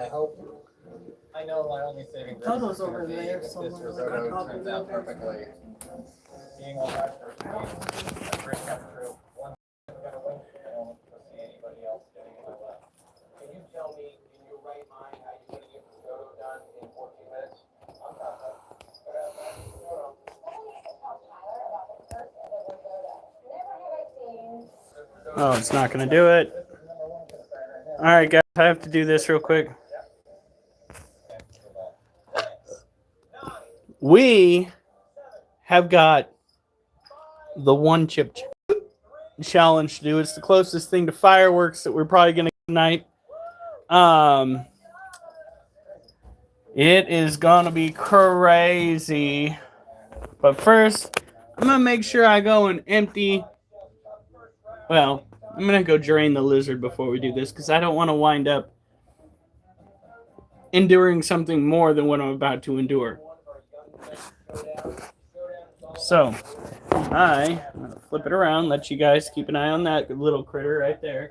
I hope. I know my only saving grace is Toto's going over to be there if this somewhere. risotto turns out perfectly. Seeing all that first game, a dream come true. One I'm going to win. I don't foresee anybody else getting in my lap. Can you tell me in your right mind how you're going to get risotto done in 14 minutes? I'm not done. Oh, it's not going to do it. All right, guys, I have to do this real quick. We have got the one chip challenge to do. It's the closest thing to fireworks that we're probably going to get tonight. It is going to be crazy. But first, I'm going to make sure I go and empty. Well, I'm going to go drain the lizard before we do this because I don't want to wind up enduring something more than what I'm about to endure. So, I'm going to flip it around, let you guys keep an eye on that little critter right there.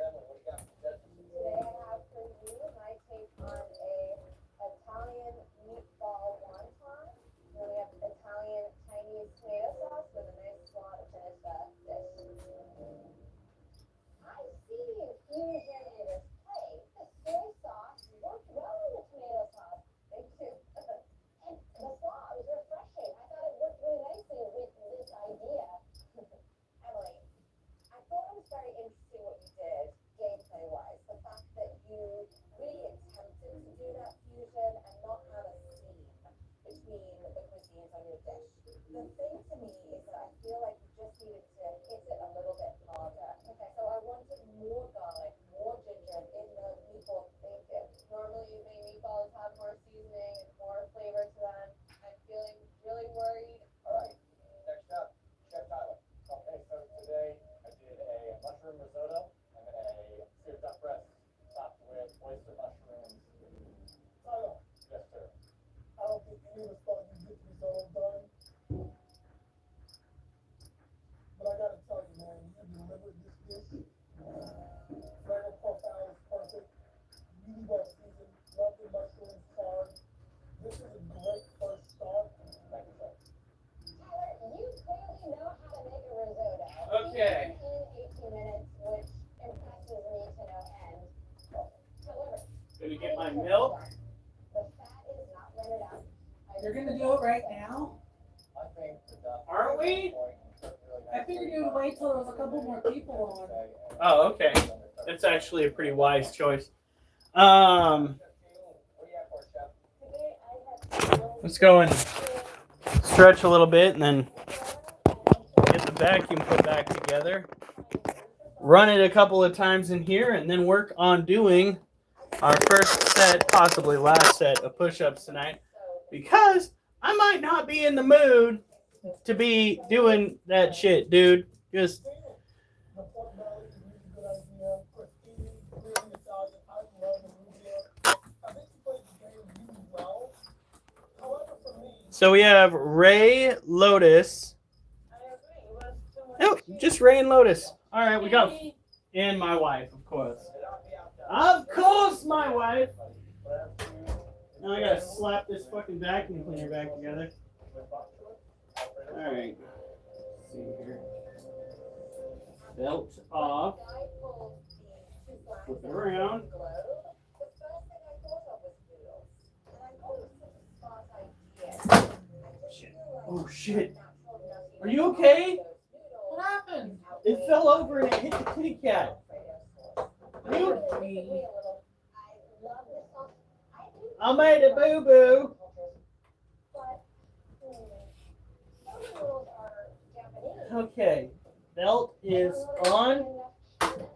Okay. Gonna get my milk. You're gonna do it right now? Aren't we? I figured you would wait till there was a couple more people on. Oh, okay. That's actually a pretty wise choice. Let's go and stretch a little bit and then get the vacuum put back together. Run it a couple of times in here and then work on doing our first set, possibly last set of push-ups tonight. Because I might not be in the mood to be doing that shit, dude. Just so we have Ray Lotus. No, just Ray and Lotus. All right, we got and my wife, of course. Of course, my wife. Now I gotta slap this fucking vacuum cleaner back together. All right. Let's see here. Belt off. Flip it around. Shit. Oh shit. Are you okay? What happened? It fell over and it hit the kitty cat. Are you okay? I made a boo-boo. Okay, belt is on.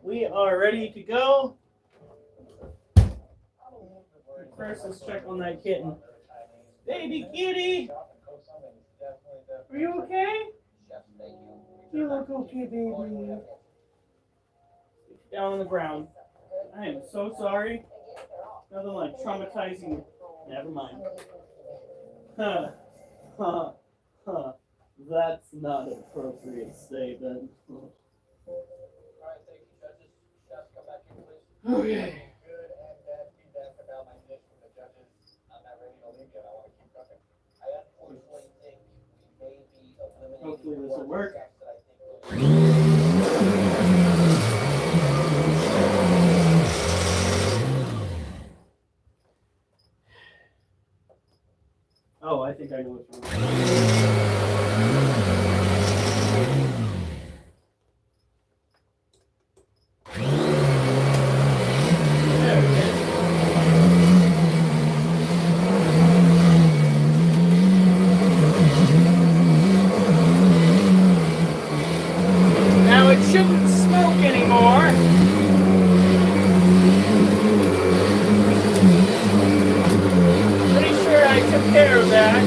We are ready to go. First, let's check on that kitten. Baby kitty! Are you okay? You look okay, baby. Down on the ground. I am so sorry. Nothing like traumatizing. Never mind. Huh. Huh. Huh. That's not an appropriate statement. Okay. Oh, I think I know what's wrong. There it is. Now it shouldn't smoke anymore. Pretty sure I took care of that.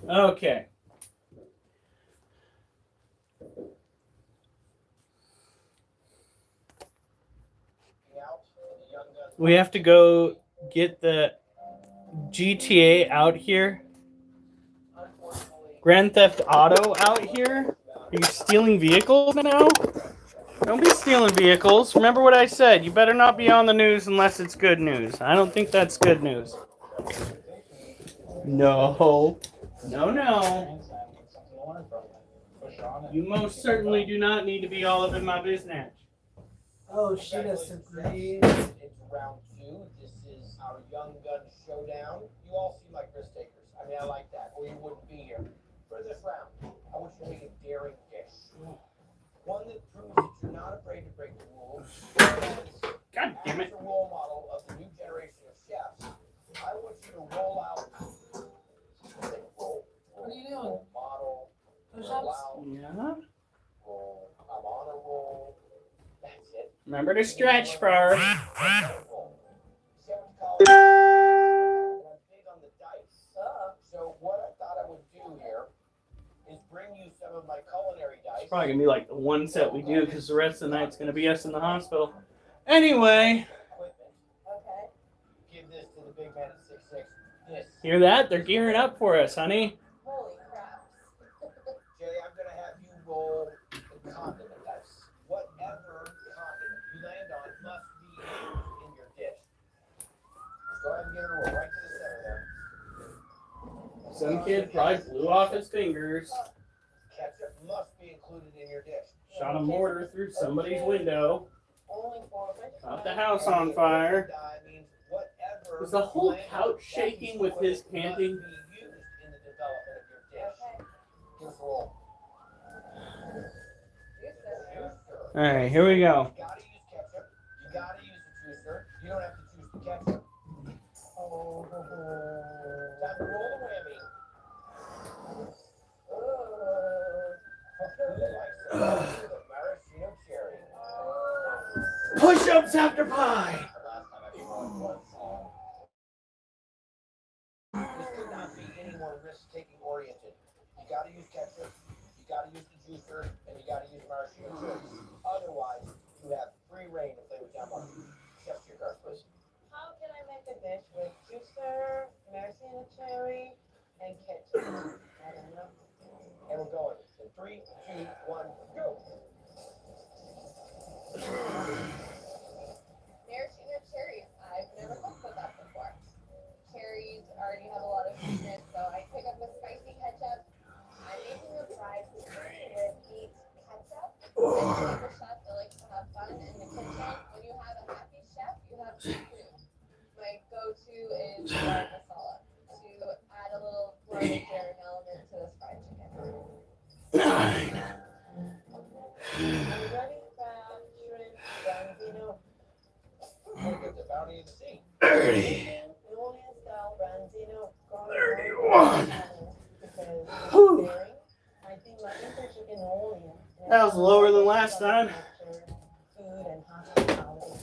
Okay. We have to go get the GTA out here. Grand Theft Auto out here. Are you stealing vehicles now? Don't be stealing vehicles. Remember what I said. You better not be on the news unless it's good news. I don't think that's good news. No. No, no. You most certainly do not need to be all up in my business. Oh, she disagrees. It's round 2. This is our Young Gun Showdown. You all seem like risk takers. I mean, I like that, or you wouldn't be here. For this round, I want you to make a daring dish. One that proves that you're not afraid to break the rules. God damn it. As a role model of the new generation of chefs, I want you to roll out. What are you doing? Role model. Push-ups? Roll out. Yeah. Roll. I'm on a roll. That's it. Remember to stretch first. So what I thought I would do here is bring you some of my culinary dice. It's probably gonna be like the one set we do because the rest of the night's gonna be us in the hospital. Anyway, Okay. Give this to the big man at 6'6". This. hear that? They're gearing up for us, honey. Holy crap. Jay, I'm gonna have you roll the condiment dice. Whatever condiment you land on must be in your dish. Go ahead and give it a roll right to the center there. Some kid probably blew off his fingers, Ketchup must be included in your dish. shot a mortar through somebody's window, Only for caught the house on fire. Means whatever Was the whole language couch shaking with his panting? must be used in the development of your dish. Okay. Give us a roll. All right, here we go. You gotta use ketchup. You gotta use the juicer. You don't have to choose the ketchup. Oh. Time to roll the whammy. Who likes the maraschino cherry? Push-ups after pie. The last time I brought one song. This could not be any more risk-taking oriented. You gotta use ketchup, you gotta use the juicer, and you gotta use maraschino cherry. Otherwise, you have free reign to play with John Mark. Chef, your card, please. How can I make a dish with juicer, maraschino cherry, and ketchup? I don't know. And we're going. In 3, 2, 1, go. Maraschino cherry. I've never cooked with that before. Cherries already have a lot of sweetness, so I pick up a spicy ketchup. I'm making a fried chicken with heat ketchup. I'm a chef that likes to have fun in the kitchen. When you have a happy chef, you have good food. My go-to is garam masala to add a little Florida element to this fried chicken. 9. I'm running crab, shrimp, branzino. We'll get the bounty of the sea. 30. New Orleans style branzino. 31. Because I think my Easter chicken New Orleans. That was lower than last time. food and hospitality.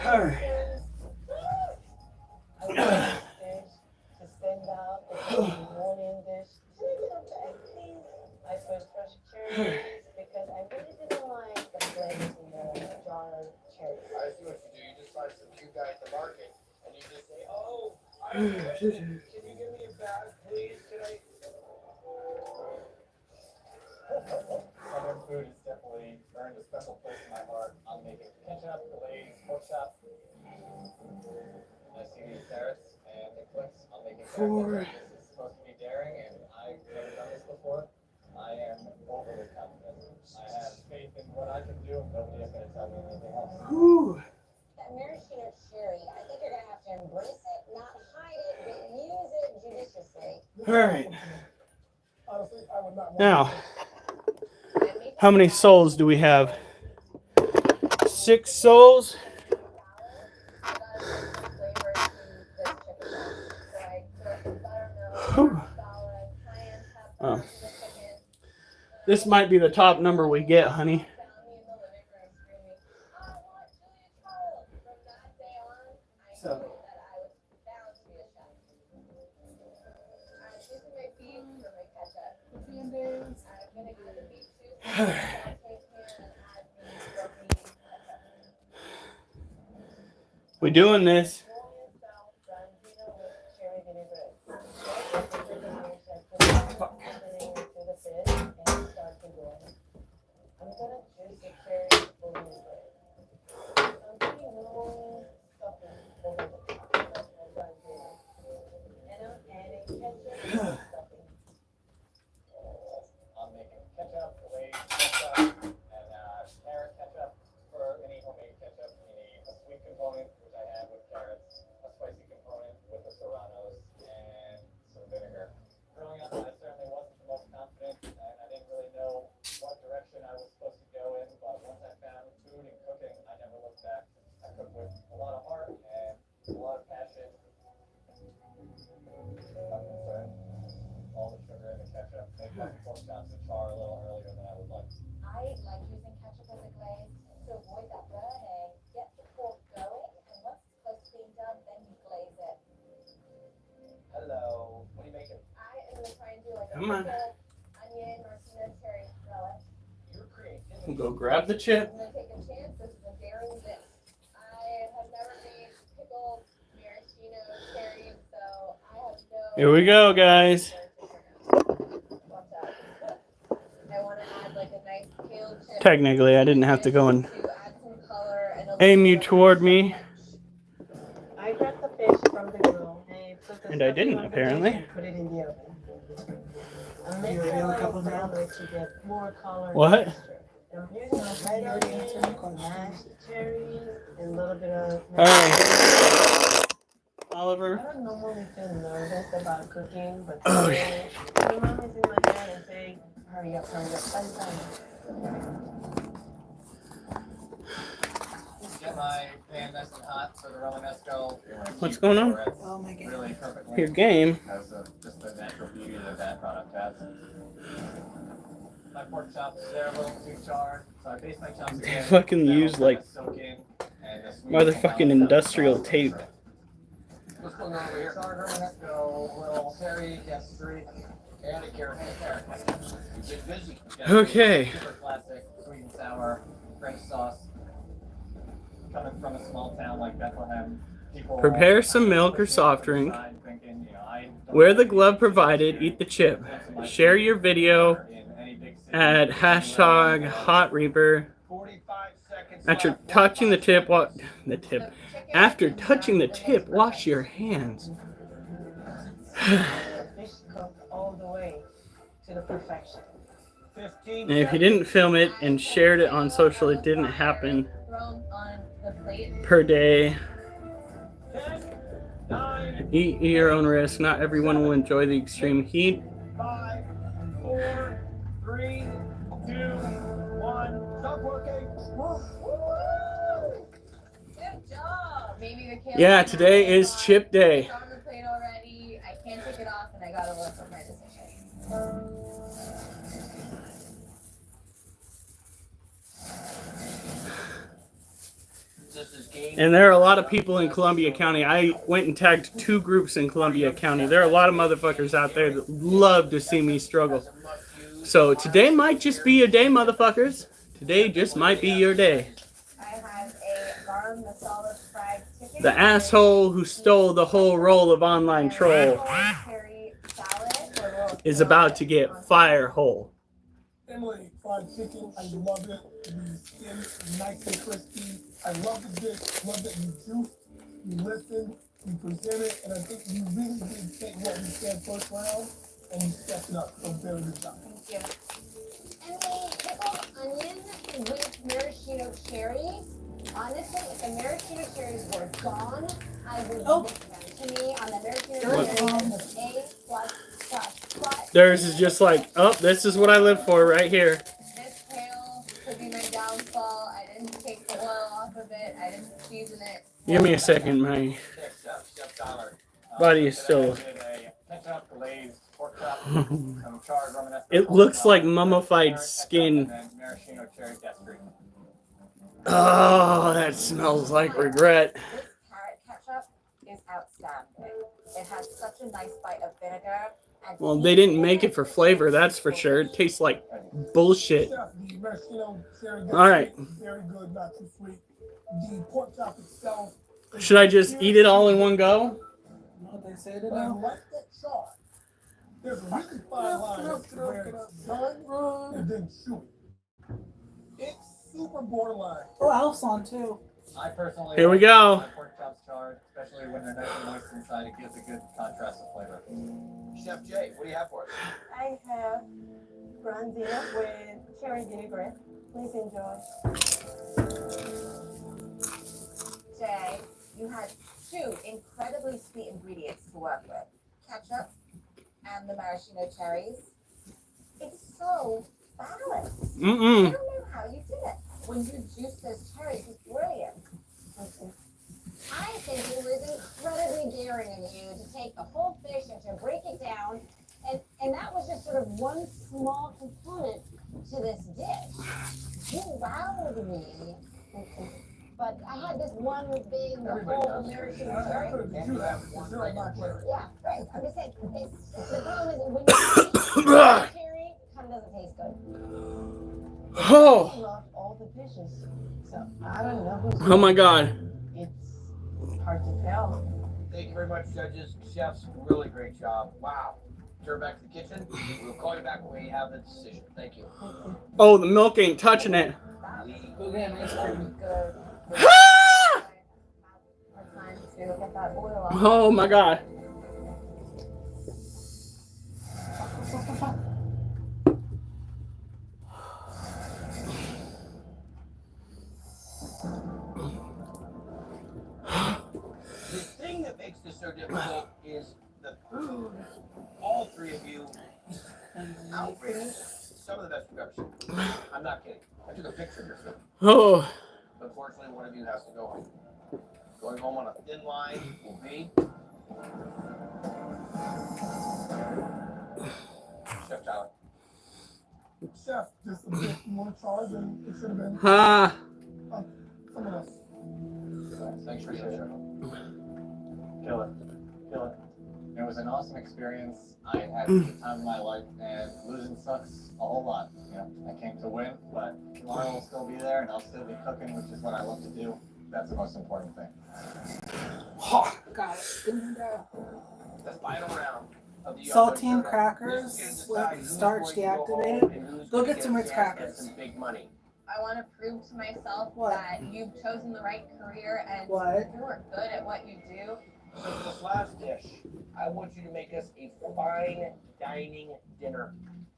All right. I want this dish to stand out. It's a morning dish. I put fresh cherries because I really didn't like the flavors in the jar cherries. I see what you do. You just find some cute guy at the market, and you just say, "Oh, can you give me a bag, please? Can I?" Southern food has definitely earned a special place in my heart. I'm making ketchup, Lay's, pork chop. I see these carrots and the clicks. I'm making carrot ketchup. This is supposed to be daring, and I've never done this before. I am overly confident. I have faith in what I can do, and nobody is going to tell me anything else. Whew. That maraschino cherry, I think you're gonna have to embrace it, not hide it, but use it judiciously. All right. Honestly, I would not want Now, how many souls do we have? 6 souls. Whew. Oh. This might be the top number we get, honey. So, We doing this. I'm making ketchup, Lay's ketchup, and carrot ketchup for any homemade ketchup. You need a sweet component, which I have with carrots, a spicy component with the serranos, and some vinegar. Growing up, I certainly wasn't the most confident, and I didn't really know what direction I was supposed to go in, but once I found food and cooking, I never looked back. I cook with a lot of heart and a lot of passion. I'm concerned. All the sugar in the ketchup. They cut pork chops and char a little earlier than I would like. I like using ketchup as a glaze to avoid that burning. Get the pork going, and once it's close to being done, then you glaze it. Hello. What are you making? I am gonna try and do like a Come on. pickle, onion, maraschino cherry relish. Your creativity. Go grab the chip. I'm gonna take a chance. This is a daring dish. I have never made pickled maraschino cherries, so I have no. Here we go, guys. Watch out. I want to add like a nice kale chip. Technically, I didn't have to go and To add some color and a aim little you bit of toward me. I grabbed the fish from the grill and put the And I didn't, stuffing on the apparently. dish and put it in the oven. I'm making a couple of salad to get more color. and What? texture. I'm using a red onion, mashed cherries, and a little bit of. All right, I Oliver. don't normally feel nervous about cooking, but Oh, today, my mom is in my head and saying, hurry up, by the time. Get my pan nice and hot for the Romanesco. What's going on? Oh my God. Really perfectly. Your game. Has just the natural beauty that that product has. My pork chops, they're a little too charred, so I base my chops They again. fucking That'll use, like, soak in, and the sweet motherfucking and industrial sauce. tape. What's going on over here? Charred Romanesco, little cherry, street, and a carrot. Get busy. Okay. Super classic, sweet and sour French sauce. Coming from a small town like Bethlehem, people Prepare some milk or soft drink. thinking, I don't Wear the glove provided. Eat the chip. Share your video in any big city. at hashtag HotReaper. 45 seconds After left. touching the tip, After touching the tip, wash your hands. The fish cooked all the way to the perfection. 15 And if you didn't film it and shared it on social, it didn't happen Thrown on the plate. per day. 10, 9, Eat at your own risk. Not everyone will enjoy the extreme heat. 5, 4, 3, 2, 1. Stop working. Good job. Maybe the camera. Yeah, today is chip day. It's on the plate already. I can't take it off, and I gotta live with my decision. And there are a lot of people in Columbia County. I went and tagged 2 groups in Columbia County. There are a lot of motherfuckers out there that love to see me struggle. So today might just be your day, motherfuckers. Today just might be your day. I have a garum masala fried chicken. The asshole who stole the whole roll of online troll Cherry salad. is about to get fire hole. Emily, fried chicken, I love it. The skin is nice and crispy. I love the dish. Love that you juice, you listen, you present it, and I think you really did take what we said first round and you stepped it up. So very good job. Thank you. Emily, pickled onion with maraschino cherries. Honestly, if the maraschino cherries were gone, I would miss them. To me, on the maraschino cherries, A++++. Theirs is just like, oh, this is what I live for right here. This kale could be my downfall. I didn't take the oil off of it. I didn't season it. Give me a second, my Chef Tyler. body is still. Did a ketchup, glazed pork chop, some charred Romanesco It looks like mummified ketchup, skin. and then maraschino cherry dextrine. Oh, that smells like regret. This carrot ketchup is outstanding. It has such a nice bite of vinegar. And Well, they didn't make it for flavor, that's for sure. It tastes like bullshit. Chef, the maraschino cherry All right. is very good, not too sweet. The pork chop itself. is Should I just eat it all in one go? What they say to But I them? like that char. There's a really fine line as to where it's done and then chewy. It's super borderline. Oh, Alf's on too. I personally Here we like go. my pork chops charred, especially when they're nice and moist inside. It gives a good contrast of flavor. Chef Jay, what do you have for us? I have branzino with cherry vinaigrette. Please enjoy. Jay, you had 2 incredibly sweet ingredients to work with. Ketchup and the maraschino cherries. It's so balanced. I Mm-mm. don't know how you did it. When you juice those cherries, it's brilliant. I think it was incredibly daring of you to take the whole fish and to break it down. And that was just sort of one small component to this dish. You wowed me. But I had this one big whole American cherry. Yeah, right. I'm just saying, the problem is when you eat cherry, it kind of doesn't taste good. Oh, I love all the dishes. So I don't know who's oh my God. It's hard to tell. Thank you very much, judges, chefs. Really great job. Wow. Turn back to the kitchen. We'll call you back when we have the decision. Thank you. Oh, the milk ain't touching it. Go get an ice cream. Good. Ah! Time to get that oil off. Oh my God. The thing that makes this so difficult is the food. All 3 of you, outrageous. Some of the best we've ever seen. I'm not kidding. I took a picture of your food. Oh, Unfortunately, one of you has to go home. Going home on a thin line will be Chef Tyler. Chef, just a bit more charge and it should have been ah. someone else. Thanks for your show. Kill it. Kill it. It was an awesome experience. I had a good time of my life, and losing sucks a whole lot. You know, I came to win, but tomorrow will still be there, and I'll still be cooking, which is what I love to do. That's the most important thing. Got it. The final round of the Saltine crackers with starch deactivated. Go get some Ritz crackers. Some big money. I want to prove to myself What? that you've chosen the right career and What? you are good at what you do. So for this last dish, I want you to make us a fine dining dinner.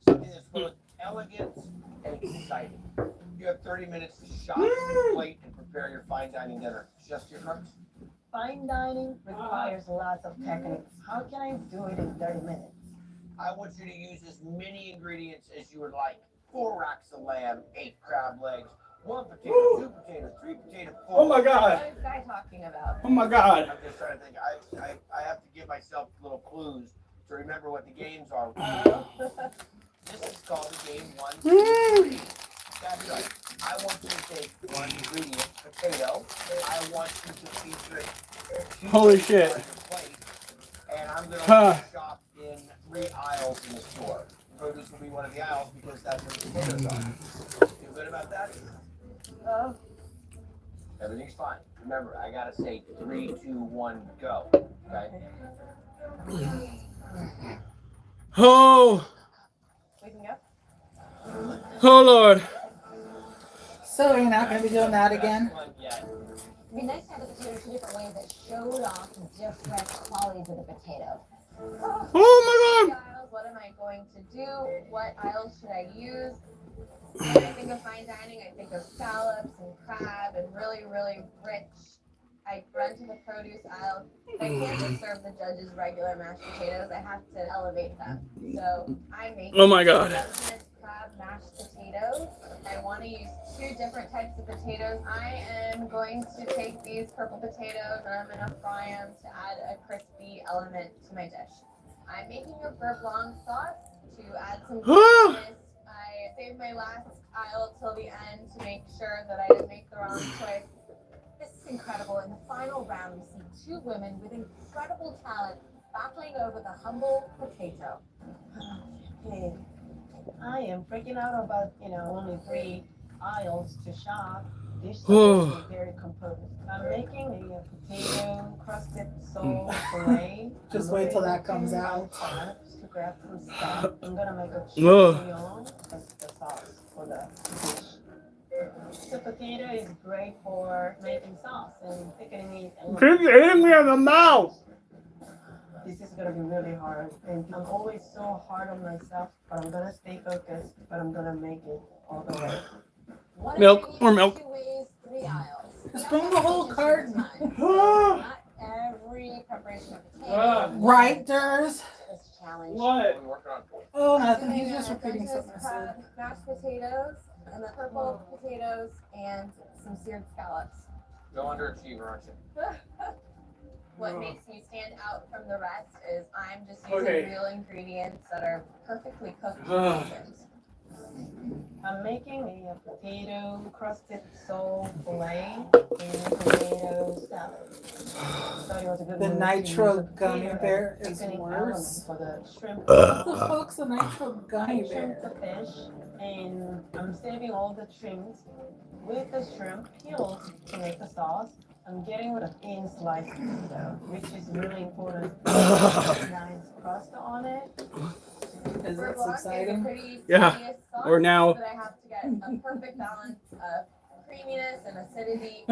Something that's both elegant and exciting. You have 30 minutes to shop your plate and prepare your fine dining dinner. Just your heart. Fine dining requires lots of techniques. How can I do it in 30 minutes? I want you to use as many ingredients as you would like. 4 racks of lamb, 8 crab legs, 1 potato, 2 potatoes, 3 potato, 4. Oh my God. What is Guy talking about? Oh my God. I'm just trying to think. I have to give myself little clues to remember what the games are. This is called the game 1, 2, 3. That's right. I want you to take one ingredient, potato. I want you to feature it. Holy shit. On your plate, and I'm gonna Huh. shop in 3 aisles in the store. Produce will be one of the aisles because that's where the potatoes are. Feel good about that? Everything's fine. Remember, I gotta say 3, 2, 1, go. Okay? Oh, Waking up? oh Lord. So you're not gonna be doing that again? Yeah. It'd be nice to have the potato 2 different ways that showed off different qualities of the potato. Oh my God. Aisles, what am I going to do? What aisles should I use? When I think of fine dining, I think of scallops and crab and really, really rich. I run to the produce aisle. I can't just serve the judges regular mashed potatoes. I have to elevate them. So I make Oh my God. crab mashed potatoes. I want to use 2 different types of potatoes. I am going to take these purple potatoes and I'm going to fry them to add a crispy element to my dish. I'm making a beurre blanc sauce to add some crispiness. I saved my last aisle till the end to make sure that I didn't make the wrong choice. This is incredible. In the final round, we see 2 women with incredible talent battling over the humble potato. Hey, I am freaking out about, only 3 aisles to shop. This is very composed. I'm making a potato crusted sole fillet. Just wait till that comes out. To grab some stuff. I'm gonna make a Ugh. champignon as the sauce for the dish. The potato is great for making sauce and thickening it. Keep hitting me in the mouth. This is gonna be really hard, and I'm always so hard on myself, but I'm gonna stay focused, but I'm gonna make it all the way. What Milk if or we milk. 2 ways, 3 aisles? Just bring the whole carton. Not every preparation of potato. Right, Durs? This challenge. What? We're working on it. Oh, nothing. He's Doing, just repeating something I said. crab, mashed potatoes, and the purple potatoes, and some seared scallops. Go underachiever, aren't you? What makes me stand out from the rest is I'm just using Okay. real ingredients that are perfectly cooked Ugh. potatoes. I'm making a potato crusted sole fillet and potato salad. Thought it was a good The move to nitro use a gummy potato bear as is thickening worse. element for the shrimp. What the fuck's a nitro gummy I shrimp bear? the fish, and I'm saving all the trims with the shrimp peeled to make the sauce. I'm getting rid of thin slices, though, which is really important. Nice crust on it. Is Beurre that blanc is a exciting? pretty Yeah. tedious sauce, Or now. but I have to get a perfect balance of creaminess and acidity.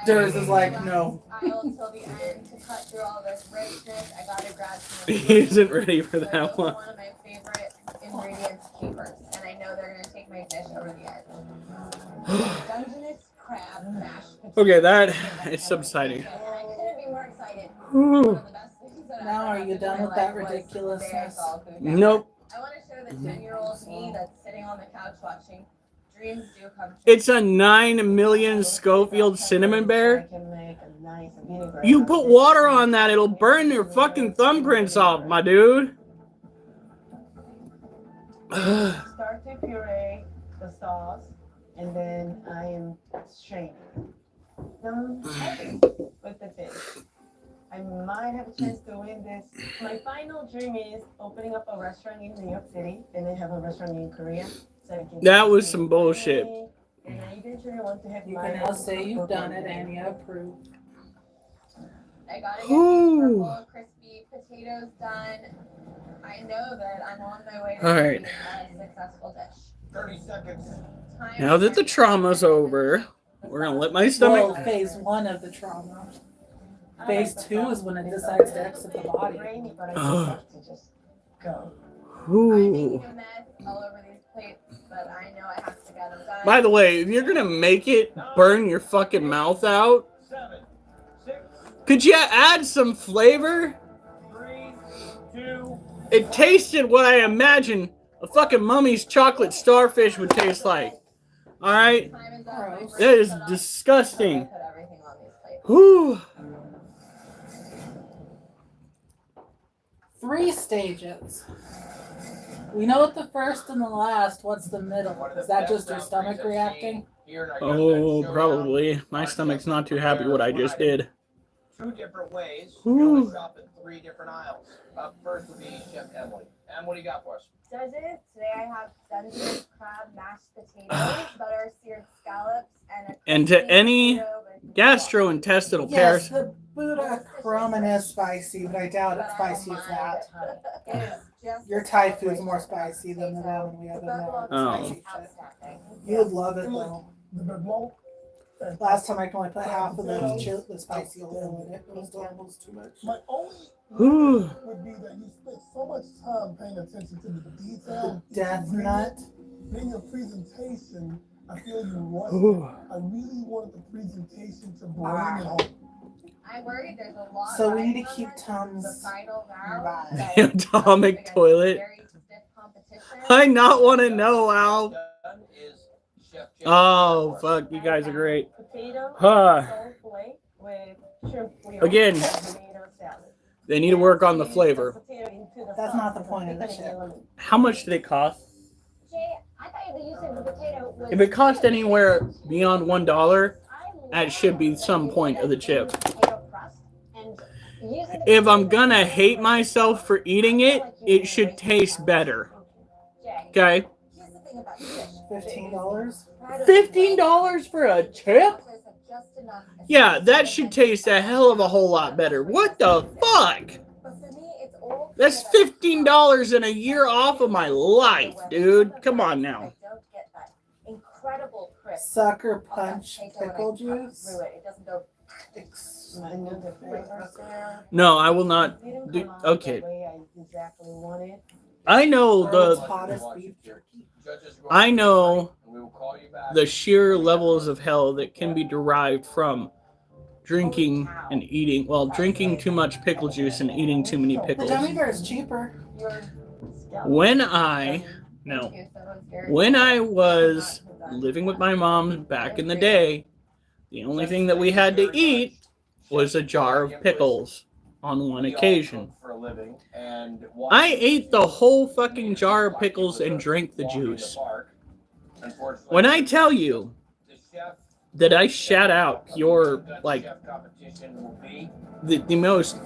Durs is like, no. Aisle till the end to cut through all this richness. I gotta grab some. He isn't ready for But that also one. one of my favorite ingredients, capers, and I know they're gonna take my dish over the edge. Dungeness crab mashed potatoes. Okay, that is subsiding. And I couldn't be more excited. Ooh. One of the best things that Now I are ever you had to do done in with my that life was ridiculousness? Bear Saw Food Network. Nope. I want to show the 10-year-old me that's sitting on the couch watching Dreams Do Come True. It's a 9 million Schofield cinnamon bear. You put water on that, it'll burn your fucking thumbprints off, my dude. Start to puree the sauce, and then I am straining. I'm happy with the fish. I might have a chance to win this. My final dream is opening up a restaurant in New York City, and then have a restaurant in Korea. So I can That was some bullshit. And I eventually want to have You my can now own say you've cooking done it business. and you approve. I gotta get Ooh. these purple crispy potatoes done. I know that I'm on my way to All right. making a successful dish. 30 seconds. Time Now that the to trauma's over, we're gonna let my stomach. Well, phase 1 of the trauma. I Phase like the 2 sauce. is when it It's decides a to exit the little bit body. grainy, but I Ugh. just have to just go. I'm Ooh. making a mess all over these plates, but I know I have to get them done. By the way, if you're gonna make it burn your fucking mouth out, 7, 6, could you add some flavor? 3, 2, It tasted what I imagine a fucking mummy's chocolate starfish would taste like. Alright? Time is up. My Gross. brain That is shut off. disgusting. Put everything on these plates. Whew. 3 stages. We know what the first and the last. What's the middle? One of the Is that best just your round stomach threes I've reacting? seen here in our Oh, Young Guns probably. My Showdown. stomach's not too happy what I just did. Two different ways. Ooh. You only shop in 3 different aisles. Up first would be Chef Emily. Em, what do you got for us? Judges, today I have Dungeness crab mashed potatoes, butter seared scallops, And to any gastrointestinal Yes, parasite. the Buddha Ramen is spicy, but I doubt it's spicy as that. Your Thai food's more spicy than the ramen we have in there. Oh. Spicy shit. You would love it though. The blanc. Last time I can only put half of the spicy oil in it. It was almost too much. My only Ooh. would be that you spent so much time paying attention to the detail. Death nut. In your presentation, I feel you rushed. Ooh. I really wanted the presentation to bring Ah. it home. I worry there's a lot. So we need to riding on keep this. Tums The final round. nearby. that The is atomic against toilet. very stiff competition. I not want to know, Al. Done is Chef Jay. Oh, fuck. You guys are great. Potato, Huh. salt flake with shrimp bouillon, Again. tomato salad. They need to work on the flavor. Potato into the That's sauce not the with point of the bacon shit. and lemon. How much did it cost? Jay, I thought you said the potato was. If it cost anywhere beyond $1, that should be some point of the chip. If I'm gonna hate myself for eating it, it should taste better. Okay? Here's the thing about fish. $15? $15 for a chip? Yeah, that should taste a hell of a whole lot better. What the fuck? That's $15 in a year off of my life, dude. Come on now. Incredible crisp. Sucker punch pickle juice? Through it. It doesn't go. And then the flavors there. No, I will not. Didn't Do, come out okay. the way I exactly wanted. I know World's the hottest beef jerky. Judges go I know We will call you back. the sheer levels of hell that can be derived from drinking and eating. Well, drinking too much pickle juice and eating too many The pickles. gummy bear is cheaper. When I was living with my mom back in the day, the only thing that we had to eat was a jar of pickles on one We all occasion. cook for a living, and I ate the whole fucking jar of pickles and drank the walking juice. park. Unfortunately, When I tell you the chef that I shout out pure, like, chef competition will be the most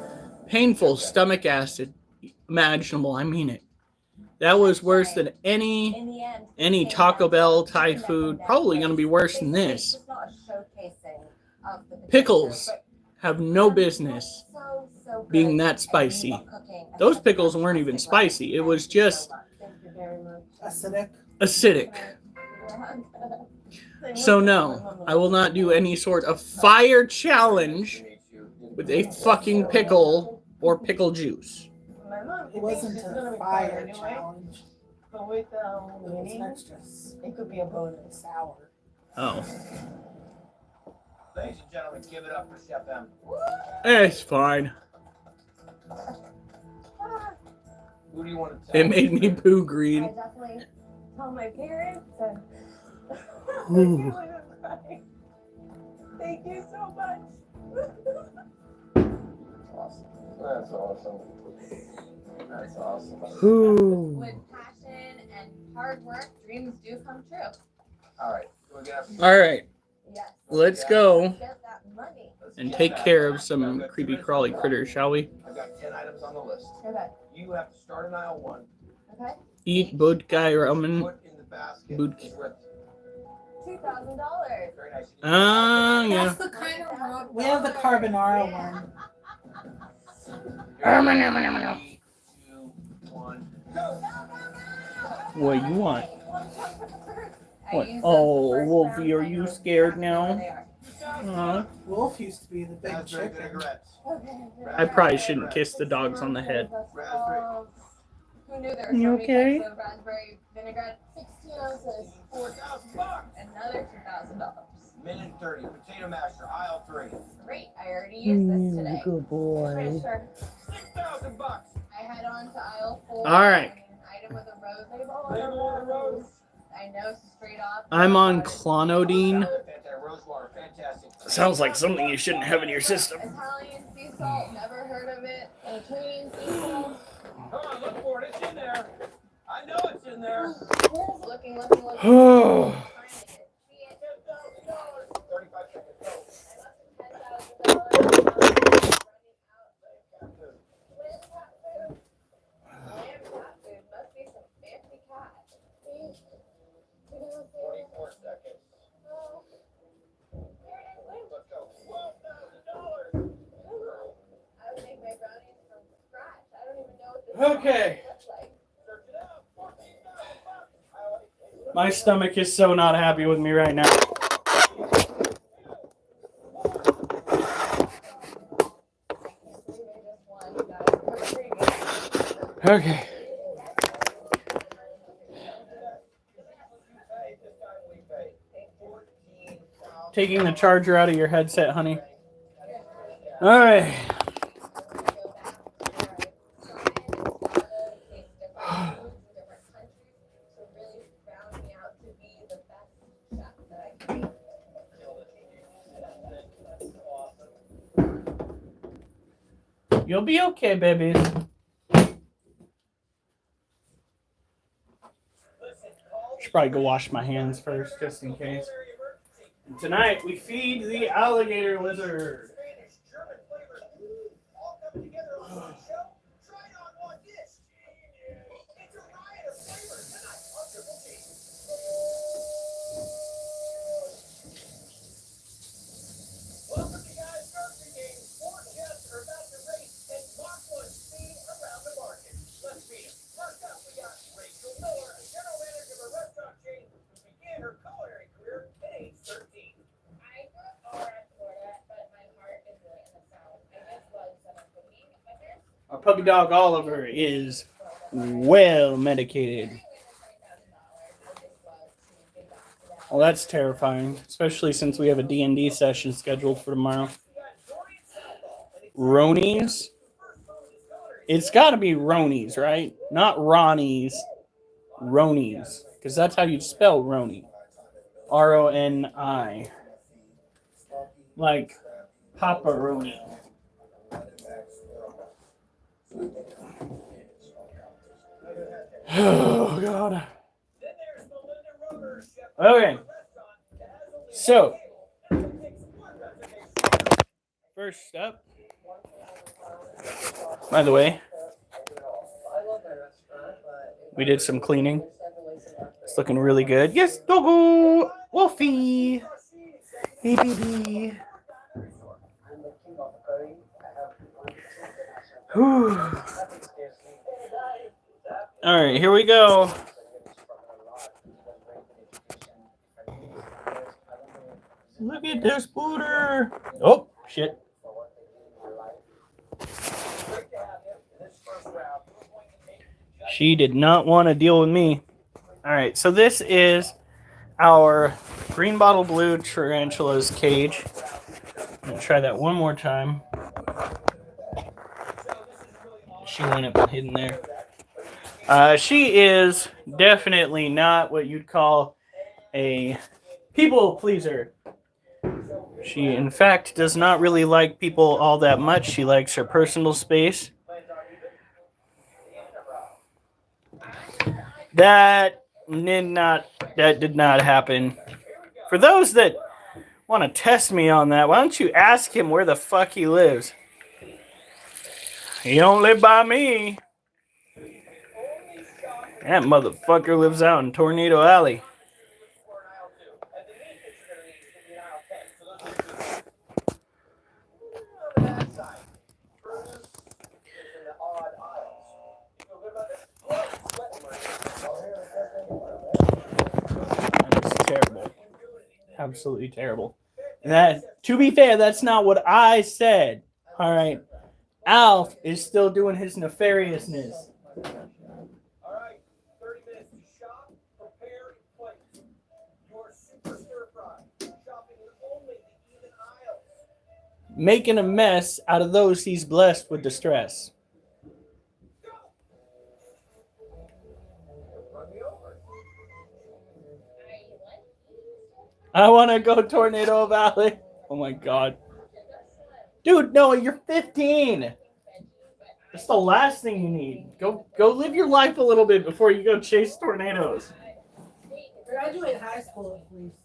painful stomach acid imaginable, I mean it. That was worse than any In the end, any Taco Bell Thai food. Probably going to be worse than this. It's not a showcasing of the Pickles but have no business so good being that at spicy. cooking. Those pickles weren't even spicy. It was just Thank you very much. Acidic. acidic. So no, I will not do any sort of fire challenge with a fucking pickle or pickle juice. My mom, It wasn't she's gonna a be fire fine anyway. challenge. But with It was an Winnie, extra it could be a bonus. sour. Oh, Ladies and gentlemen, give it up for Chef M. it's fine. Who do you want to tell? It made me poo I green. definitely told my parents and Ooh. Thank you so much. Awesome. That's awesome. That's awesome. Ooh. with passion and hard work, dreams do come true. All right. We're gonna have to- All right, Yes. let's go Get that money. let's and get take that. care of I've some got 2 creepy minutes crawly on the critters, clock. shall we? I've got 10 items on the list. Okay. You have to start in aisle 1. Okay. Eat budkai ramen. Put in the basket. Boot- is worth $2,000. very nice. Yeah. That's the kind of raw. We have the carbonara one. Here we go. 3, 2, 1, go. What you want? I What? used Oh, those the first Wolfie, round. are I you know scared exactly now? where they are. Wolf used to be the big Raspberry chicken. vinaigrettes. I probably shouldn't kiss the dogs on the head. Raspberry. Who knew there were You so many okay? types of raspberry vinaigrette? 16 ounces. $4,000. Another $2,000. Minute 30. Potato masher, aisle 3. Great. I already used this today. Good Pretty sure $6,000. I head on to aisle 4. All right. An item with a rose label. Label on the rose. I know straight off. I'm on clonidine. Fantastic. Rosewater, fantastic. Sounds like something you shouldn't have in your system. Italian sea salt. Never heard of it. Canadian sea salt. Come on, look for it. It's in there. I know Looking. Oh. $35 seconds, go. Must be some fancy cat. 24 seconds. Let's go. $12,000. I would make my brownies from scratch. I don't even know what this Okay. looks like. Search it out. $14,000. My stomach is so not happy with me right now. Okay. Taking the charger out of your headset, honey. All right. You'll be okay, babies. Should probably go wash my hands first, just in case. And tonight we feed the alligator lizard. Spanish, German flavors, all coming together on one show. Try it on one dish. It's a riot of flavors tonight on Triple G. Welcome to Guys Grocery Games. 4 chefs are about to race and Mark 1 speed around the market. Let's meet them. First up, we got Rachel Miller, a general manager of a restaurant chain who began her culinary career at age 13. I grew up all around Florida, but my heart is really in the South. I just love summer cooking. My parents Our puppy dog Oliver is well medicated. Well, that's terrifying, especially since we have a D&D session scheduled for tomorrow. Ronies? It's got to be Ronies, right? Not Ronnies. Ronies, because that's how you spell Roni. R-O-N-I. Like Papa-Roni. Oh, God. Okay. So, first up, by the way, we did some cleaning. It's looking really good. Yes, doggo! Wolfie! Hey, baby. Whew. All right, here we go. Look at this booter. Oh, shit. She did not want to deal with me. All right, so this is our green bottle blue tarantula's cage. I'm going to try that one more time. She went up and hid in there. She is definitely not what you'd call a people pleaser. She, in fact, does not really like people all that much. She likes her personal space. That did not happen. For those that want to test me on that, why don't you ask him where the fuck he lives? He don't live by me. That motherfucker lives out in Tornado Alley. That's terrible. Absolutely terrible. And that, to be fair, that's not what I said. All right. Alf is still doing his nefariousness. All right, 30 minutes to shop, prepare, and place. Your super stir fry. Shopping with only the even aisles. Making a mess out of those he's blessed with distress. Run me over. I want to go Tornado Valley. Oh my God. Dude, no, you're 15. It's the last thing you need. Go live your life a little bit before you go chase tornadoes. Graduate high school at least.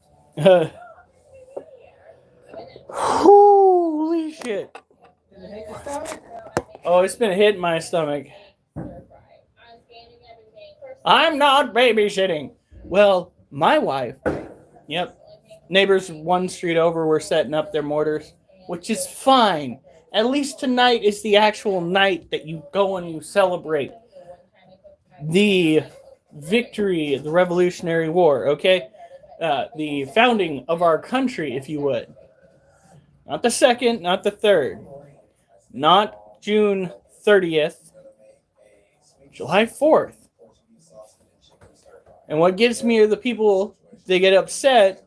Holy shit. Did it hit your stomach? Oh, it's been hitting my stomach. I'm not babysitting. Well, my wife. Yep. Neighbors one street over were setting up their mortars, which is fine. At least tonight is the actual night that you go and you celebrate the victory of the Revolutionary War, okay? The founding of our country, if you would. Not the 2nd, not the 3rd. Not June 30th. July 4th. And what gets me are the people, they get upset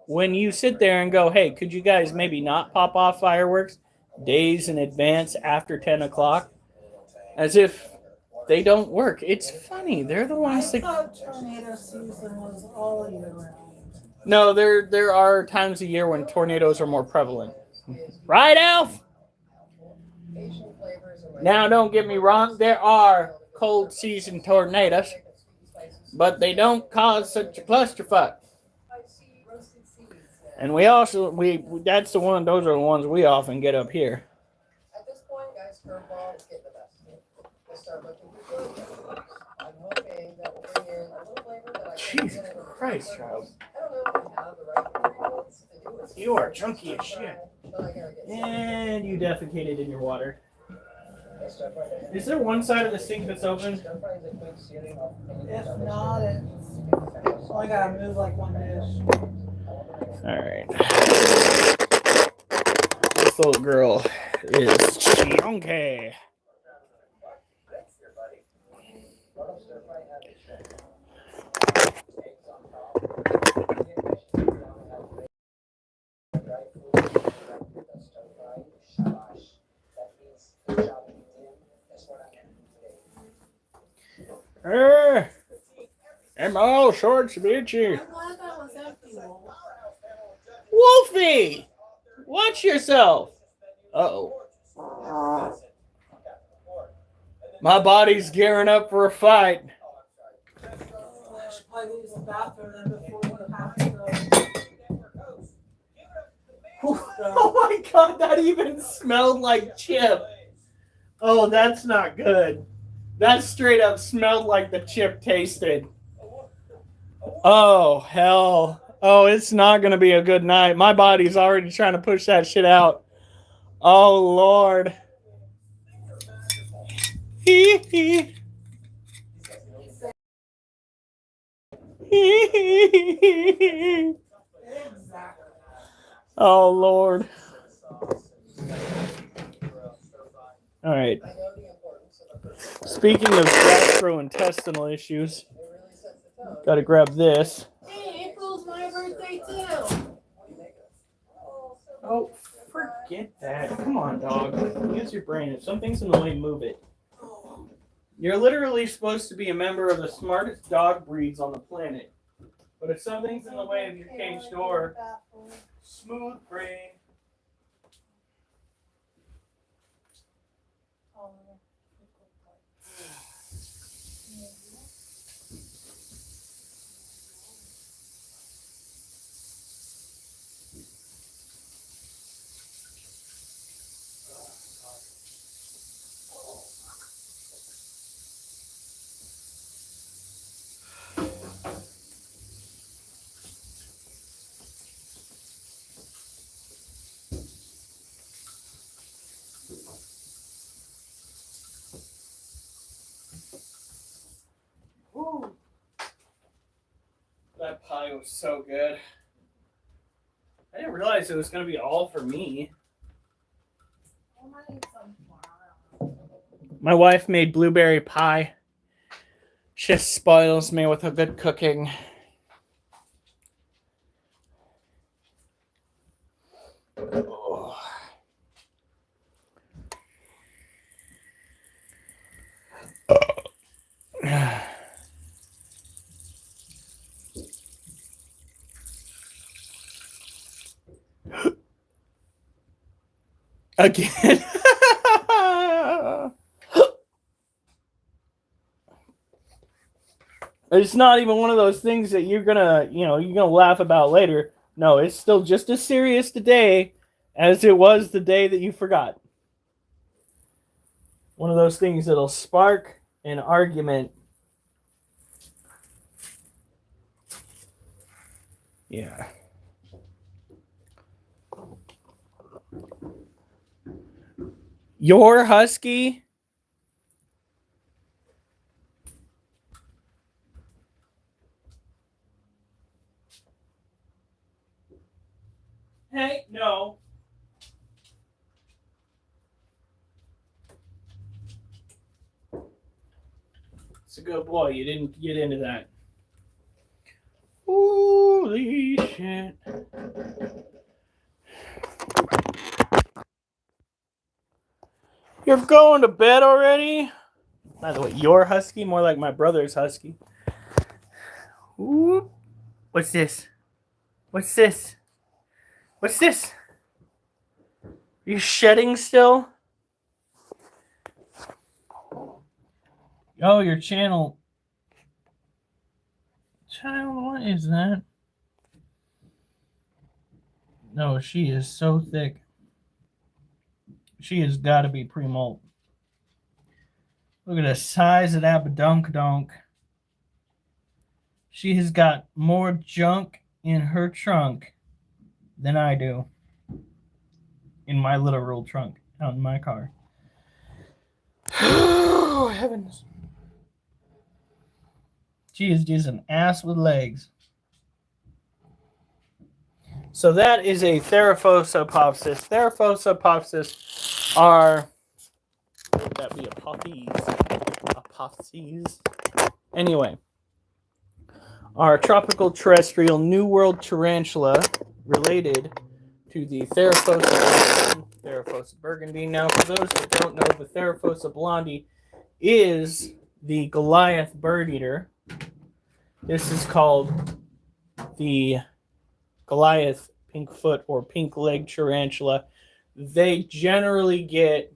when you sit there and go, hey, could you guys maybe not pop off fireworks days in advance after 10 o'clock? As if they don't work. It's funny. They're the ones I that... thought tornado season was all year round. No, there are times a year when tornadoes are more prevalent. Right, Alf? Now, don't get me wrong. There are cold season tornadoes, but they don't cause such a clusterfuck. And we also, that's the one, those are the ones we often get up here. At this point, guys, curveball is getting the best. They start looking good. I'm hoping that will bring in a little flavor that I can Jesus get in with Christ, the child. I don't know if we have the right ingredients to do it. You are chunky as shit. But I gotta get some. And you defecated in your water. Stir fry. Is there one side of the sink that's open? Stir fry is a quick searing of any If vegetable. not, it's only gotta move like one dish. Alright. This little girl is chunky. Am all shorts bitchy. I'm glad that was empty, Wolf. Wolfie! Watch yourself! Uh-oh. My body's gearing up for a fight. I should probably use the bathroom then before we have to go. Oh my god, that even smelled like chip. Oh, that's not good. That straight up smelled like the chip tasted. Oh, hell. Oh, it's not going to be a good night. My body's already trying to push that shit out. Oh, Lord. Hee hee. Hee hee. Exactly. Oh, Lord. All right. I know the importance of a first. Speaking of gastrointestinal issues, It really sets the tone. gotta grab this. Hey, April's my birthday too. What do you make of? Oh, forget that. Come on, dog. Use your brain. If something's in the way, move it. You're literally supposed to be a member of the smartest dog breeds on the planet. But if something's in the way of your cage door, smooth brain. Woo. That pie was so good. I didn't realize it was going to be all for me. My wife made blueberry pie. She just spoils me with her good cooking. Oh. Again. It's not even one of those things that you're gonna laugh about later. No, it's still just as serious today as it was the day that you forgot. One of those things that'll spark an argument. Yeah. Your husky? Hey, no. It's a good boy. You didn't get into that. Holy shit. You're going to bed already? By the way, your husky? More like my brother's husky. Ooh. What's this? What's this? What's this? Are you shedding still? Oh, your channel. Child, what is that? No, she is so thick. She has got to be pre-molt. Look at the size of that badunkadunk. She has got more junk in her trunk than I do in my literal trunk out in my car. Oh, heavens. She is just an ass with legs. So that is a Theraphosa-Popsis. Theraphosa-Popsis are... Would that be Apophes? Anyway. Are tropical terrestrial New World tarantula related to the Theraphosa burgundy. Now, for those that don't know, the Theraphosa blondie is the Goliath bird eater. This is called the Goliath pink foot or pink leg tarantula. They generally get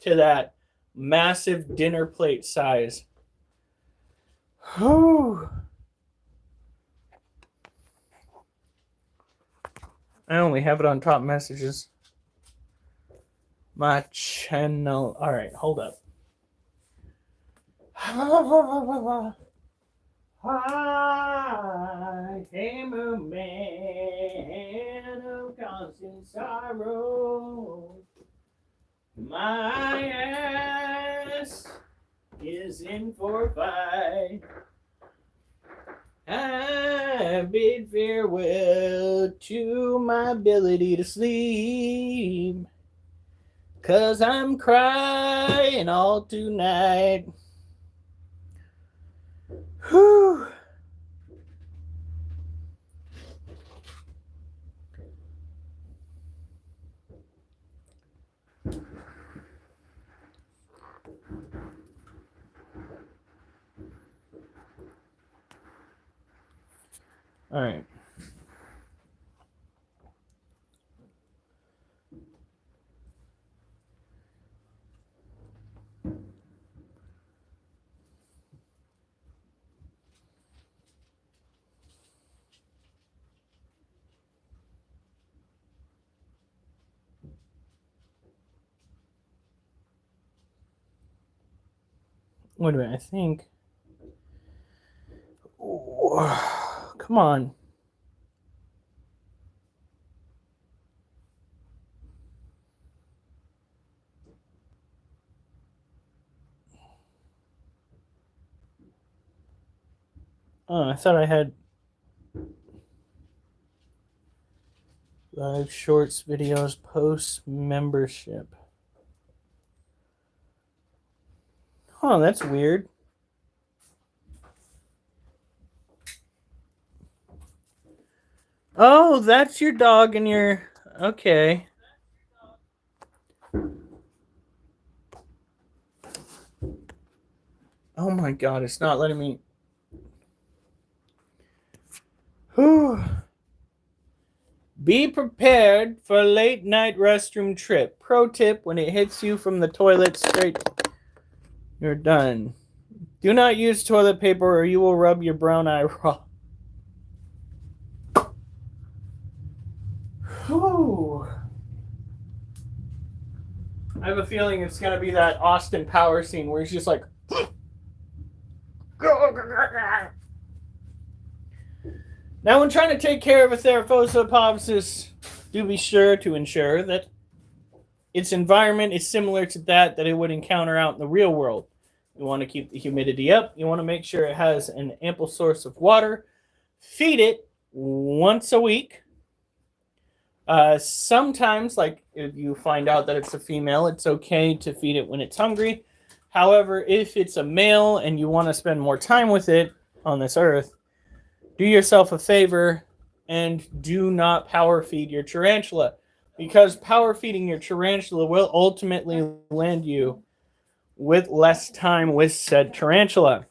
to that massive dinner plate size. Whew. I only have it on top messages. My channel. All right, hold up. I am a man of constant sorrow. My ass is in for a fight. I bid farewell to my ability to sleep, 'cause I'm crying all tonight. Whew. All right. Wait a minute, I think. Oh, come on. Oh, I thought I had live shorts, videos, posts, membership. Oh, that's weird. Oh, that's your dog and your... Okay. Oh my god, it's not letting me... Whew. Be prepared for a late night restroom trip. Pro tip, when it hits you from the toilet straight, you're done. Do not use toilet paper or you will rub your brown eye raw. Whew. I have a feeling it's going to be that Austin Power scene where he's just like... Now, when trying to take care of a Theraphosa do be sure to ensure that its environment is similar to that it would encounter out in the real world. You want to keep the humidity up. You want to make sure it has an ample source of water. Feed it once a week. Sometimes, like if you find out that it's a female, it's okay to feed it when it's hungry. However, if it's a male and you want to spend more time with it on this earth, do yourself a favor and do not power feed your tarantula, because power feeding your tarantula will ultimately land you with less time with said tarantula.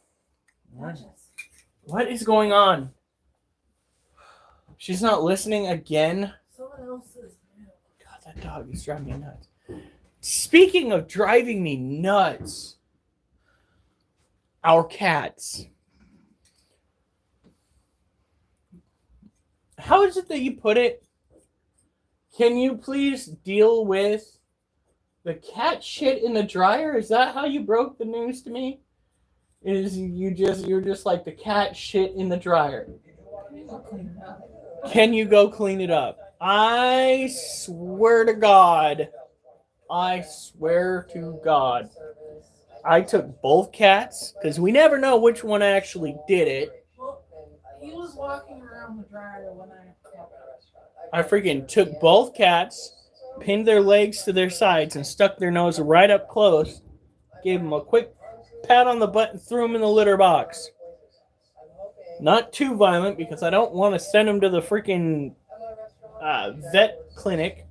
What is going on? She's not listening again. Someone else's. God, that dog is driving me nuts. Speaking of driving me nuts, our cats. How is it that you put it? Can you please deal with the cat shit in the dryer? Is that how you broke the news to me? You're just like the cat shit in the dryer. Can you go clean it up? I swear to God. I swear to God. I took both cats, because we never know which one actually did it. Well, he was walking around the dryer when I freaking took both cats, pinned their legs to their sides, and stuck their nose right up close. Gave them a quick pat on the butt and threw them in the litter box. Not too violent, because I don't want to send them to the freaking vet clinic,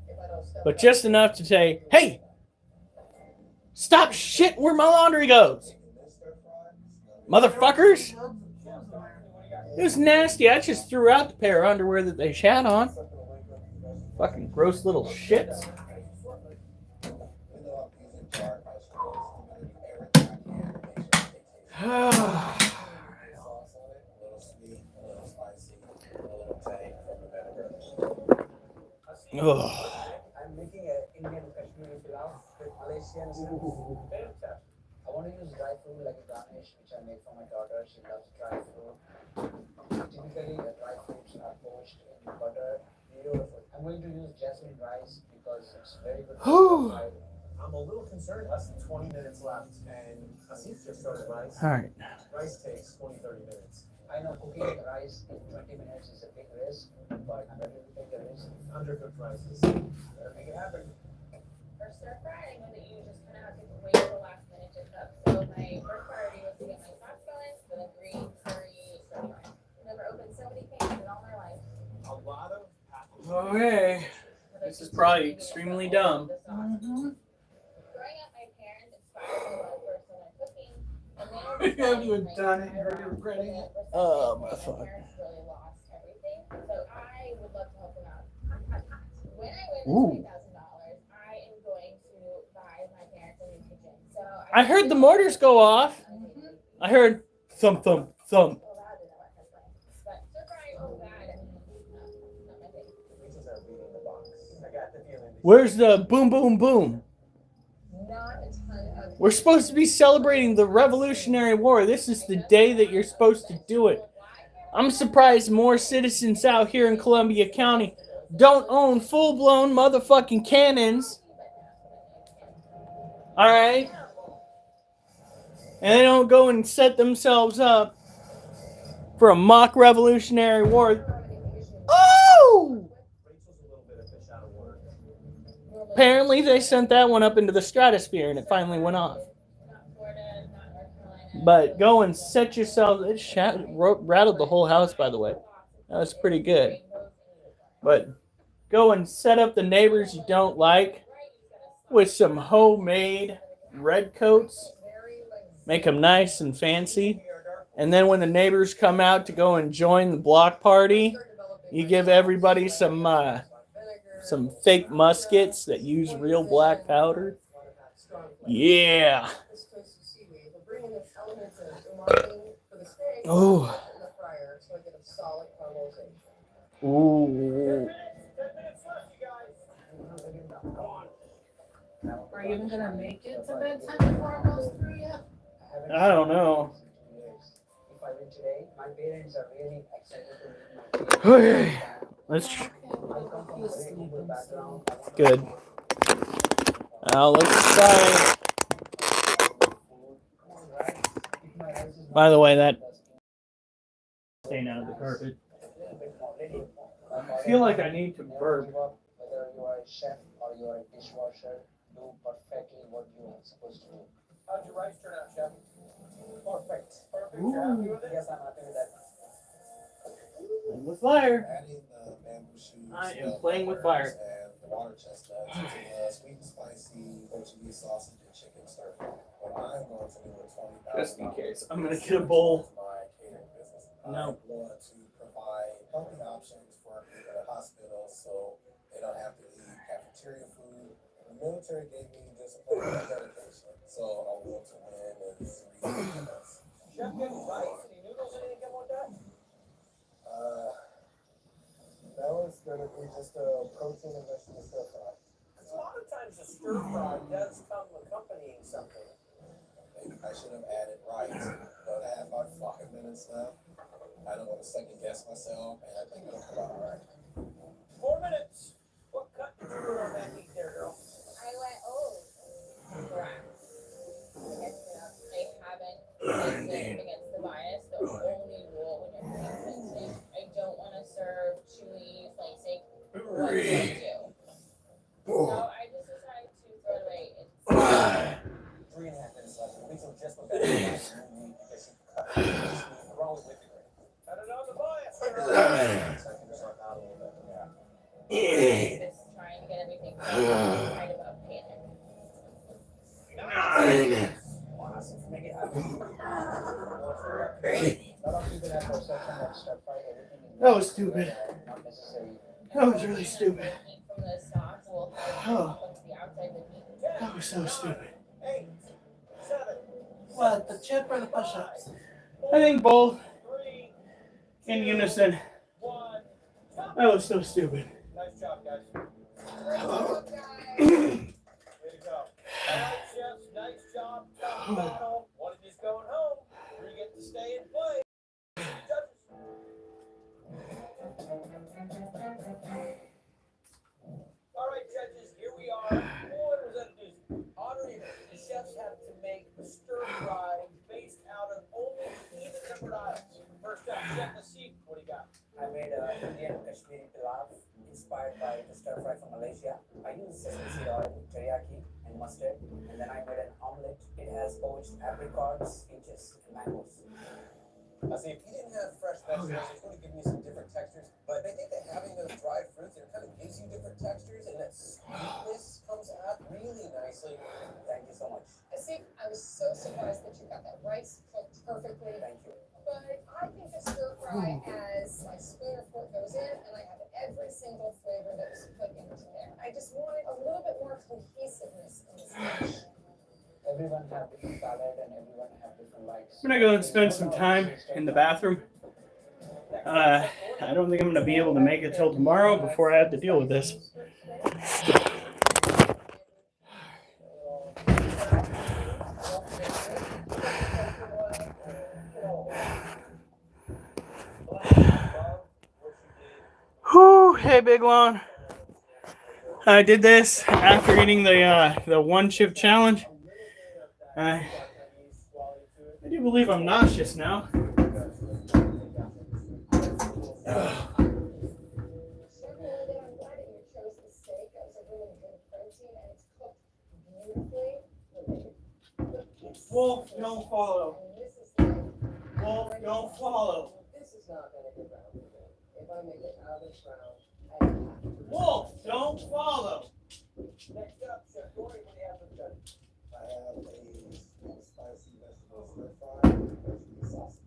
but just enough to say, hey, stop shit where my laundry goes. Motherfuckers. It was nasty. I just threw out the pair of underwear that they shat on. Fucking gross little shits. Ugh. I'm making an Indian Kashmiri pilau with Malaysian spices. I want to use dry fruit like a garnish, which I make for my daughter. She loves dry fruit. Typically, the dry fruits are poached in butter. Beautiful. I'm going to use jasmine rice because it's very good. I'm a little concerned. Less than 20 minutes left, and Asif just started rice. All right. Rice takes 20-30 minutes. I know cooking rice in 20 minutes is a big risk, but I'm ready to take the risk. Undercooked rice is better make it happen. For stir fry, I know that you just kind of have to wait till the last minute to cook. So my first priority was to get my sauce going for the green curry stir fry. Never opened so many pans in all my life. A lot of Okay. This is probably extremely dumb. Mm-hmm. Growing up, my parents inspired me a lot first when I'm cooking. And then Have you done it? You're regretting it. Oh, my my fuck. parents really lost everything. So I would love to help them out. When I Ooh. win this $3,000, I am going to buy my parents a new kitchen. So I heard the mortars go off. I heard thump, thump, thump. But stir fry was bad. Not my thing. pieces are beating the box. I got the feeling. Where's the boom, boom, boom? Not a ton of. We're supposed to be celebrating the Revolutionary War. This is the day that you're supposed to do it. I'm surprised more citizens out here in Columbia County don't own full-blown motherfucking cannons. All right? And they don't go and set themselves up for a mock Revolutionary War. Oh! Rachel's a little bit of fish out of water. Apparently they sent that one up into the stratosphere and it finally went off. But go and set yourself. It rattled the whole house, by the way. That was pretty good. But go and set up the neighbors you don't like with some homemade red coats. Make them nice and fancy. And then when the neighbors come out to go and join the block party, you give everybody some fake muskets that use real black powder. Yeah. brine for the steak. Oh. Put it in the fryer so I get a solid caramelization. Ooh. 10 minutes left, you guys. Come on. Are you even gonna make it to bedtime before it goes through yet? I don't know. If I win today, my parents are really excited to meet my Okay. Let's. I come from a very humble background. Good. Now let's try. By the way, that staying out of the carpet. I feel like I need to burp. Whether you are a chef or you are a dishwasher, do perfectly what you are supposed to do. How'd your rice turn out, Chef? Perfect. Perfect. You're happy with it? Yes, I'm happy with that. Playing with fire. Adding the bamboo shoots, I am the playing with peppers, fire. and the water chestnuts to the sweet and spicy Portuguese sausage and chicken stir fry. But I'm going to do a $20,000. Just in case. I'm gonna get a bowl. My catering business. No. I want to provide healthy options for people at hospitals so they don't have to eat cafeteria food. The military gave me discipline and dedication, so I want to win in 3 minutes. Chef getting rice, any noodles, anything come with that? That was gonna be just a protein and vegetable stir fry. Because a lot of times the stir fry does come accompanying something. Maybe I should have added rice, but I have about 5 minutes left. I don't want to second guess myself, and I think it'll come out all right. 4 minutes. What cut did you put on that meat there, girl? I went, correct. I haven't tested against the bias. The only rule when you're doing fencing, I don't want to serve chewy slicing. What do I do? So I just decided to throw it away. It's 3.5 minutes left. It makes them just look better because you cut it. Wrong with it. Cut it on the bias. So I can just work out a little bit. Yeah. just trying to get everything right about panic. Awesome. Make it happen. Not only do that, there's such a stir fry, everything in That was stupid. not necessary. That was really stupid. Heat from the stock will Oh. help the outside of the meat. That was so stupid. 8, 7, What, the chip or the push-ups? I think both 3, in unison. 1. That was so stupid. Nice job, guys. Great job, guys. Way to go. All right, chefs, nice job. Tough battle. One of you's going home. 3 get to stay and play. Judges. All right, judges, here we are. What was that do? Audrey, the chefs have to make a stir fry based out of only even numbered items. First up, Chef Nasib, what do you got? I made a Indian Kashmiri pilaf inspired by the stir fry from Malaysia. I used sesame seed oil, teriyaki, and mustard. And then I made an omelette. It has poached apricots, peaches, and mangoes. I see, if you didn't have fresh vegetables, it's going to give you some different textures. But I think that having those dried fruits, it kind of gives you different textures, and that sweetness comes out really nicely. Thank you so much. Asif, I was so surprised that you got that rice cooked perfectly. Thank you. But I think a stir fry as my spoon or fork goes in, and I have every single flavor that was put into there. I just wanted a little bit more cohesiveness in this dish. Everyone have different palate and everyone have different likes. I'm gonna go and spend some time in the bathroom. I don't think I'm gonna be able to make it till tomorrow before I have to deal with this. Whew, hey, Big Lone. I did this after eating the one chip challenge. I do believe I'm nauseous now. Chef Millett, I'm glad that you chose the steak. That was a really good protein, and it's cooked beautifully. Wolf, don't follow. And this is like Wolf, don't follow. This is not gonna get round again. If I make it out of this round, I have to. Wolf, don't follow. Next up, Chef Dory, what do you have for the judges? I have a sweet spicy vegetable stir fry with Portuguese sausage.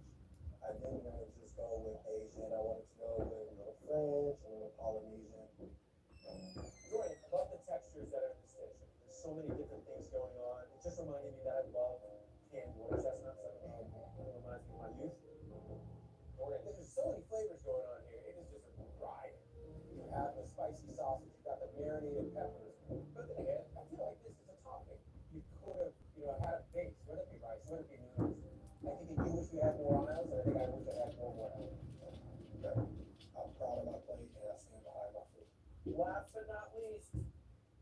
I didn't want to just go with Asian. I wanted to go with a little French, a little Polynesian. Dory, I love the textures that are in this dish. There's so many different things going on. It just reminded me that I love canned water chestnuts. Like one of my marinated peppers. But then again, I feel like this is a topping. You could have, had a base, whether it be rice, whether it be noodles. I think if you wish we had more aisles, I think I wish I had more aisles. But I'm proud of my plate and I stand behind my food. Last but not least,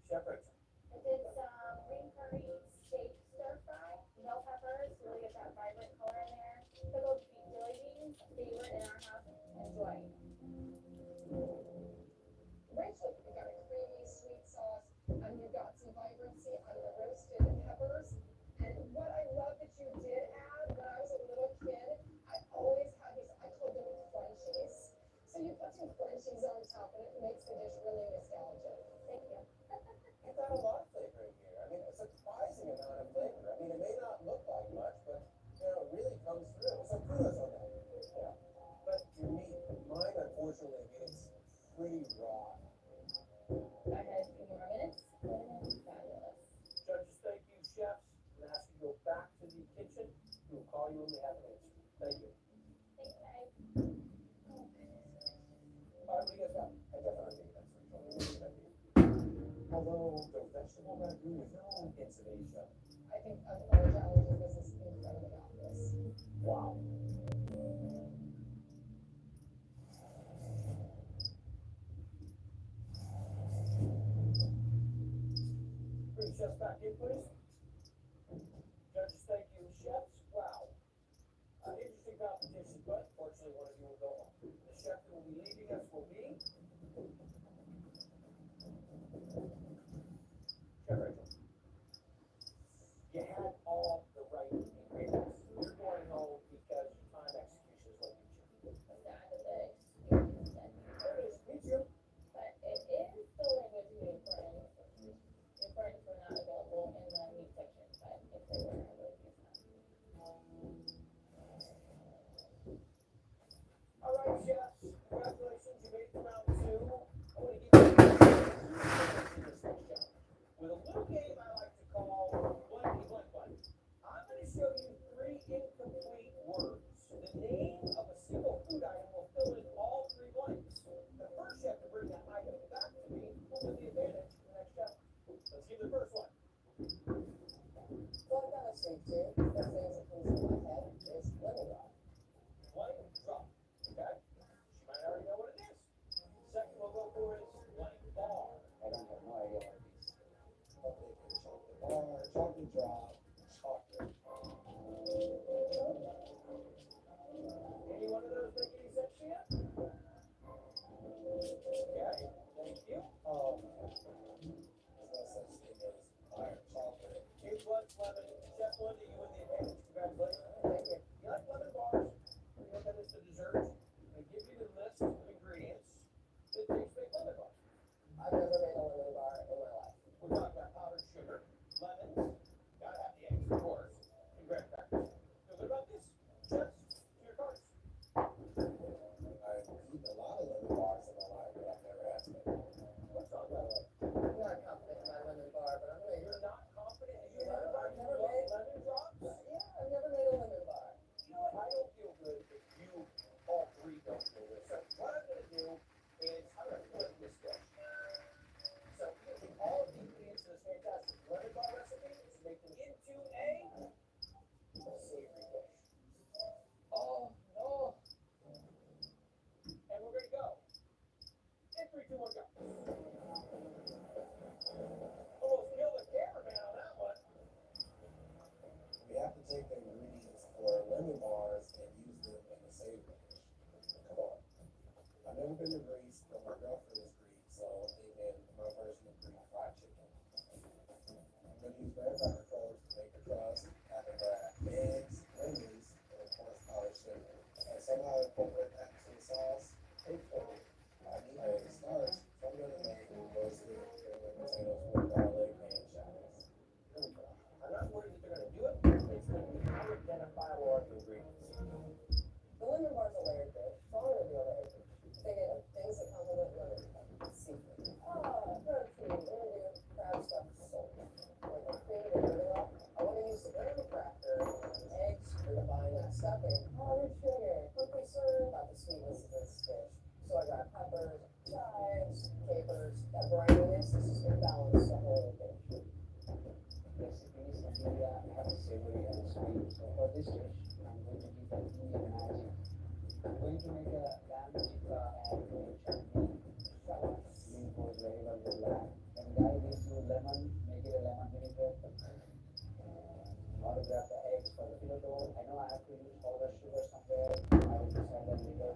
Chef Rachel. I did some green curry steak stir fry, no peppers, really get that vibrant color in there. Pickled jelly beans, favorite in our house. Enjoy. Rachel, you got a creamy sweet sauce, and you got some vibrancy on the roasted peppers. And what I love that you did add, when I was a little kid, I always had these, I called them crunchies. So you put some crunchies on top, and it makes the dish really nostalgic. Thank you. You've got a lot of flavor in here. I mean, a surprising amount of flavor. I mean, it may not look like much, but it really comes through. So kudos on that. Yeah. But your meat, mine unfortunately is pretty raw. I had a few more minutes, and fabulous. Judges, thank you. Chefs, I'm gonna ask you to go back to the kitchen. We'll call you when we have an answer. Thank you. Thanks, guys. All right, what do you guys got? I definitely think that's Rachel. Although the vegetable ragu is no insulation. I think unapologetically this is incredibly obvious. Wow. Bring the chefs back in, please. Judges, thank you. Chefs, wow. Interesting competition, but fortunately one of you will go home. The chef that will be leaving us will be Chef Rachel. You had all the right ingredients. You're going home because time execution is what you choose. Not the experience that There it is. Me too. but it is still language we important. Important for not available in the meat section, but if they were, I would use them. All right, chefs. Congratulations. You made it to round 2. I want to give you this next job. With a little game I like to call blanky blank blank. I'm going to show you 3 incomplete words. The name of a single food item will fill in all 3 blanks. The first chef to bring that item back to me will win the advantage for the next chef. Let's give the first one. So I gotta say too, the first thing that comes to my head is lemon drop. Blank drop. Okay? She might already know what it is. Second we'll go for is blank bar. I don't have no idea what it is. Okay, chocolate bar, chocolate drop, chocolate. Any one of those make any sense to you? Okay, thank you. There's no such thing as fire chocolate. Here's one lemon. Chef Linda, you win the advantage. Congratulations. Thank you. You like lemon bars? We look at this as a dessert. I give you the list of ingredients that takes to make lemon bars. I've never made a lemon bar in my life. We're talking about powdered sugar, lemons, gotta this dish, I'm going to give an Indian magic. I'm going to make a lamb tikka and chutney salad. It goes very well with lamb. When guy gives you lemon, make it a lemon vinegar. Autograph the eggs for the filo dough. I know I have to use powdered sugar somewhere. I will decide that later.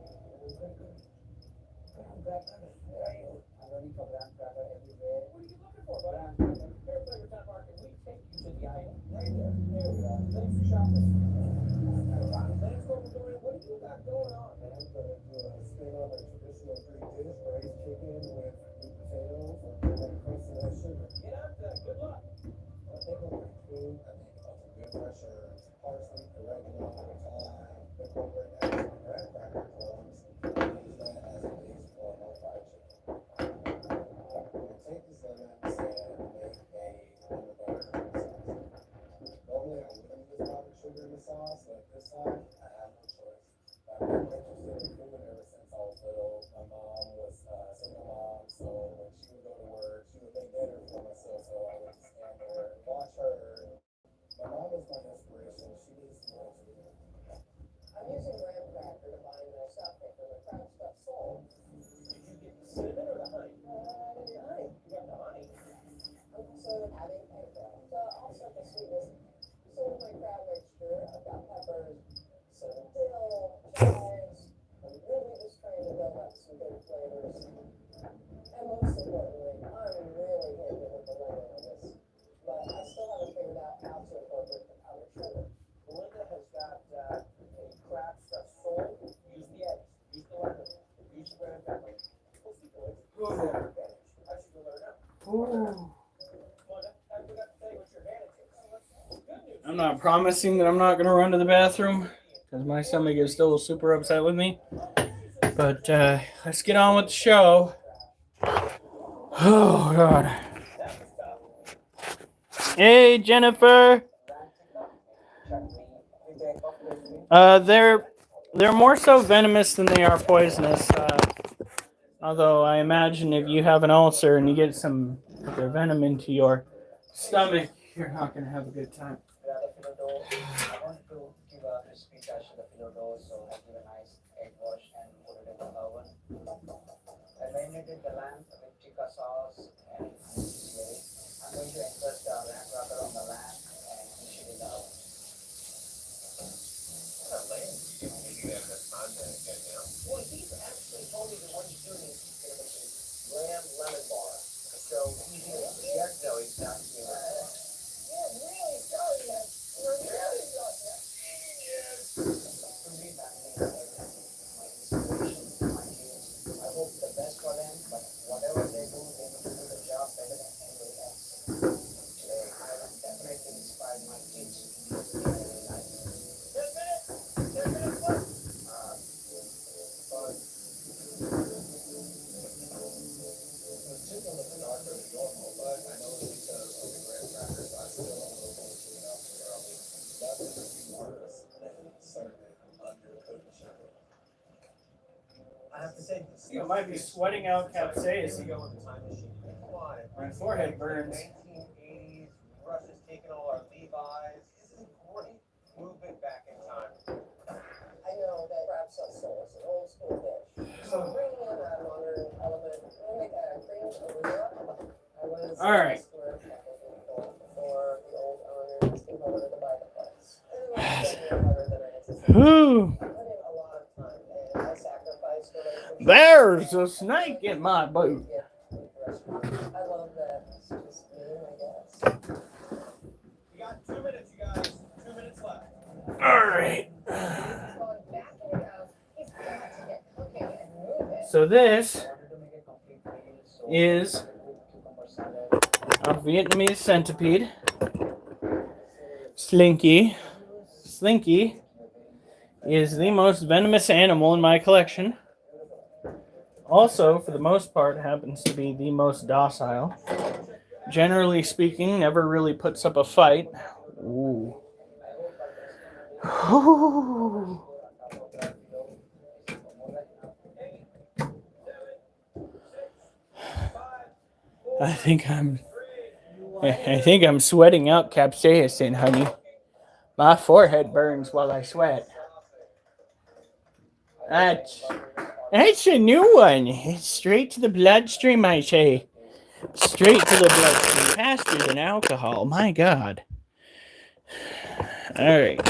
Graham cracker, where are you? I'm running for graham cracker everywhere. What are you looking for, buddy? Fair play with that market. We take you to the aisle. Right there. There we are. Thanks for shopping. Thanks for doing. What do you got going on, man? I'm gonna do a spin on a traditional Greek dish, braised chicken with meat potatoes and then crusted that sugar. Get out there. Good luck. I think I'm pretty cool. I think some good fresh herbs, parsley, oregano, thyme, incorporate that into the graham cracker crumbs, and use that as a base for my fried chicken. Take this lemon and make a lemon butter sauce. Normally I wouldn't use powdered sugar in the sauce, but this time I have no choice. I've been interested in food ever since I was little. My mom was a single mom, so when she would go to work, she would make dinner for myself, so I would stand there and watch her. My mom is my inspiration. She needs to know to do it. I'm using graham cracker to bind my stuff maker with crab stuff soul. Did you get the cinnamon or the honey? The honey. You got the honey. So having paper. So I'll set the sweetness. So with my crab mixture, I've got peppers, some dill, chives. I'm really just trying to build up some good flavors. And most importantly, I'm really hitting it with the lemon on this. But I still haven't figured out how to incorporate the powdered sugar. Belinda has got a crab stuffed sole. Use the eggs. Use the lemon. Use the graham cracker. We'll see, boys. I should go learn out. Ooh. Well, I forgot to tell you what your advantage is. Good news. I'm not promising that I'm not going to run to the bathroom because my stomach is still super upset with me. But let's get on with the show. Oh, God. Hey, Jennifer. They're more so venomous than they are poisonous. Although I imagine if you have an ulcer and you get some of their venom into your stomach, you're not going to have a good time. I want to give a crispy touch to the filo dough, so I give a nice egg wash and put it in the oven. I marinated the lamb with tikka sauce and chili. I'm going to encrust the lamb cracker on the lamb and finish it in the oven. What kind of lamb do you have that content again now? Well, he's actually told me that what he's doing is he's going to make a lamb lemon bar. So he's going to inject, no, he's not doing that. Yeah, really sorry, man. We're really sorry. For me, family is everything. My inspiration, my kids. I hope the best for them, but whatever they do, they need to do the job better than anybody else. Today, I will definitely inspire my kids to do the same in life. 10 minutes. 10 minutes left. The chicken looks darker than normal, but I know it's because of the graham crackers. I still don't know if it's chicken out too early. Nothing to be worse than serving undercooked chicken. I have to say, You might be sweating out capsaicin. Go with the time machine. Come on. My forehead burns. 1980s, Russia's taking all our Levi's. This is great. Movement back in time. I know that crab stuffed sole is an old school dish. So bringing in a modern element, I'm gonna make a cream arugula. I was All right. before the old owners came over to buy the place. And it was better than I anticipated. Whew. I put in a lot of time and I sacrificed relationships. There's a snake in my boot. Yeah, I love that. It's just me, I guess. You got 2 minutes, you guys. 2 minutes left. All right. He's going back in the house. He's got to get cooking and moving. So this I wanted to make a complete meal, so is I put cucumber salad. a Vietnamese centipede. Slinky. Slinky is the most venomous animal in my collection. Also, for the most part, happens to be the most docile. Generally speaking, never really puts up a fight. Ooh. Ooh. I think I'm sweating out capsaicin, honey. My forehead burns while I sweat. That's a new one. It's straight to the bloodstream, I say. Straight to the bloodstream. Faster than alcohol. My God. Alright.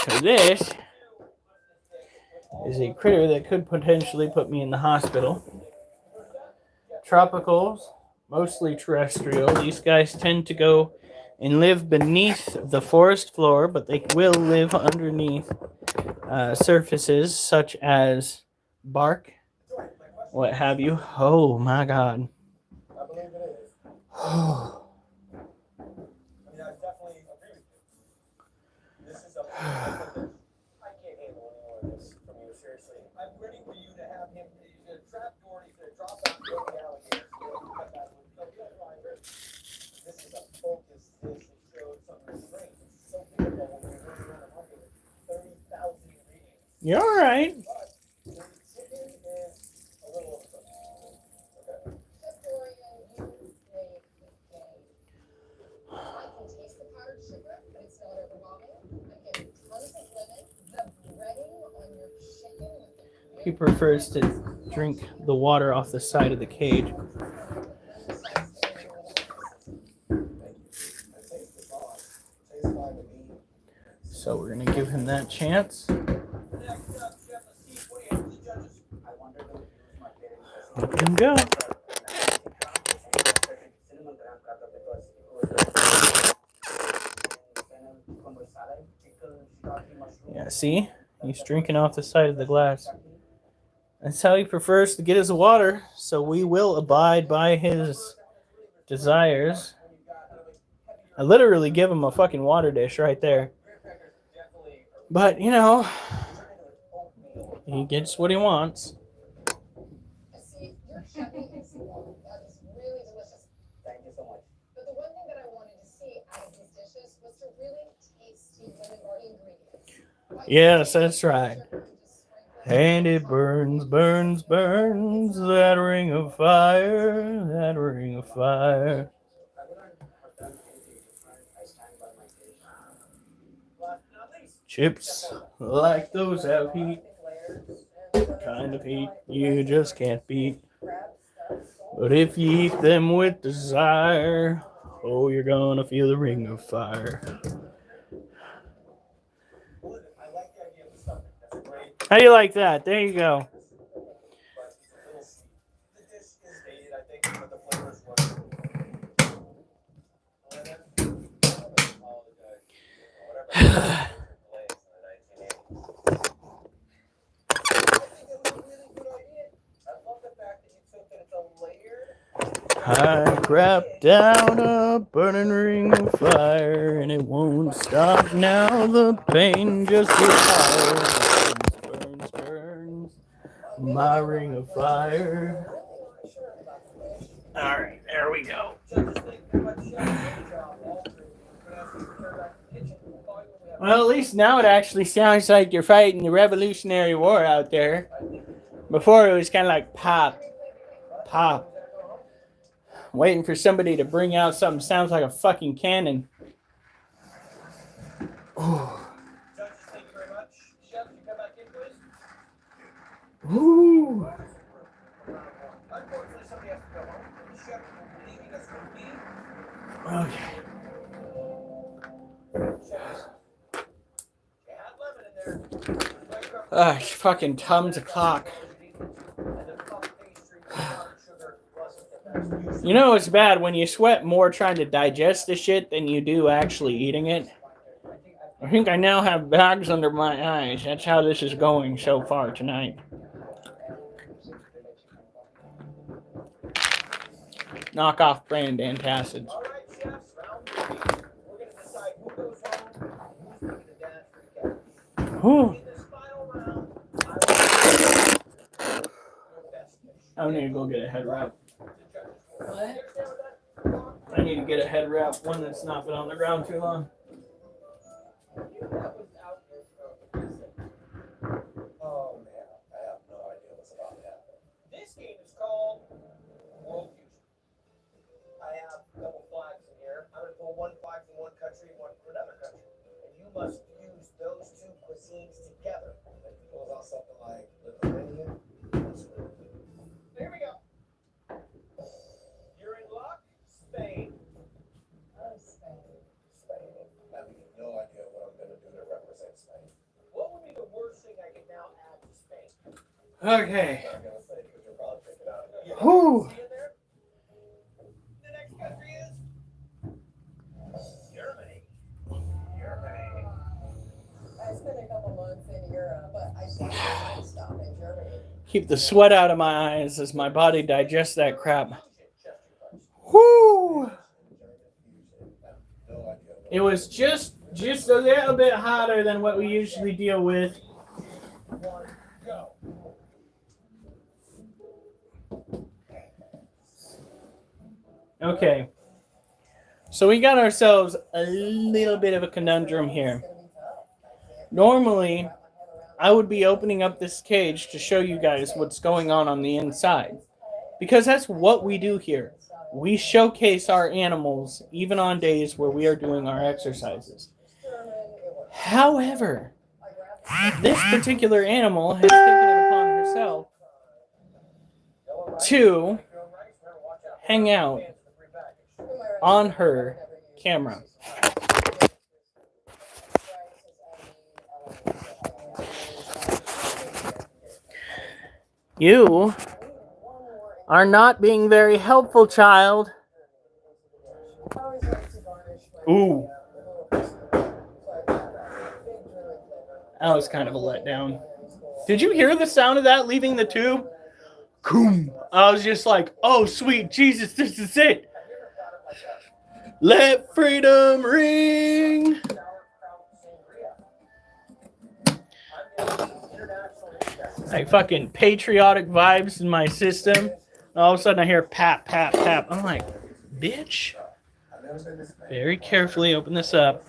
So this is a critter that could potentially put me in the hospital. Tropicals, mostly terrestrial. These guys tend to go and live beneath the forest floor, but they will live underneath surfaces such as bark, what have you. Oh my God. I believe it is. I mean, I definitely agree with you. This is a I can't handle any more of this from you, seriously. I'm ready for you to have him, he's gonna trap door, he's gonna drop out the alligator. This is a focus dish that shows some restraint. It's so beautiful when you're running around a market with 30,000 ingredients. You're all right. But the chicken is a little overcooked. Okay. Chef Dorian, you made the game. I can taste the powdered sugar, but it's not overwhelming. I'm getting tons of lemon. The breading on your chicken with the He prefers to drink the water off the side of the cage. So we're going to give him that chance. Let him go. Yeah, see? He's drinking off the side of the glass. That's how he prefers to get his water, so we will abide by his desires. I literally give him a fucking water dish right there. But, you know, he gets what he wants. See, your chutney is long. That is really delicious. Thank you so much. But the one thing that I wanted to see out of these dishes was to really taste the ingredients. Yes, that's right. And it burns, burns, burns, that ring of fire, that ring of fire. Chips like those have heat, kind of heat you just can't beat. But if you eat them with desire, oh, you're gonna feel the ring of fire. How do you like that? There you go. I grabbed down a burning ring of fire, and it won't stop now. The pain just gets higher. Burns, burns, my ring of fire. All right, there we go. Well, at least now it actually sounds like you're fighting the Revolutionary War out there. Before it was kind of like pop, pop. Waiting for somebody to bring out something sounds like a fucking cannon. Judges, thank you very much. Chef, you come back in, please. Ooh. Unfortunately, somebody has to go home. The chef will be leaving us with me. Okay. You had lemon in there. Ah, fucking Tom's o'clock. You know it's bad when you sweat more trying to digest the shit than you do actually eating it. I think I now have bags under my eyes. That's how this is going so far tonight. Knock off brand antacids. All right, chefs, round three. We're going to decide who goes home, who's going to dance for the cabin. Whew. In this final round, I need to go get a head wrap. What? I need to get a head wrap, one that's not been on the ground too long. Oh man, I have no idea what's about to happen. This game is called World Fusion. I have double flags in here. I'm going to pull one flag from one country and one from another. Okay. I'm not gonna say because you'll probably pick it out. Whew. See in there? The next country is Germany. Germany. I spent a couple months in Europe, but I definitely stop in Germany. Keep the sweat out of my eyes as my body digests that crap. Whoo! It was just a little bit hotter than what we usually deal with. Go. Okay. So we got ourselves a little bit of a conundrum here. Normally, I would be opening up this cage to show you guys what's going on the inside. Because that's what we do here. We showcase our animals even on days where we are doing our exercises. However, this particular animal has taken it upon herself to hang out on her camera. You are not being very helpful, child. Ooh. That was kind of a letdown. Did you hear the sound of that leaving the tube? Coom. I was just like, oh, sweet Jesus, this is it. Let freedom ring. Like fucking patriotic vibes in my system. All of a sudden I hear pap, pap, pap. I'm like, bitch. Very carefully open this up.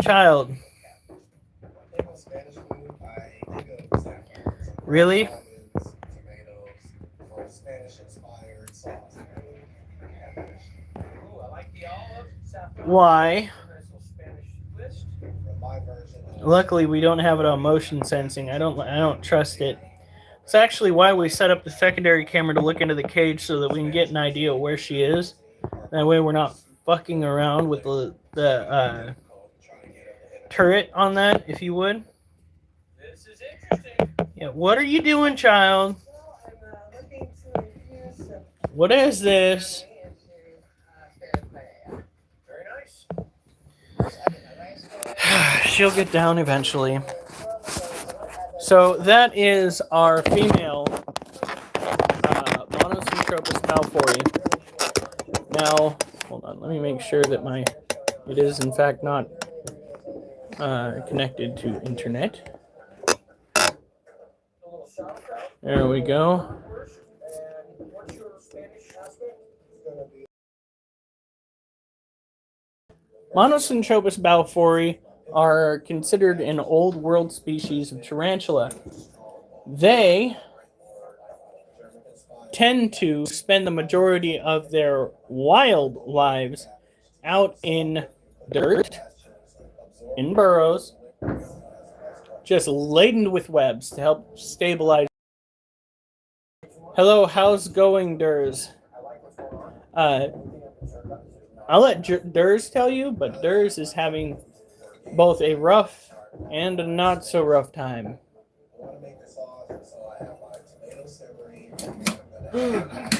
Child. Really? Why? Luckily, we don't have it on motion sensing. I don't trust it. It's actually why we set up the secondary camera to look into the cage so that we can get an idea of where she is. That way, we're not fucking around with the turret on that, if you would. This is interesting. Yeah. What are you doing, child? What is this? Very nice. She'll get down eventually. So that is our female Monocentropas balfouri. Now, hold on. Let me make sure that it is in fact not connected to internet. There we go. Monocentropas balfouri are considered an old world species of tarantula. They tend to spend the majority of their wild lives out in dirt, in burrows, just laden with webs to help stabilize. Hello, how's going, Durs? I'll let Durs tell you, but Durs is having both a rough and a not so rough time. I want to make this sauce, so I have my tomato savory. I'm gonna have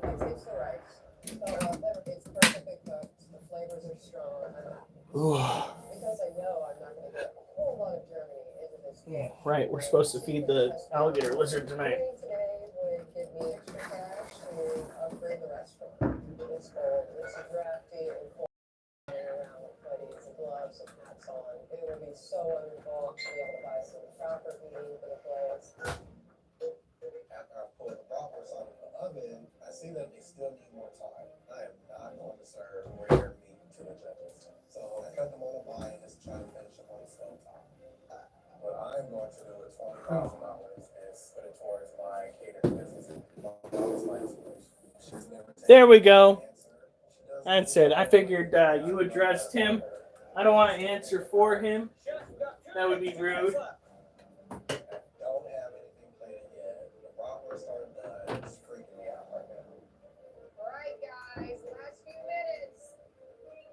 It tastes alright. It's perfectly cooked. The flavors are strong. Because I know I'm not going to get a whole lot of Germany into this dish. Right, we're supposed to feed the alligator lizard tonight. Today would give me extra cash to upgrade the restaurant. It's cold. It's drafty and cold. Around with hoodies and gloves and hats on. It would be so wonderful to be able to buy some proper heating for the place. after I pull the bratwurst out of the oven, I see that they still need more time. I am not going to serve rare meat to the judges. So I cut them on a line and try to finish them on the stove top. What I'm going to do is $20,000 and put it towards my catering business. There we go. That's it. I figured you addressed him. I don't want to answer for him. That would be rude. Don't have anything planned yet. The bratwurst are done. It's freaking me out right now. Alright guys, last few minutes.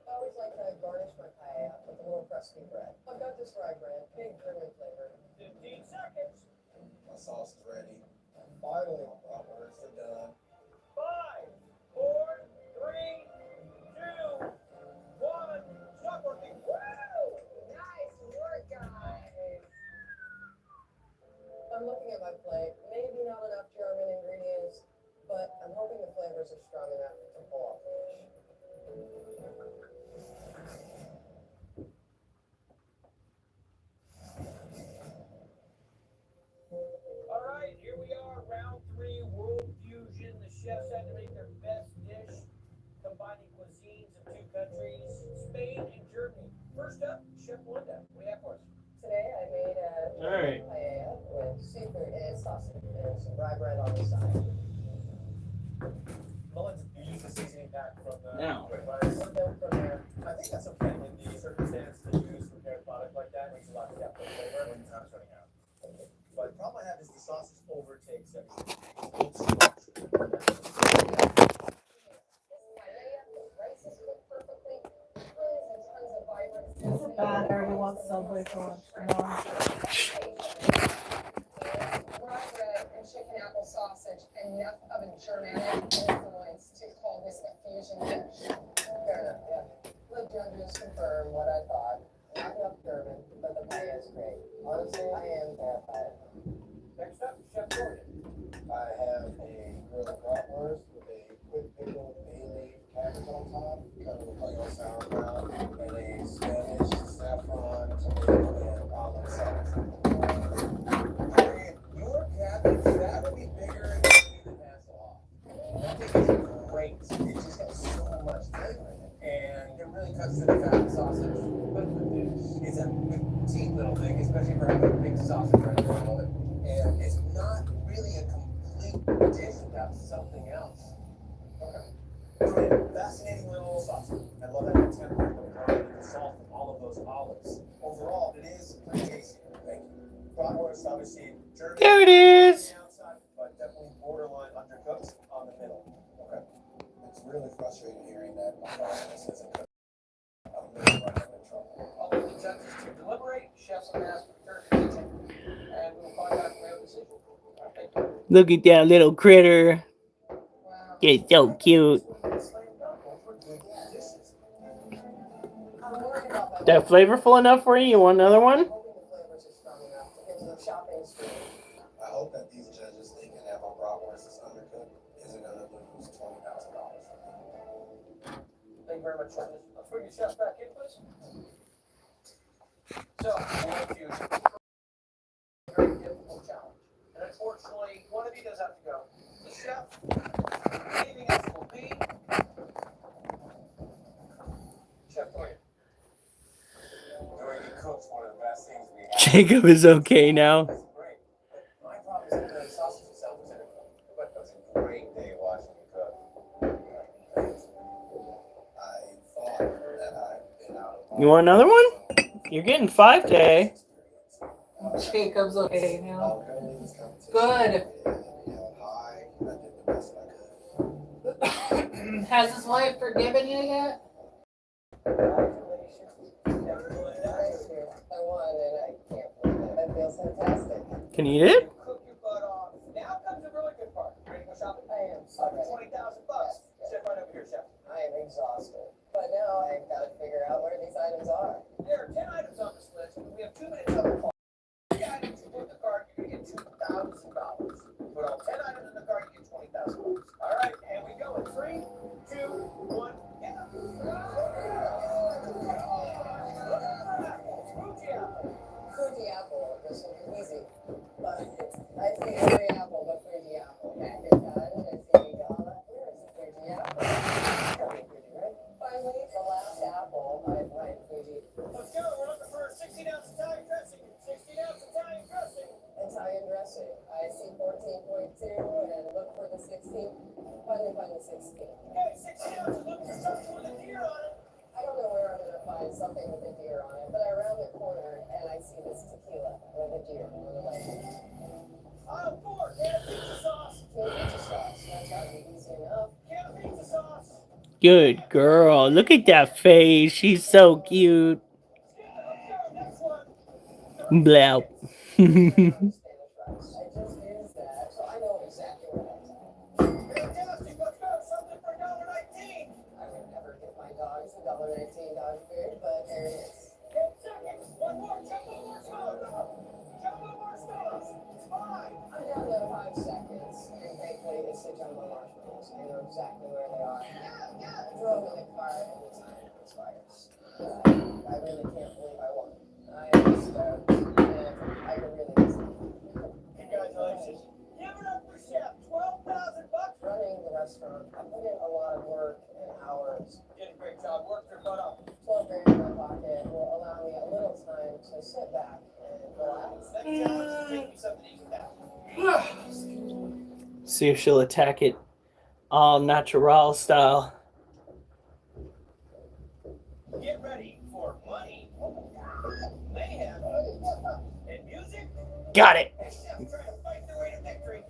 I always like to garnish my paella with a more crusty bread. I've got this rye bread, big German flavor. 15 seconds. My sauce is ready. Finally, my bratwursts are done. 5, 4, 3, 2, 1. Stop working. Woo! Nice work, guys. I'm looking at my plate, maybe not enough German ingredients, but I'm hoping the flavors are strong enough to pull off the dish. All right, here we are, round 3, World Fusion. The chefs had to make their best dish, combining cuisines of 2 countries, Spain and Germany. First up, Chef Linda, what do you have for us? Today I made a All right. paella with seafood and sausage and some rye bread on the side. Mullins, you use the seasoning pack from the Now. Quick Fires. Built from there. I think that's okay in the circumstance to use prepared product like that, makes a lot of depth of flavor when time's running out. But the problem I have is the sausage overtakes everything. It's too much. Rice is cooked perfectly. Tons and tons of vibrancy. Is it bad? I already want Subway for lunch tomorrow. Rye bread and chicken apple sausage, enough of a Germanic influence to call this a fusion dish. Fair enough, yeah. Let judges confirm what I thought. Not enough German, but the paella is great. Honestly, I am terrified. Next up, Chef Jordan. I have a grilled bratwurst with a quick pickled bay leaf cabbage on top, covered with honey sauerkraut, and a Spanish saffron, tomato, and olive sauce. Your cabbage, that would be bigger and easier than Hasselhoff. That thing is great. It just has so much flavor in it. And it really cuts through the fat of the sausage. But it's a petite little thing, especially for having a big sausage right in the middle of it. And it's not really a complete dish without something else. Okay. Fascinating little sausage. I love that temper, the salt from all of those olives. Overall, it is pretty tasty. Thank you. Bratwurst, obviously, German. There it is. On the outside, but definitely borderline undercooked on the middle. Okay. It's really frustrating hearing that my bratwurst isn't cooked. I'm really running into trouble. I'll leave the judges to deliberate, chefs will ask for third meeting, and we'll find out if we have a decision. All right, thank you. Look at that little critter. Wow. It's so cute. I'm worried about my That flavorful enough for you? You want another one? I'm hoping the flavors are strong enough to get to the shopping spree. I hope that these judges thinking that my bratwurst is undercooked isn't gonna lose $20,000. Thank you very much, judges. Let's bring your chefs back in, please. So, World Fusion. Very difficult challenge. And unfortunately, one of you does have to go. The chef, leaving us will be Chef Jordan. The way he cooks one of the best things we have. Jacob is okay now. That's great. My problem is that the sausage itself is undercooked. But it was a great day watching you cook. I thought that I'd been out of You want another one? You're getting 5 today. Jacob's okay now. Good. High. I did the best I could. Has his wife forgiven you yet? I won and I can't believe it. That feels fantastic. Can you eat it? Cook your butt off. Now comes the really good part. Ready to go shopping? I am so Up to ready. $20,000. Sit right over here, chef. I am exhausted. But now I've got to figure out where these items are. There are 10 items on this list. We have 2 minutes on the clock. 3 items you put in the cart, you're going to get $2,000. Put all 10 items in the cart, you get $20,000. All right, and we go in 3, 2, 1, get up. Fruity apple, this will be easy. But I see every apple but fruity apple. Pack it done. I see gala. Where is the fruity apple? Gotta be fruity, right? Finally, the last apple. I find fruity. Let's go. We're looking for 16-ounce Italian dressing. 16-ounce Italian dressing. Italian dressing. I see 14.2 and look for the 16. Finally find the 16. Okay, 16 ounces. Looking for something with a deer on it. I don't know where I'm gonna find something with a deer on it, but I round the corner and I see this tequila with a deer on the label. Aisle 4, can of pizza sauce. Can pizza sauce. That's gotta be easy enough. Can of pizza sauce. Good girl. Look at that face. She's so cute. Excuse Blow. Spanish rice. I just used that, so I know exactly where that's at. Fantastic, let's go, something for $1.19. I would never give my dogs $1.19 dog food, but there it is. 10 seconds, one more, jumbo marshmallows. Jumbo marshmallows, 5. I'm down to 5 seconds, and thankfully it's the jumbo marshmallows. I know exactly where they are. I drove in the car every time it expires. I really can't believe I won. I am stoked, and I can really miss it. Congratulations. Give it up for Chef, $12,000. Running the restaurant, I put in a lot of work and hours. Did a great job, worked your butt off. 12 grand in my pocket will allow me a little time to sit back and relax. Next challenge, make me something you can have. See if she'll attack it all natural style. Get ready for money, mayhem, and music. Got it. And Chef trying to fight their way to victory.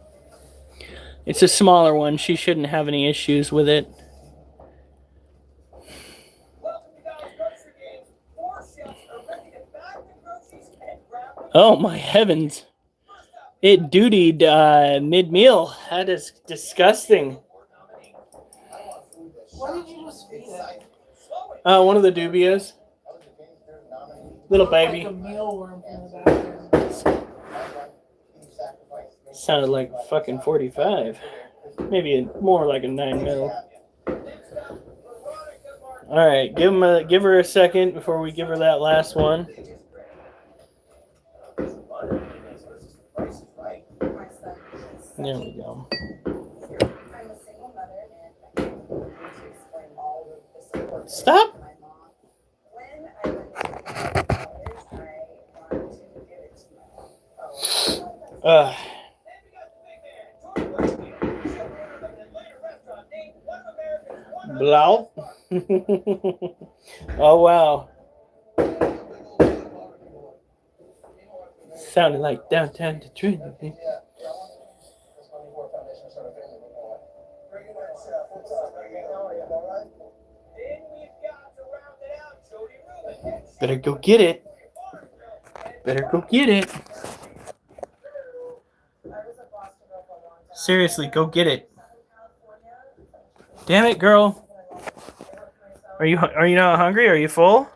It's a smaller one. She shouldn't have any issues with it. Welcome to Dollar Grocery Games. 4 chefs are ready to bag the groceries and grab them. Oh my heavens. It dutied mid-meal. That is disgusting. What did you just feed it? One of the dubias. Little baby. Like a mealworm from the bathroom. Sounded like fucking 45. Maybe more like a 9 mil. Alright, give her a second before we give her that last one. My son is There we go. I'm a single mother and I need to explain all of the support Stop. to my mom. When I went to college, I wanted to give it to my mom. Ugh. Blau. Oh wow. Sounded like downtown Detroit. Better go get it. Better go get it. Seriously, go get it. Damn it, girl. Are you not hungry? Are you full?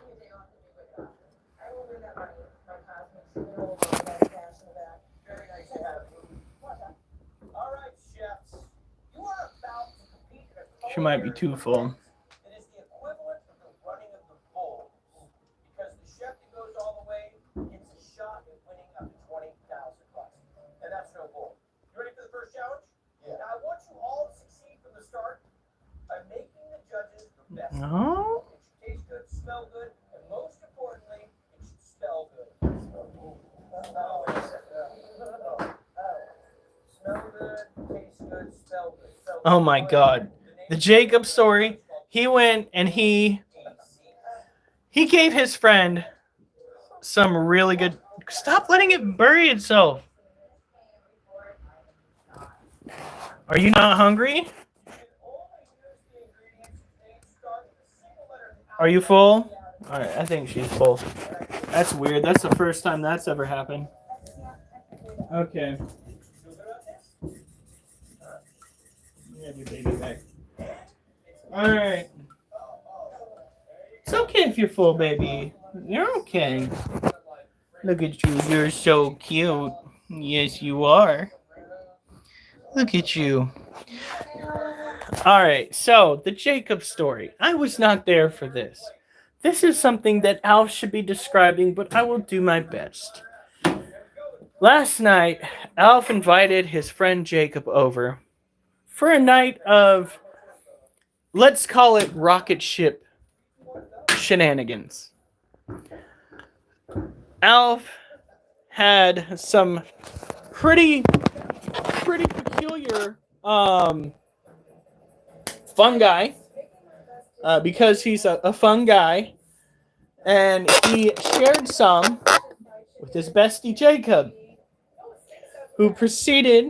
She might be too full. It is the equivalent of the running of the bulls, because the chef that goes all the way gets a shot at winning up to $20,000, and that's no bull. You ready for the first challenge? Yeah. Now I want you all to succeed from the start by making the judges the best. No. It should taste good, smell good, and most importantly, it should spell good. Smell good, taste good, smell good. So Oh my God. The Jacob story. He went and he gave his friend some really good. Stop letting it bury itself. Are you not hungry? Are you full? All right, I think she's full. That's weird. That's the first time that's ever happened. Okay. Yeah, your baby back. All right. It's okay if you're full, baby. You're okay. Look at you. You're so cute. Yes, you are. Look at you. All right. So, the Jacob story. I was not there for this. This is something that Alf should be describing, but I will do my best. Last night, Alf invited his friend Jacob over for a night of, let's call it rocket ship shenanigans. Alf had some pretty peculiar fungi, because he's a fun guy, and he shared some with his bestie Jacob, who proceeded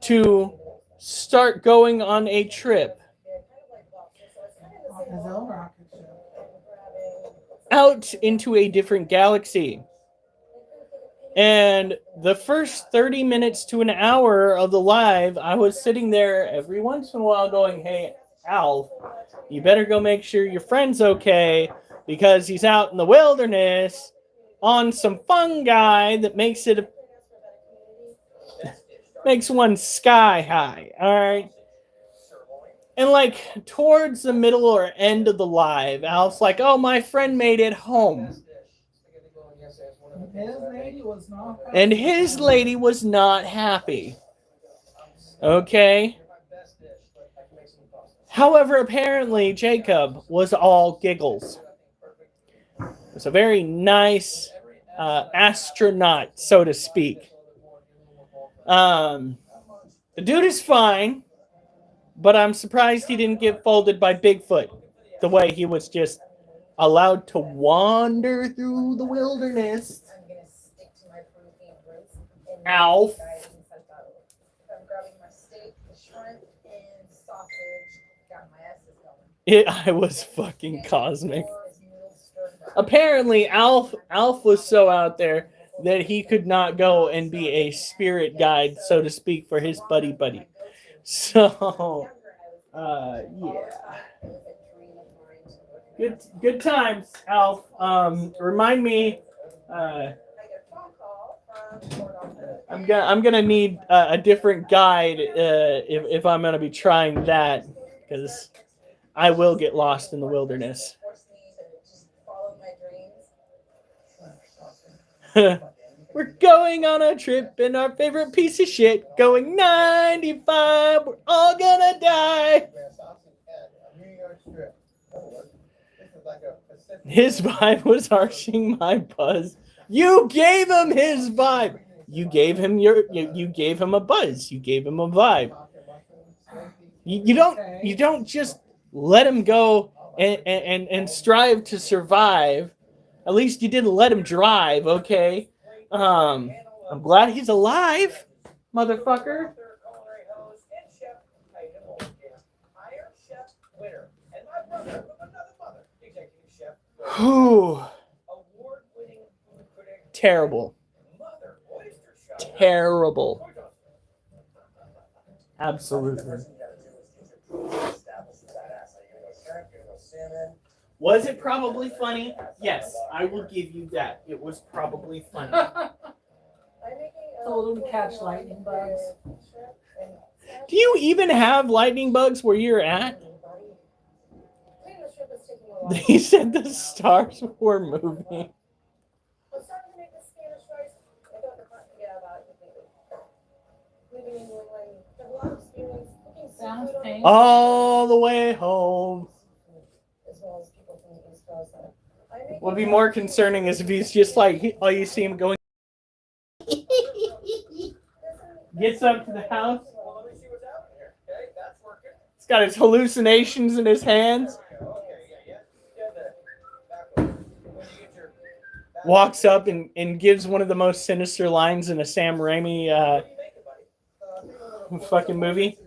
to start going on a trip On his own rocket ship. out into a different galaxy. And the first 30 minutes to an hour of the live, I was sitting there every once in a while going, hey, Alf, you better go make sure your friend's okay because he's out in the wilderness on some fungi that makes one sky high. All right. And like towards the middle or end of the live, Alf's like, oh, my friend made it home. And his lady was not happy. Okay. However, apparently Jacob was all giggles. It's a very nice astronaut, so to speak. The dude is fine, but I'm surprised he didn't get folded by Bigfoot the way he was just allowed to wander through the wilderness. I'm gonna stick to my protein roots and Alf. I'm grabbing my steak, the shrimp, and sausage. Got my asses going. I was fucking cosmic. Apparently, Alf was so out there that he could not go and be a spirit guide, so to speak, for his buddy. So, yeah. Good times, Alf. Remind me. I'm gonna need a different guide if I'm gonna be trying that, because I will get lost in the wilderness. We're going on a trip in our favorite piece of shit, going 95. We're all gonna die. His vibe was harshing my buzz. You gave him his vibe. You gave him you gave him a buzz. You gave him a vibe. You don't just let him go and strive to survive. At least you didn't let him drive, okay? I'm glad he's alive, motherfucker. Whew. Terrible. Terrible. Absolutely. Was it probably funny? Yes, I will give you that. It was probably funny. Told him to catch lightning bugs. Do you even have lightning bugs where you're at? They said the stars were moving. All the way home. What would be more concerning is if he's just like, oh, you see him going, gets up to the house. He's got his hallucinations in his hands. Walks up and gives one of the most sinister lines in a Sam Raimi fucking movie.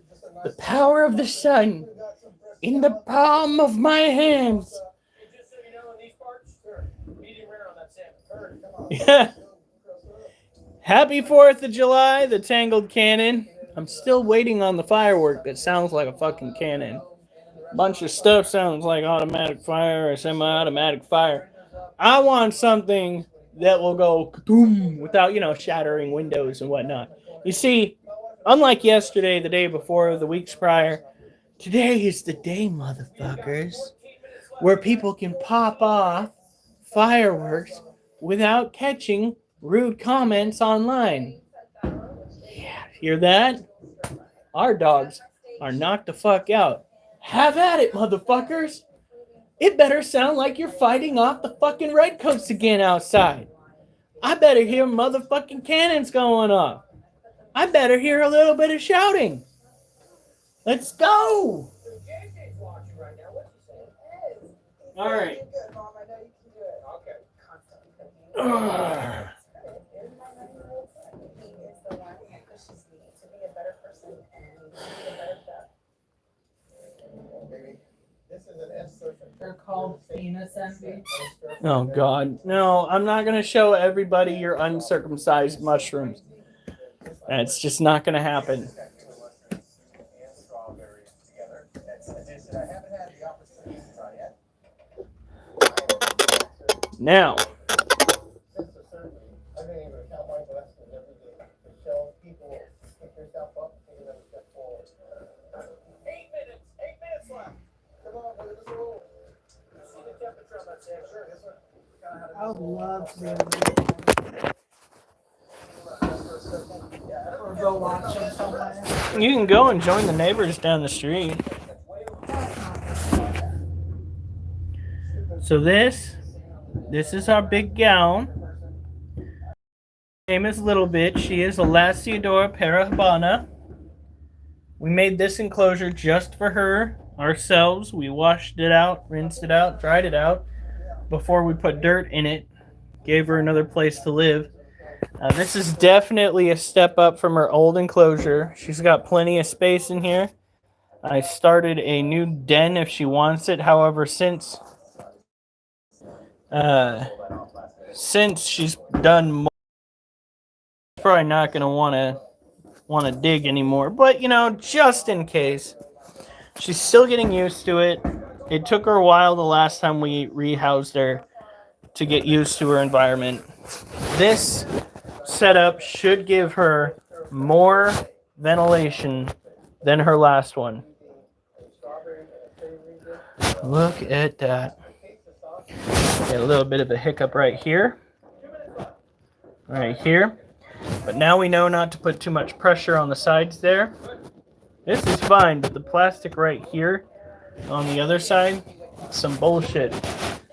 The power of the sun in the palm of my hands. Yeah. Happy 4th of July, the Tangled Cannon. I'm still waiting on the firework that sounds like a fucking cannon. Bunch of stuff sounds like automatic fire or semi-automatic fire. I want something that will go kaboom without, shattering windows and whatnot. You see, unlike yesterday, the day before, the weeks prior, today is the day, motherfuckers, where people can pop off fireworks without catching rude comments online. Yeah, hear that? Our dogs are knocked the fuck out. Have at it, motherfuckers. It better sound like you're fighting off the fucking redcoats again outside. I better hear motherfucking cannons going off. I better hear a little bit of shouting. Let's go. All right. They're called peanuts. Miss Envy. Oh God, no! I'm not gonna show everybody your uncircumcised mushrooms. That's just not gonna happen. And strawberries together. That's a dish that I haven't had the opportunity to try yet. Now, Since the surgery, I've been able to count my blessings every day to show people pick yourself up, take another step forward. 8 minutes, 8 minutes left. Come on, baby, let's roll. You see the temperature on that chair? Sure, yes, sir. I would love to be able to do that. Or go watch them somewhere. you can go and join the neighbors down the street. So this is our big gal. Name is Little Bit. She is a Lasiodora parahabana. We made this enclosure just for her ourselves. We washed it out, rinsed it out, dried it out before we put dirt in it. Gave her another place to live. This is definitely a step up from her old enclosure. She's got plenty of space in here. I started a new den if she wants it. However, since she's done more, she's probably not going to want to dig anymore. But, you know, just in case. She's still getting used to it. It took her a while the last time we rehoused her to get used to her environment. This setup should give her more ventilation than her last one. Look at that. Get a little bit of a hiccup right here. Right here. But now we know not to put too much pressure on the sides there. This is fine, but the plastic right here on the other side, some bullshit.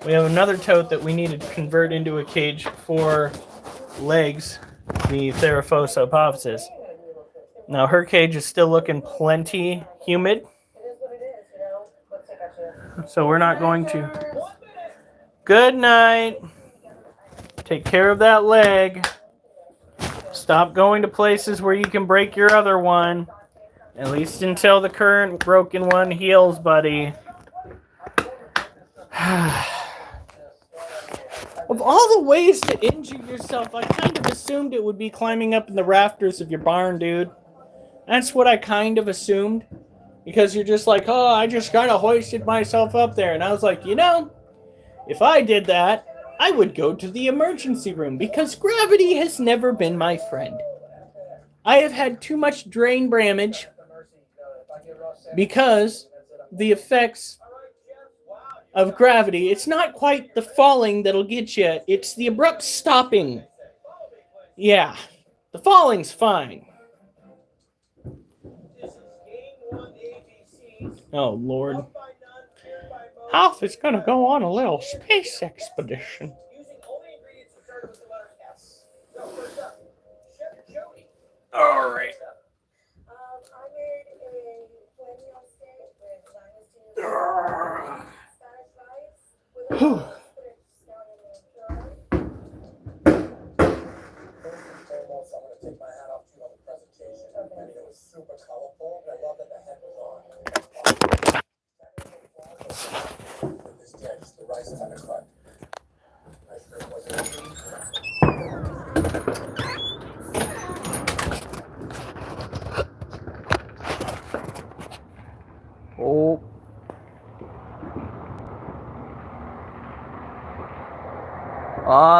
We have another tote that we need to convert into a cage for Legs, the Theraphosa apophysis. Now her cage is still looking plenty humid, so we're not going to. Good night. Take care of that leg. Stop going to places where you can break your other one. At least until the current broken one heals, buddy. Of all the ways to injure yourself, I kind of assumed it would be climbing up in the rafters of your barn, dude. That's what I kind of assumed. Because you're just like, oh, I just kind of hoisted myself up there. And I was like, you know, if I did that, I would go to the emergency room. Because gravity has never been my friend. I have had too much brain damage because the effects of gravity, it's not quite the falling that'll get you, it's the abrupt stopping. Yeah, the falling's fine. Oh, Lord. Half is gonna go on a little space expedition. All right. I made a flaming steak with Spanish rice with Whew. Foremost, I'm going to take my hat off to you on the presentation. I mean, it was super colorful. I love that the head was on. With this dish, the rice kind of cut. Nice very wasn't. Oh.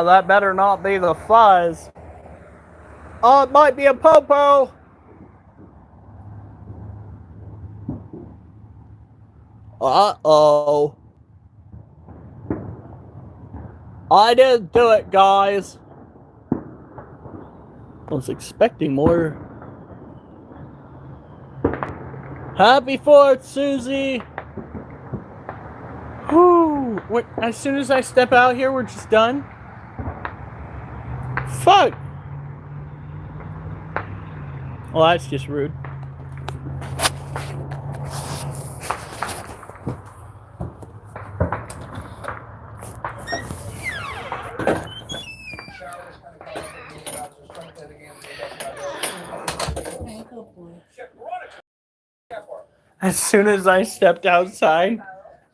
That better not be the fuzz. Oh, it might be a popo. Uh-oh. I didn't do it, guys. I was expecting more. Happy 4th, Susie. Whew. What, as soon as I step out here, we're just done? Fuck. Well, that's just rude. As soon as I stepped outside,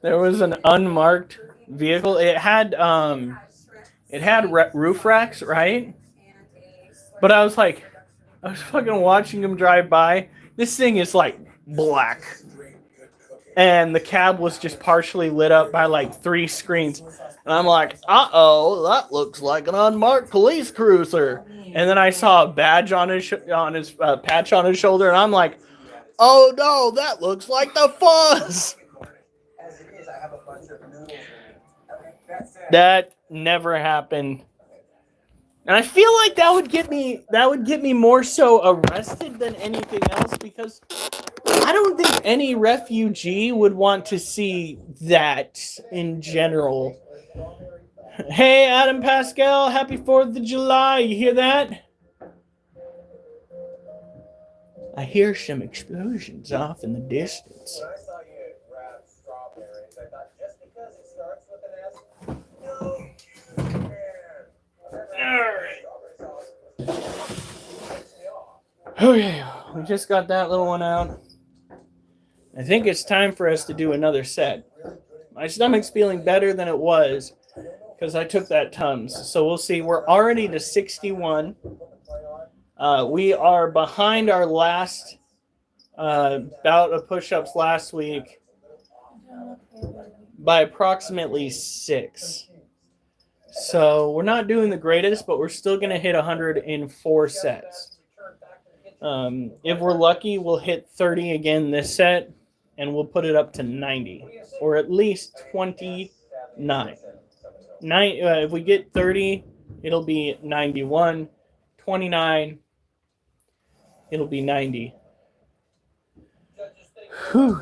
there was an unmarked vehicle. It had roof racks, right? But I was like, I was fucking watching him drive by. This thing is like black. And the cab was just partially lit up by like 3 screens. And I'm like, uh-oh, that looks like an unmarked police cruiser. And then I saw a badge on his patch on his shoulder, and I'm like, oh no, that looks like the Fuzz. As it is, I have a bunch of noodles in it. That's it. That never happened. And I feel like that would get me more so arrested than anything else, because I don't think any refugee would want to see that in general. Hey, Adam Pascal, happy 4th of July. You hear that? I hear some explosions off in the distance. When I saw you grab strawberries, I thought just because it starts with an S, no, you can. Okay, we just got that little one out. I think it's time for us to do another set. My stomach's feeling better than it was because I took that Tums. So we'll see. We're already to 61. We are behind our last bout of push-ups last week by approximately 6. So we're not doing the greatest, but we're still going to hit 100 in 4 sets. If we're lucky, we'll hit 30 again this set, and we'll put it up to 90, or at least 29. If we get 30, it'll be 91. 29, it'll be 90. Whew.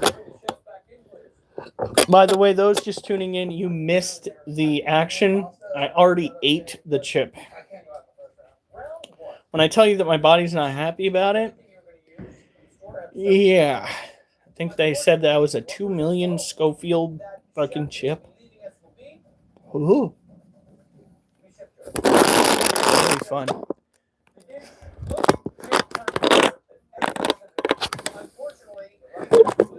By the way, those just tuning in, you missed the action. I already ate the chip. When I tell you that my body's not happy about it, yeah. I think they said that was a 2 million Schofield fucking chip. Ooh. Really fun.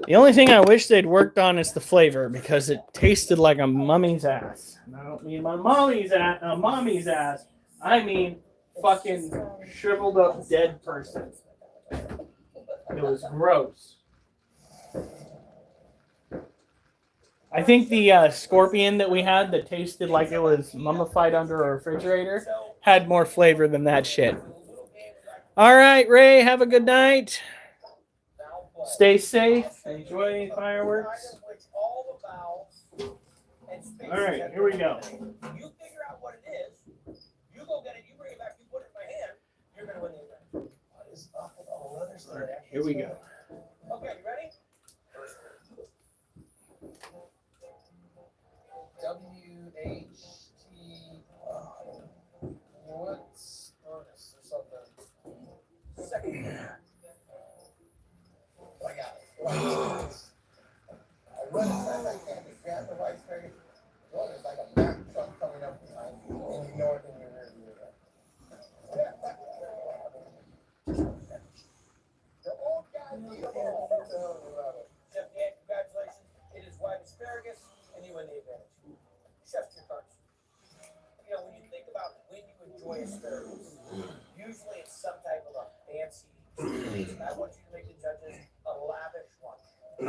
The only thing I wish they'd worked on is the flavor, because it tasted like a mummy's ass. And I don't mean my mommy's ass. I mean fucking shriveled up dead person. It was gross. I think the scorpion that we had that tasted like it was mummified under a refrigerator had more flavor than that shit. All right, Ray, have a good night. Stay safe. Enjoy fireworks. All right, here we go. You figure out what it is. You go get it. You bring it back. You put it in my hand. You're gonna win the event. All right, here we go. Okay, you ready? WHT Woods Furnace or something. Second. I got it. I run as fast as I can to grab the rice bag. Well, there's like a Mack truck coming up behind you, and you know it in your rear view. The old guy knows the old. Chef Dan, congratulations. It is white asparagus, and you win the advantage. Chef's your cards. You know, when you think about when you enjoy asparagus, usually it's some type of a fancy. I want you to make the judges a lavish one. A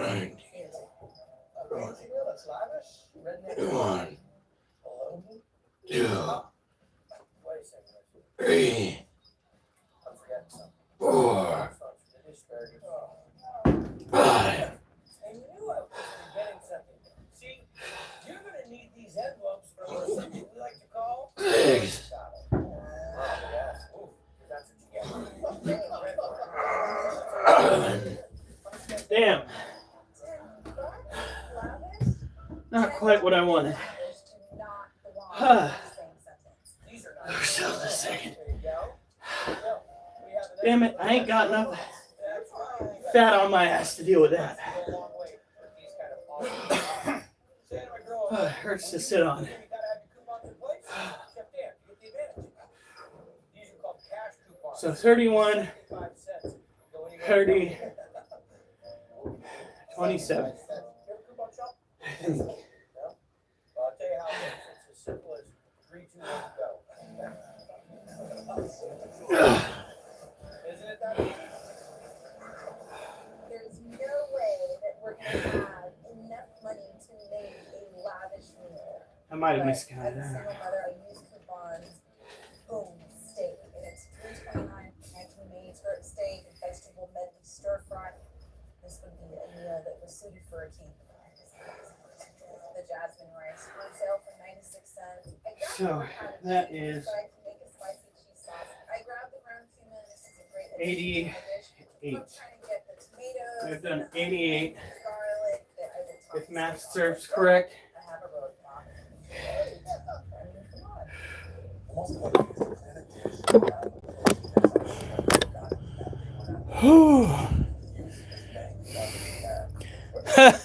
fancy meal that's lavish? Redneck. 1, 2, wait a second. 3, I'm forgetting something. 4, The asparagus. 5. I knew I was forgetting something. See, you're going to need these envelopes for something we like to call 6. yes. Ooh, that's what you get. Damn. Not quite what I wanted. Still the second. Damn it, I ain't got enough fat on my ass to deal with that. It hurts to sit on. So 31, 30, 27. I'll tell you Isn't it that easy? There's no way that we're gonna have enough money to make a lavish meal. I might have But miscounted as a that. single mother, I use coupons. Boom, steak, and it's $3.29. Nicely made steak and vegetable medley stir fry. This would be a meal that was suited for a king. The jasmine rice on sale for 96 cents. I grabbed So, the avocado that cheese is so I can make a spicy cheese sauce. I grabbed the ground cumin. This is a great 88. I'm trying to get the tomatoes. We've done and the 88. garlic that I will If toss math on. serves correct. I have a road block. The most important thing is present it dish. Got it. Whew. Use this bang. That's what you have.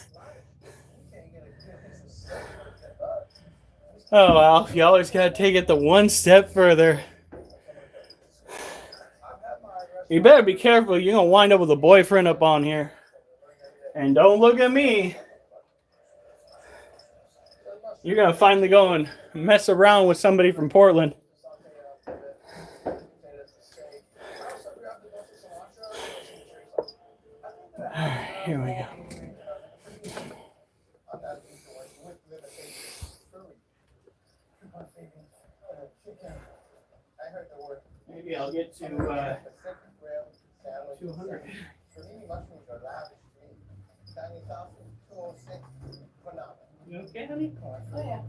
Oh well, you always gotta take it the one step further. You better be careful, you're gonna wind up with a boyfriend up on here. And don't look at me. You're gonna finally go and mess around with somebody from Portland. Alright, here we go. Maybe I'll get to 200. You okay, honey? Oh, yeah.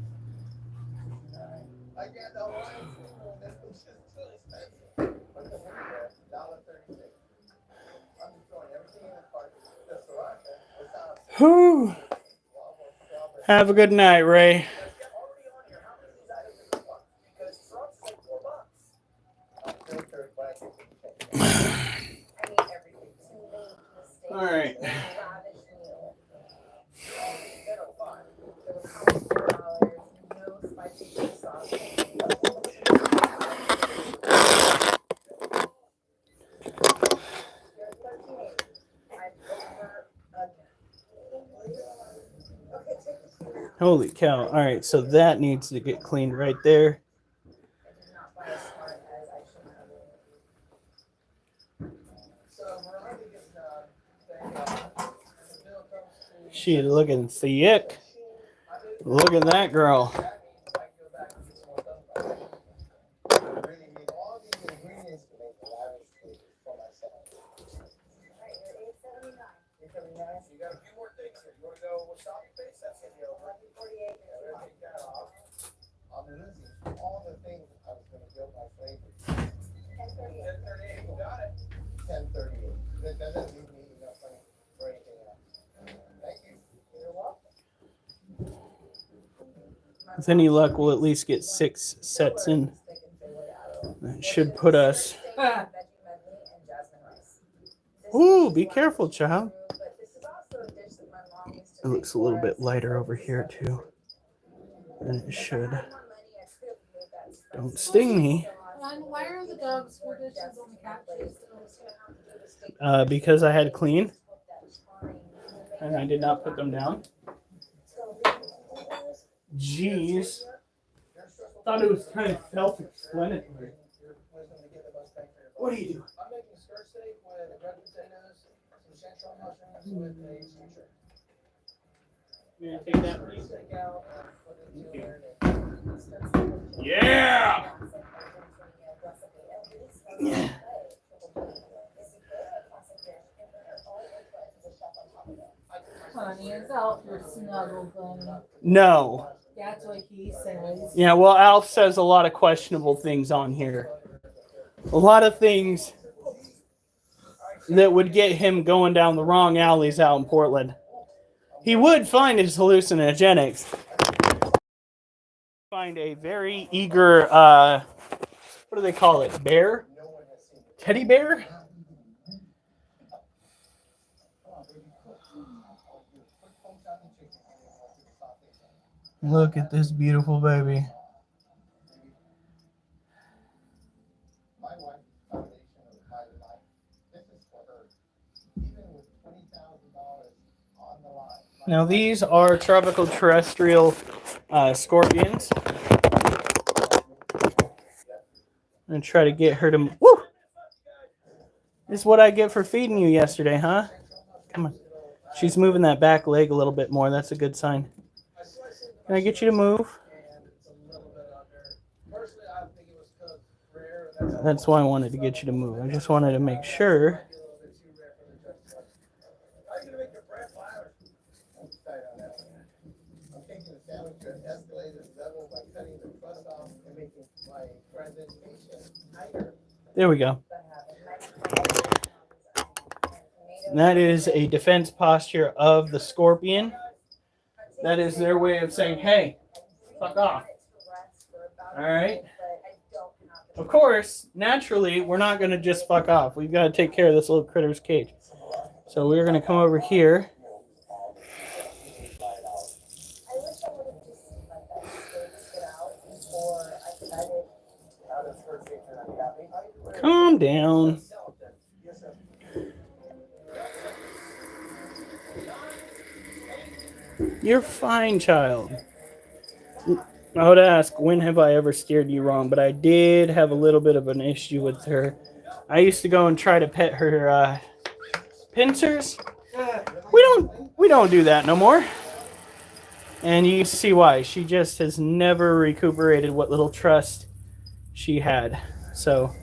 I got the Hawaiian seafood that was just too expensive. But the winner there, $1.36. I'm just throwing everything in the cart. The sriracha without Whew. Have a good night, Ray. Already on here, how many of these items do you want? Because sriracha's like $4. filtered, but I get the I need everything to make the steak. All right. A lavish meal. They're fun. They were $4. No spicy cheese sauce. Holy cow. All right, so that needs to get cleaned right there. She looking thick. Look at that girl. really need all these ingredients to make a lavish cake for myself. $8.79. You got a few more things here. You want to go wasabi base? That's in the over. Yeah, we'll take that off. I'm losing all the things I was going to build my flavors. 10:38. You got it. 10:38. That doesn't leave me enough money for anything else. Thank you. You're welcome. With any luck, we'll at least get 6 sets in. That should put us. Ooh, be careful, child. It looks a little bit lighter over here, too. Than it should. Don't sting me. Why are the dogs' food dishes on the couches? Because I had to clean. And I did not put them down. Jeez. Thought it was kind of self-explanatory. What are you doing? I'm making skirt steak with red potatoes, some chanterelle mushrooms with a suture. You gonna take that, please? Steak out and put it together. Yeah! Honey, is out your snuggle bunny. No. That's what he says. Yeah, well, Alf says a lot of questionable things on here. A lot of things that would get him going down the wrong alleys out in Portland. He would find his hallucinogenics. Find a very eager, what do they call it? Bear? Teddy bear? Look at this beautiful baby. My wife, foundation of my life. This is for her. Even with $20,000 on the line. Now these are tropical terrestrial scorpions. I'm gonna try to get her to. Woo! This is what I get for feeding you yesterday, huh? Come on. She's moving that back leg a little bit more. That's a good sign. Can I get you to move? That's why I wanted to get you to move. I just wanted to make sure. There we go. And that is a defense posture of the scorpion. That is their way of saying, hey, fuck off. All right. Of course, naturally, we're not going to just fuck off. We've got to take care of this little critter's cage. So we're going to come over here. Calm down. You're fine, child. I would ask, when have I ever steered you wrong? But I did have a little bit of an issue with her. I used to go and try to pet her pincers. We don't do that no more. And you see why. She just has never recuperated what little trust she had. So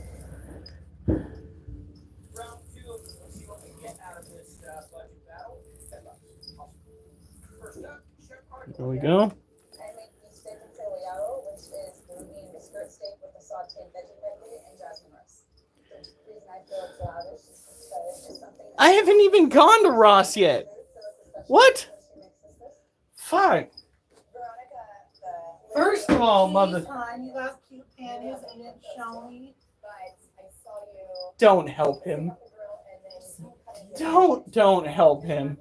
there we go. I haven't even gone to Ross yet. What? Fuck. First of all, mother. You got cute panties and it's showing. Don't help him. Don't help him.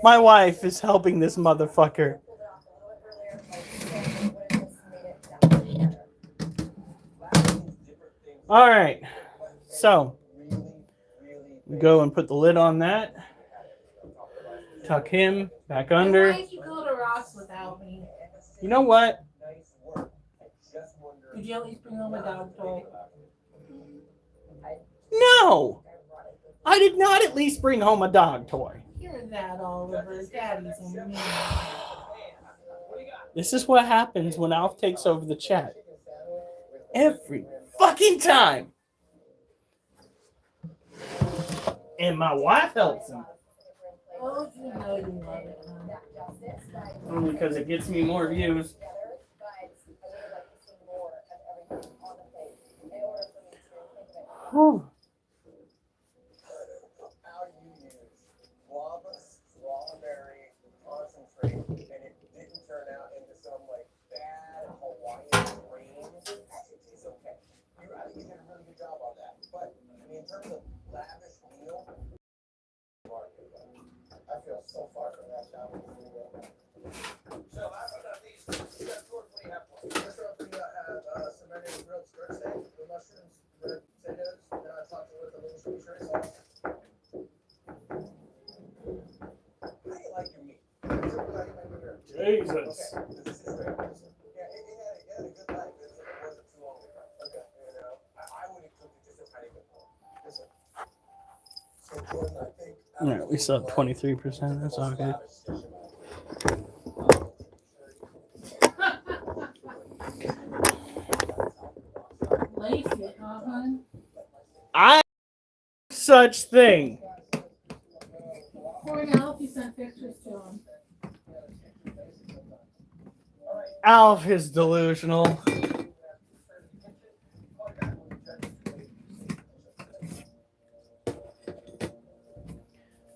My wife is helping this motherfucker. All right. So, go and put the lid on that. Tuck him back under. Why did you go to Ross without me? You know what? Did you at least bring home a dog toy? No! I did not at least bring home a dog toy. Hear that, Oliver. Daddy's in me. This is what happens when Alf takes over the chat. Every fucking time. And my wife helps him. Oh, you know you love it, huh? Only because it gets me more views. Whew. How do you use guava strawberry concentrate and it didn't turn out into some like bad Hawaiian cream? Actually, it tastes okay. I think you did a really good job on that. But I mean, in terms of lavish meal, I feel so far from that job. So last but not least, Chef George, what do you have for us? First off, we have some onion grilled skirt steak with mushrooms, red potatoes, and I topped it with a little sweet chili sauce. How do you like your meat? Jesus. Okay, this is straight. Yeah, it had a good life. It wasn't too long ago. Okay, you know, I would have cooked it just a tiny bit more. Listen. So Jordan, I think. All right, we still have 23%. That's all good. Lacey, hon. I such thing. Poor Alf, you sent pictures to him. Alf is delusional.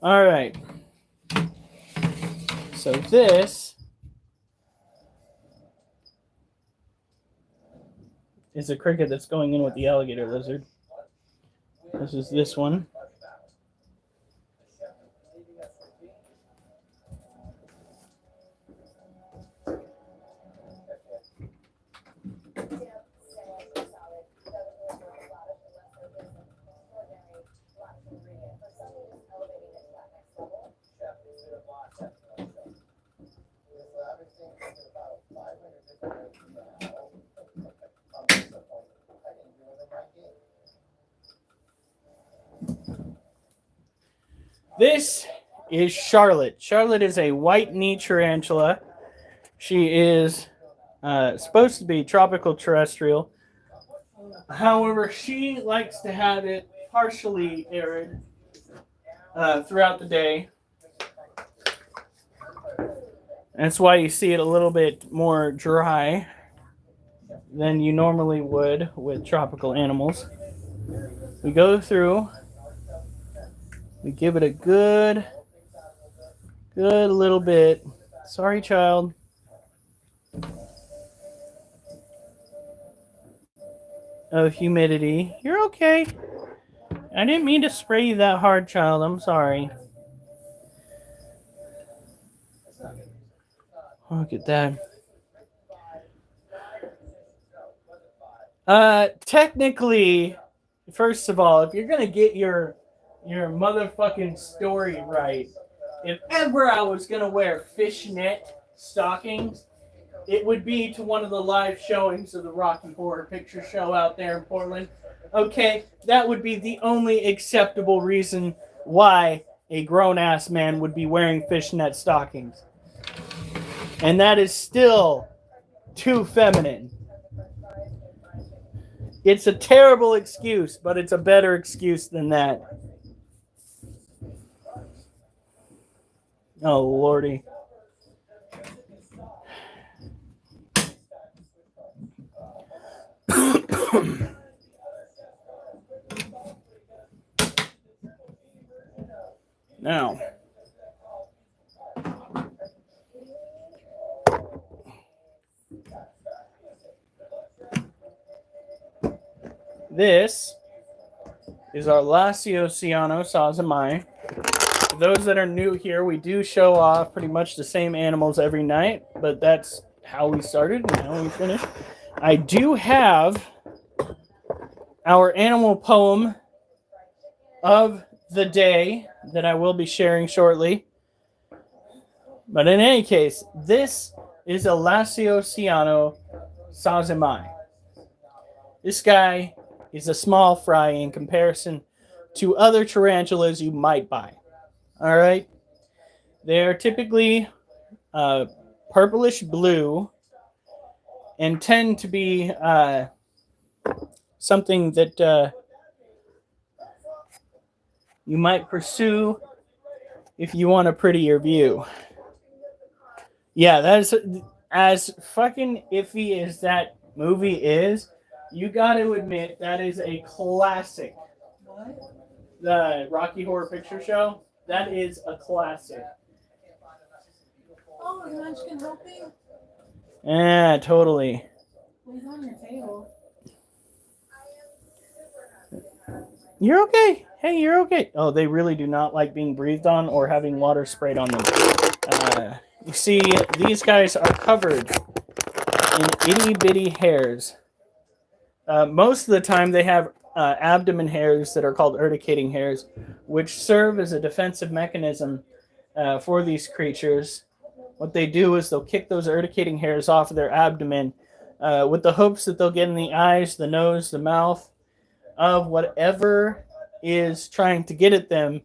All right. So this is a cricket that's going in with the alligator lizard. This is this one. This is Charlotte. Charlotte is a white knee tarantula. She is supposed to be tropical terrestrial. However, she likes to have it partially arid throughout the day. That's why you see it a little bit more dry than you normally would with tropical animals. We go through, we give it a good little bit. Sorry, child. Of humidity. You're okay. I didn't mean to spray you that hard, child. I'm sorry. Look at that. Technically, first of all, if you're gonna get your motherfucking story right, if ever I was gonna wear fishnet stockings, it would be to one of the live showings of the Rocky Horror Picture Show out there in Portland. Okay, that would be the only acceptable reason why a grown-ass man would be wearing fishnet stockings. And that is still too feminine. It's a terrible excuse, but it's a better excuse than that. Oh, Lordy. Now, this is our Lasiociano sazamai. For those that are new here, we do show off pretty much the same animals every night, but that's how we started and how we finished. I do have our animal poem of the day that I will be sharing shortly. But in any case, this is a Lasiociano sazamai. This guy is a small fry in comparison to other tarantulas you might buy. All right? They're typically purplish blue and tend to be something that you might pursue if you want a prettier view. Yeah, that is as fucking iffy as that movie is. You got to admit that is a classic. What? The Rocky Horror Picture Show. That is a classic. Oh, is Munchkin helping? Yeah, totally. He's on your table. You're okay. Hey, you're okay. Oh, they really do not like being breathed on or having water sprayed on them. You see, these guys are covered in itty bitty hairs. Most of the time, they have abdomen hairs that are called urticating hairs, which serve as a defensive mechanism for these creatures. What they do is they'll kick those urticating hairs off of their abdomen with the hopes that they'll get in the eyes, the nose, the mouth of whatever is trying to get at them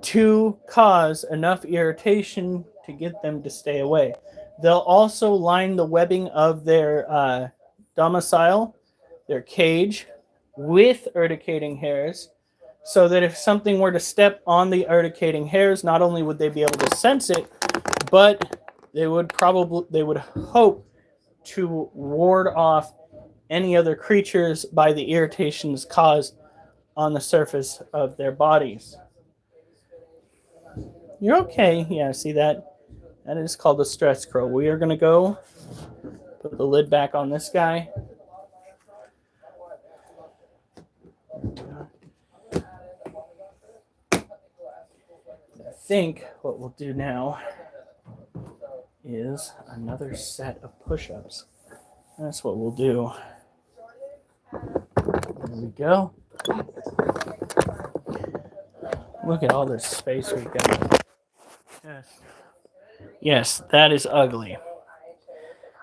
to cause enough irritation to get them to stay away. They'll also line the webbing of their domicile, their cage, with urticating hairs, so that if something were to step on the urticating hairs, not only would they be able to sense it, but they would hope to ward off any other creatures by the irritations caused on the surface of their bodies. You're okay. Yeah, see that? That is called a stress crow. We are going to go put the lid back on this guy. I think what we'll do now is another set of push-ups. That's what we'll do. There we go. Look at all this space we've got. Yes, that is ugly.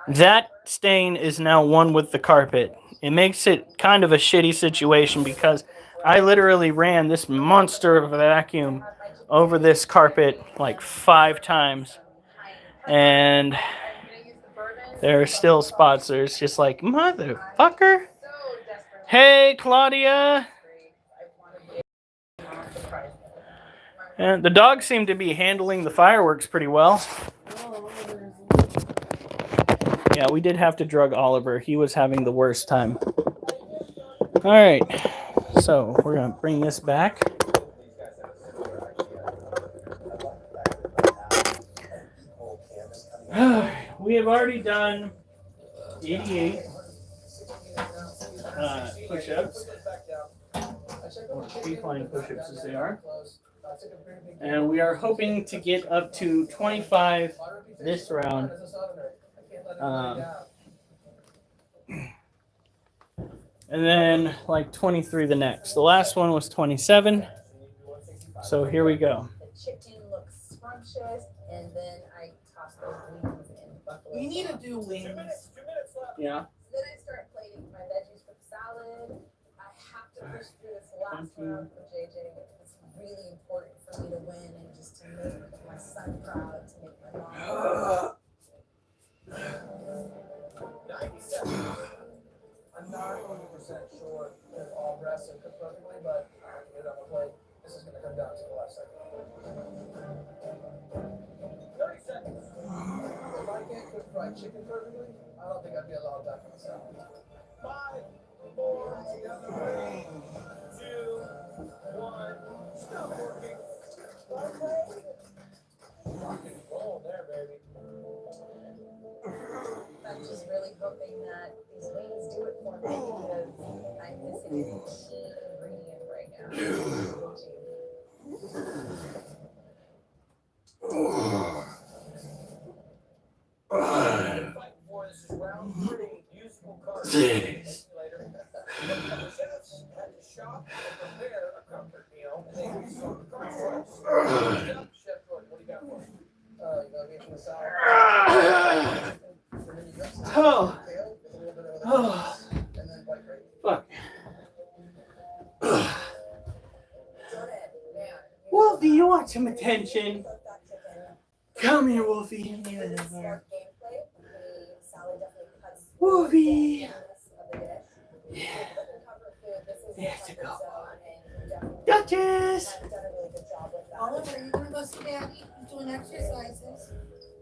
That stain is now one with the carpet. It makes it kind of a shitty situation because I literally ran this monster of a vacuum over this carpet like 5 times, and there are still spots. There's just like, motherfucker. Hey, Claudia. And the dogs seem to be handling the fireworks pretty well. Yeah, we did have to drug Oliver. He was having the worst time. All right, so we're gonna bring this back. We have already done 88 push-ups, or recline push-ups as they are, and we are hoping to get up to 25 this round. And then like 23 the next. The last one was 27. So here we go. The chicken looks scrumptious, and then I toss those wings in buffalo. We need to do wings. 2 minutes left. Yeah. Then I start plating my veggies for the salad. I have to push through this last round for JJ. It's really important for me to win and just to make my son proud, to make my mom proud. 97. I'm not 100% sure if all breasts are cooked perfectly, but I have to get it on the plate. This is going to come down to the last second. 30 seconds. If I can't cook fried chicken perfectly, I don't think I'd be allowed back on the salad. 5, 4, 3, 2, 1. Stop working. Rock and roll there, baby. I'm just really hoping that these wings do it for me because I'm missing a key ingredient right now. Fight for this is round 3. Useful cards. Jeez. Later. The chefs had to shop and prepare a comfort meal, and they restocked the card slips. Chef Jordan, what do you got for us? You gotta get from the salad. Oh. Fuck. Wolfie, you want some attention? Come here, Wolfie. Wolfie. There to go. Duchess. Oliver, you wanna go see Daddy? He's doing exercises.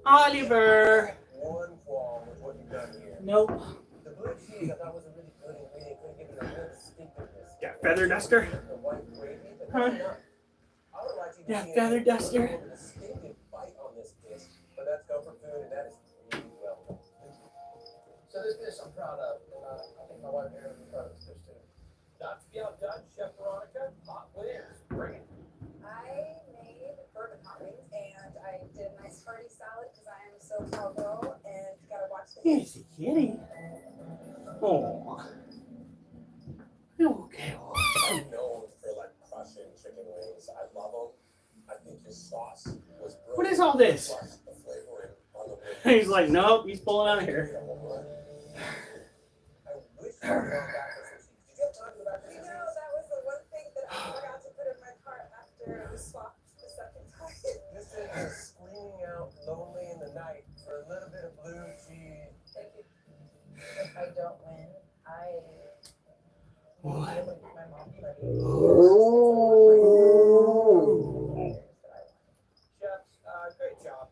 Oliver. One qualm with what you've done here. Nope. The blue cheese I thought was a really good ingredient. Could give it a real distinctiveness. Yeah, feather duster. The white gravy, but Huh? not enough. I would like to Yeah, see feather a duster. more distinctive bite on this dish, but that's comfort food, and that is really well done. So this dish I'm proud of, and I think my wife Erin will be proud of this dish too. Not to be outdone, Chef Veronica, hot wings, bring it. I made bourbon hot wings and I did a nice hearty salad because I am a SoCal girl and gotta watch the Here's the kitty. Oh. Okay. I'm known for like crushing chicken wings. I love them. I think your sauce was brilliant. What is all this? Plus the flavoring on the wings. He's like, nope, he's pulling out of here. I wish you would go back to sushi. Did you have time to go back to You sushi? know, that was the one thing that I forgot to put in my cart after it was swapped the second time. This is just screaming out lonely in the night for a little bit of blue cheese. Thank you. If I don't win, I What? my mom ready. Chefs, great job.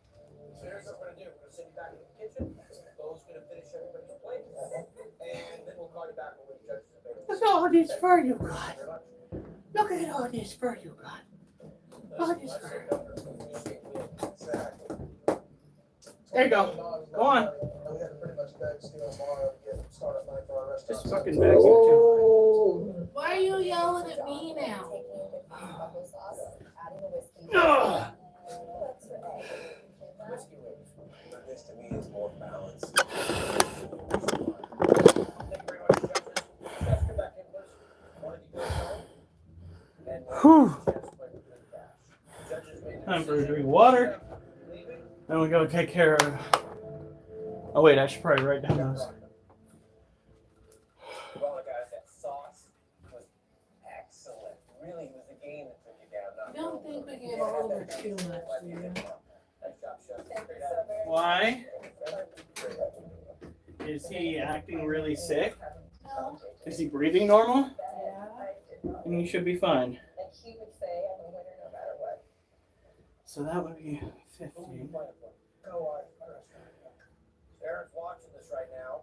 So here's what we're gonna do. We're gonna send you back to the kitchen. Bo's gonna finish everybody's plate, and then we'll call you back when the judges are available. Look at all this fur you got. Look at all this fur you got. All this fur. There you go. Go on. And we had to pretty much beg steal tomorrow to get startup money for our restaurant. Just fucking vacuum too. Why are you yelling at me now? Ugh. Whiskey wings. But this to me is more balanced. Thank you very much, judges. Chefs, come back in, please. One of you go home. And Whew. chance to play with good cash. Judges made the Time for a decision. drink of water. Leaving. Then we go take care of. Oh wait, I should probably write down those. Well, guys, that sauce was excellent. Really was the game that took you down. I don't think we get a little bit too much, dude. Why? Is he acting really sick? Is he breathing normal? Yeah. And he should be fine. And he would say, I'm a winner no matter what. So that would be 15. Aaron's watching this right now.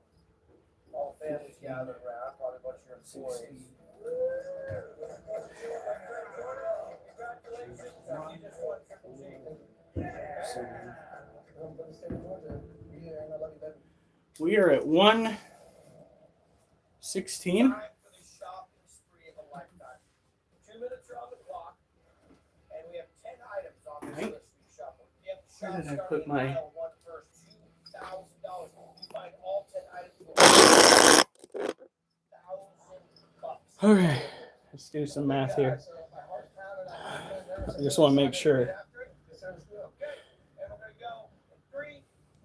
All the families gathered around, probably a bunch of your employees. Congratulations, you just won Triple G. We are at 116. Time for the shopping spree of a lifetime. 2 minutes are on the clock, and we have 10 items on this Right. list we shuffle. You have to Where shop did I starting put my- at aisle 1 first, $2,000. You find all 10 items with $1,000. Okay, let's do some math here. I just want to make sure. Okay, and we're gonna go in 3,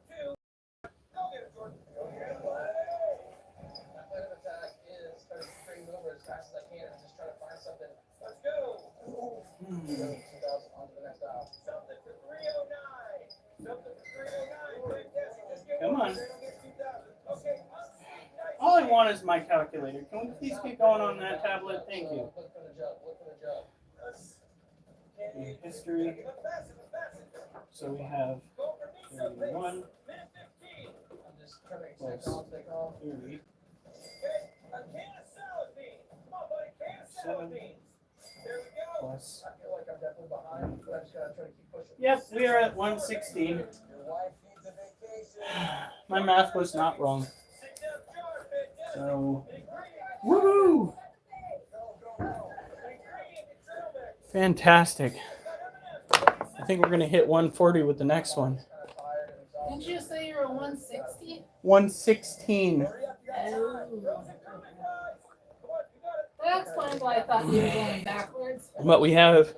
2, go get it, Jordan. Go get it. My plan of attack is kind of bring it over as fast as I can and just try to find something. Let's go. 2,000 on to the next aisle. Something for 309. Something for 309. Fantastic. Just get Come one. on. They don't get 2,000. Okay. All I want is my calculator. Can we please keep going on that tablet? Thank you. Look for the jug. Look for the jug. History. So we have Go for me some, please. 31 Minute 15. I'm just trying to plus take off. 30. Okay, a can of salad beans. Come on, buddy, can of salad 7 beans. There we go. plus. I feel like I'm definitely behind, but I just gotta try to keep pushing. Yep, we are at 116. Your wife needs a vacation. My math was not wrong. Sit down, jar, fantastic. So, Ingredient, woohoo! go, go, go. Ingredient, turtleneck. Fantastic. I think we're going to hit 140 with the next one. Didn't you say you were 160? 116. Hurry up, you got time. Oh. Rosen coming, guys. Come on, you got it. That explains why I thought you were going backwards. But we have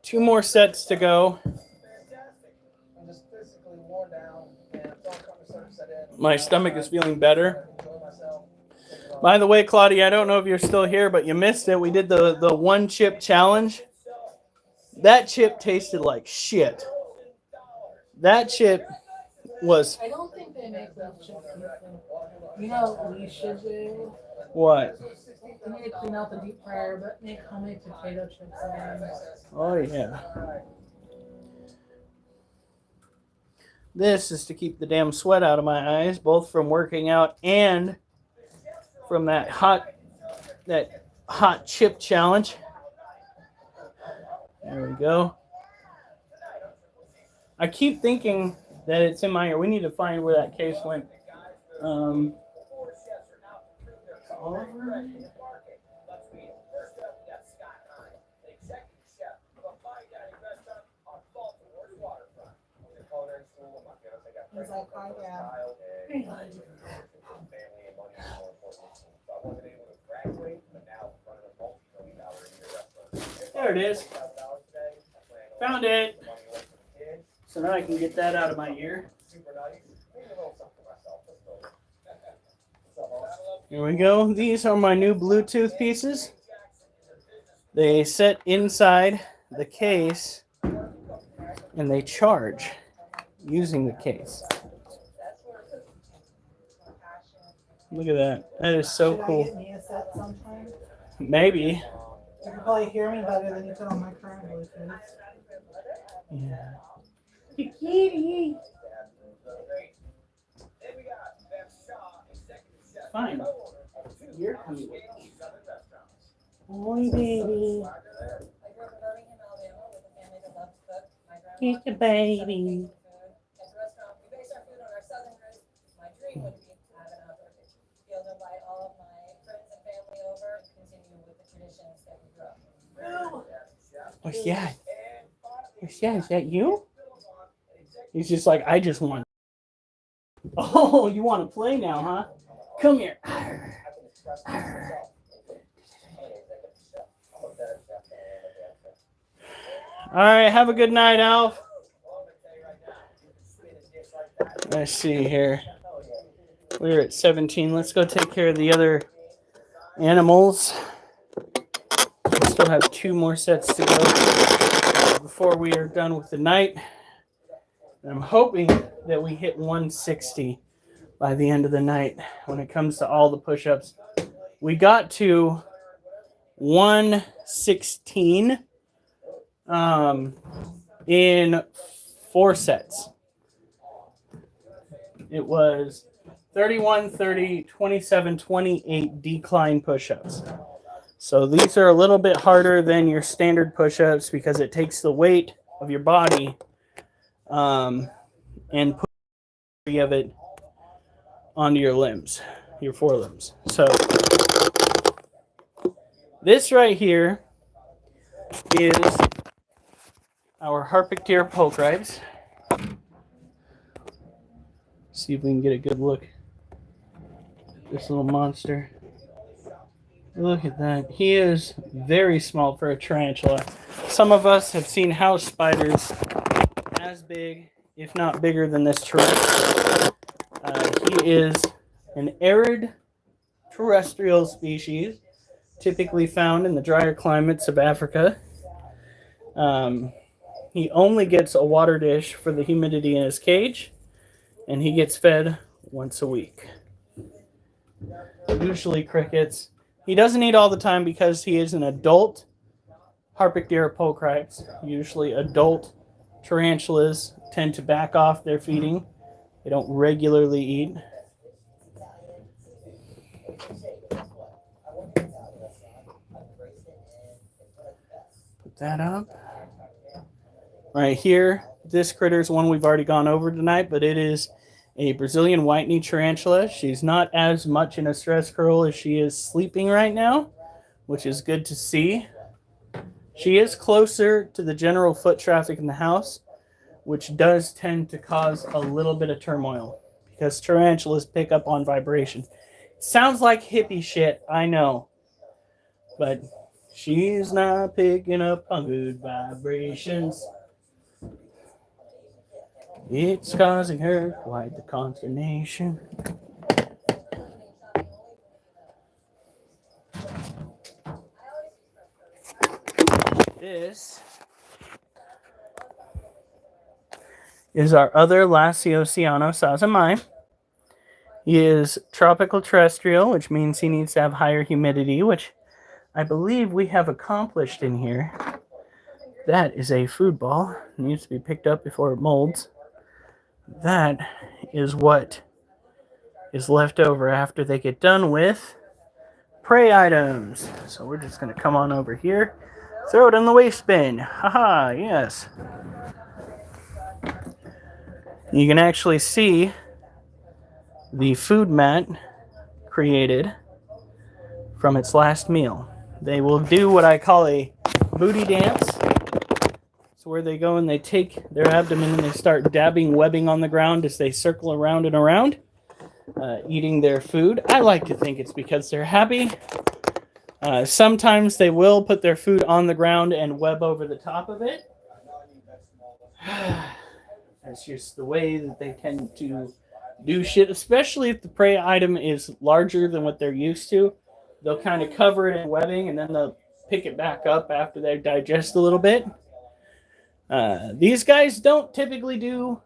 2 more sets to go. Fantastic. I'm just physically worn down, and it's all coming sort of set in. My stomach is feeling better. Enjoy myself. By the way, Claudia, I don't know if you're still here, but you missed it. We did the one chip challenge. That chip tasted like shit. That chip was I don't think they make those chips. You know what we should do? what? We need to clean out the deep fryer, but make homemade potato chips again. Oh yeah. This is to keep the damn sweat out of my eyes, both from working out and from that hot chip challenge. There we go. I keep thinking that it's in my ear. We need to find where that case went. Oliver? He's like, oh yeah. There it is. Found it. So now I can get that out of my ear. Here we go. These are my new Bluetooth pieces. They sit inside the case and they charge using the case. Look at that. That is so Should I cool. get me a set sometime? Maybe. You can probably hear me better than you can on my current Bluetooth. Yeah. Kitty. Fine. You're coming with me. Boy, baby. I grew up in Birmingham, Alabama, with a family that loved to cook. My grandma He's a baby. At the restaurant, we base our food on our southern roots. My dream would be to have an outdoor kitchen, be able to invite all of my friends and family over, and continue with the traditions that we grew up with. What's that? What's that? Is that you? He's just like, I just want. Oh, you want to play now, huh? Come here. All right, have a good night, Alf. Let's see here. We're at 17. Let's go take care of the other animals. We still have 2 more sets to go. before we are done with the night. And I'm hoping that we hit 160 by the end of the night when it comes to all the push-ups. We got to 116 in 4 sets. It was 31, 30, 27, 28 decline push-ups. So these are a little bit harder than your standard push-ups because it takes the weight of your body and put of it onto your limbs, your forelimbs. So this right here is our Harpictier pulchrips. See if we can get a good look at this little monster. Look at that. He is very small for a tarantula. Some of us have seen house spiders as big, if not bigger than this tarantula. He is an arid terrestrial species, typically found in the drier climates of Africa. He only gets a water dish for the humidity in his cage, and he gets fed once a week. Usually crickets. He doesn't eat all the time because he is an adult Harpictier pulchrips. Usually adult tarantulas tend to back off their feeding. They don't regularly eat. Put that up. Right here, this critter is one we've already gone over tonight, but it is a Brazilian white-knee tarantula. She's not as much in a stress curl as she is sleeping right now, which is good to see. She is closer to the general foot traffic in the house, which does tend to cause a little bit of turmoil because tarantulas pick up on vibration. Sounds like hippie shit, I know, but she's not picking up on good vibrations. It's causing her quite the consternation. This is our other Lasiociano sazamai. He is tropical terrestrial, which means he needs to have higher humidity, which I believe we have accomplished in here. That is a food ball. It needs to be picked up before it molds. That is what is left over after they get done with prey items. So we're just going to come on over here, throw it in the waste bin. Haha, yes. You can actually see the food mat created from its last meal. They will do what I call a booty dance. Where they go and they take their abdomen and they start dabbing webbing on the ground as they circle around and around, eating their food. I like to think it's because they're happy. Sometimes they will put their food on the ground and web over the top of it. That's just the way that they tend to do shit, especially if the prey item is larger than what they're used to. They'll kind of cover it in webbing and then they'll pick it back up after they digest a little bit. These guys don't typically do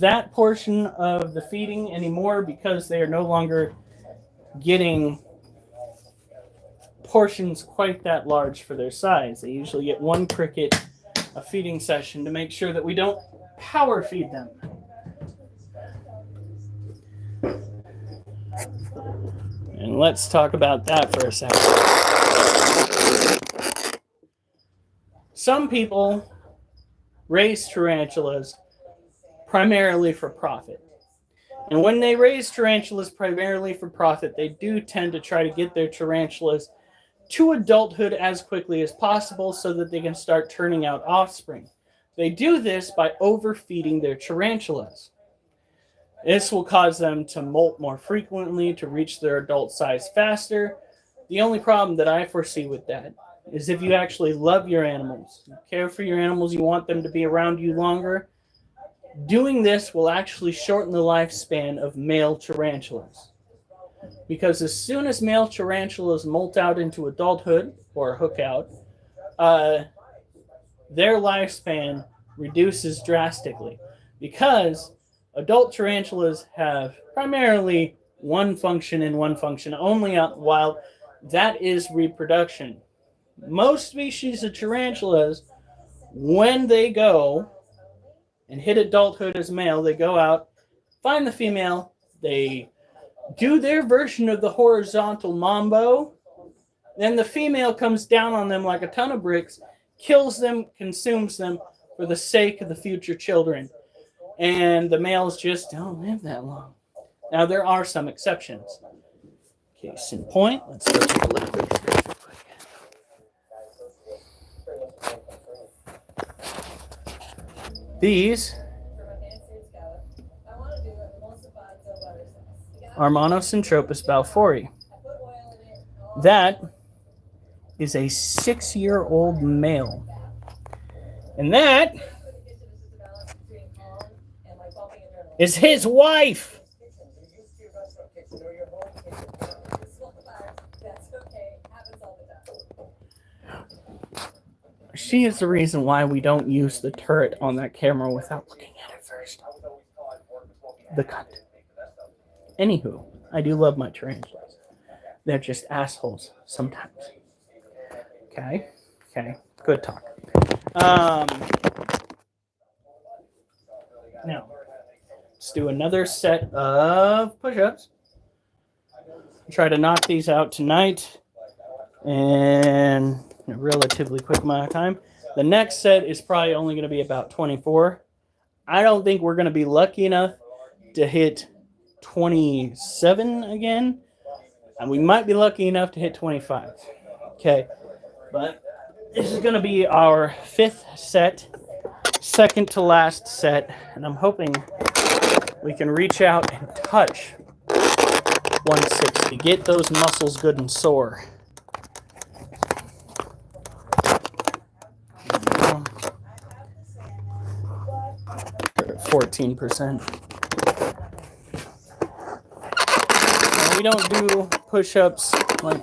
that portion of the feeding anymore because they are no longer getting portions quite that large for their size. They usually get one cricket a feeding session to make sure that we don't power feed them. And let's talk about that for a second. Some people raise tarantulas primarily for profit. And when they raise tarantulas primarily for profit, they do tend to try to get their tarantulas to adulthood as quickly as possible so that they can start turning out offspring. They do this by overfeeding their tarantulas. This will cause them to molt more frequently, to reach their adult size faster. The only problem that I foresee with that is if you actually love your animals, you care for your animals, you want them to be around you longer, doing this will actually shorten the lifespan of male tarantulas. Because as soon as male tarantulas molt out into adulthood, or hook out, their lifespan reduces drastically because adult tarantulas have primarily one function and one function only, while that is reproduction. Most species of tarantulas, when they go and hit adulthood as male, they go out, find the female, they do their version of the horizontal mambo, then the female comes down on them like a ton of bricks, kills them, consumes them for the sake of the future children. And the males just don't live that long. Now, there are some exceptions. Case in point, let's go take a look at this real quick. These are Monocentropas balfouri. That is a 6-year-old male. And that is his wife. She is the reason why we don't use the turret on that camera without looking at it first. The cunt. Anywho, I do love my tarantulas. They're just assholes sometimes. Okay. Good talk. Now, let's do another set of push-ups. Try to knock these out tonight in a relatively quick amount of time. The next set is probably only going to be about 24. I don't think we're going to be lucky enough to hit 27 again. And we might be lucky enough to hit 25. Okay. But this is going to be our 5th set, second to last set. And I'm hoping we can reach out and touch 160. Get those muscles good and sore. 14%. We don't do push-ups like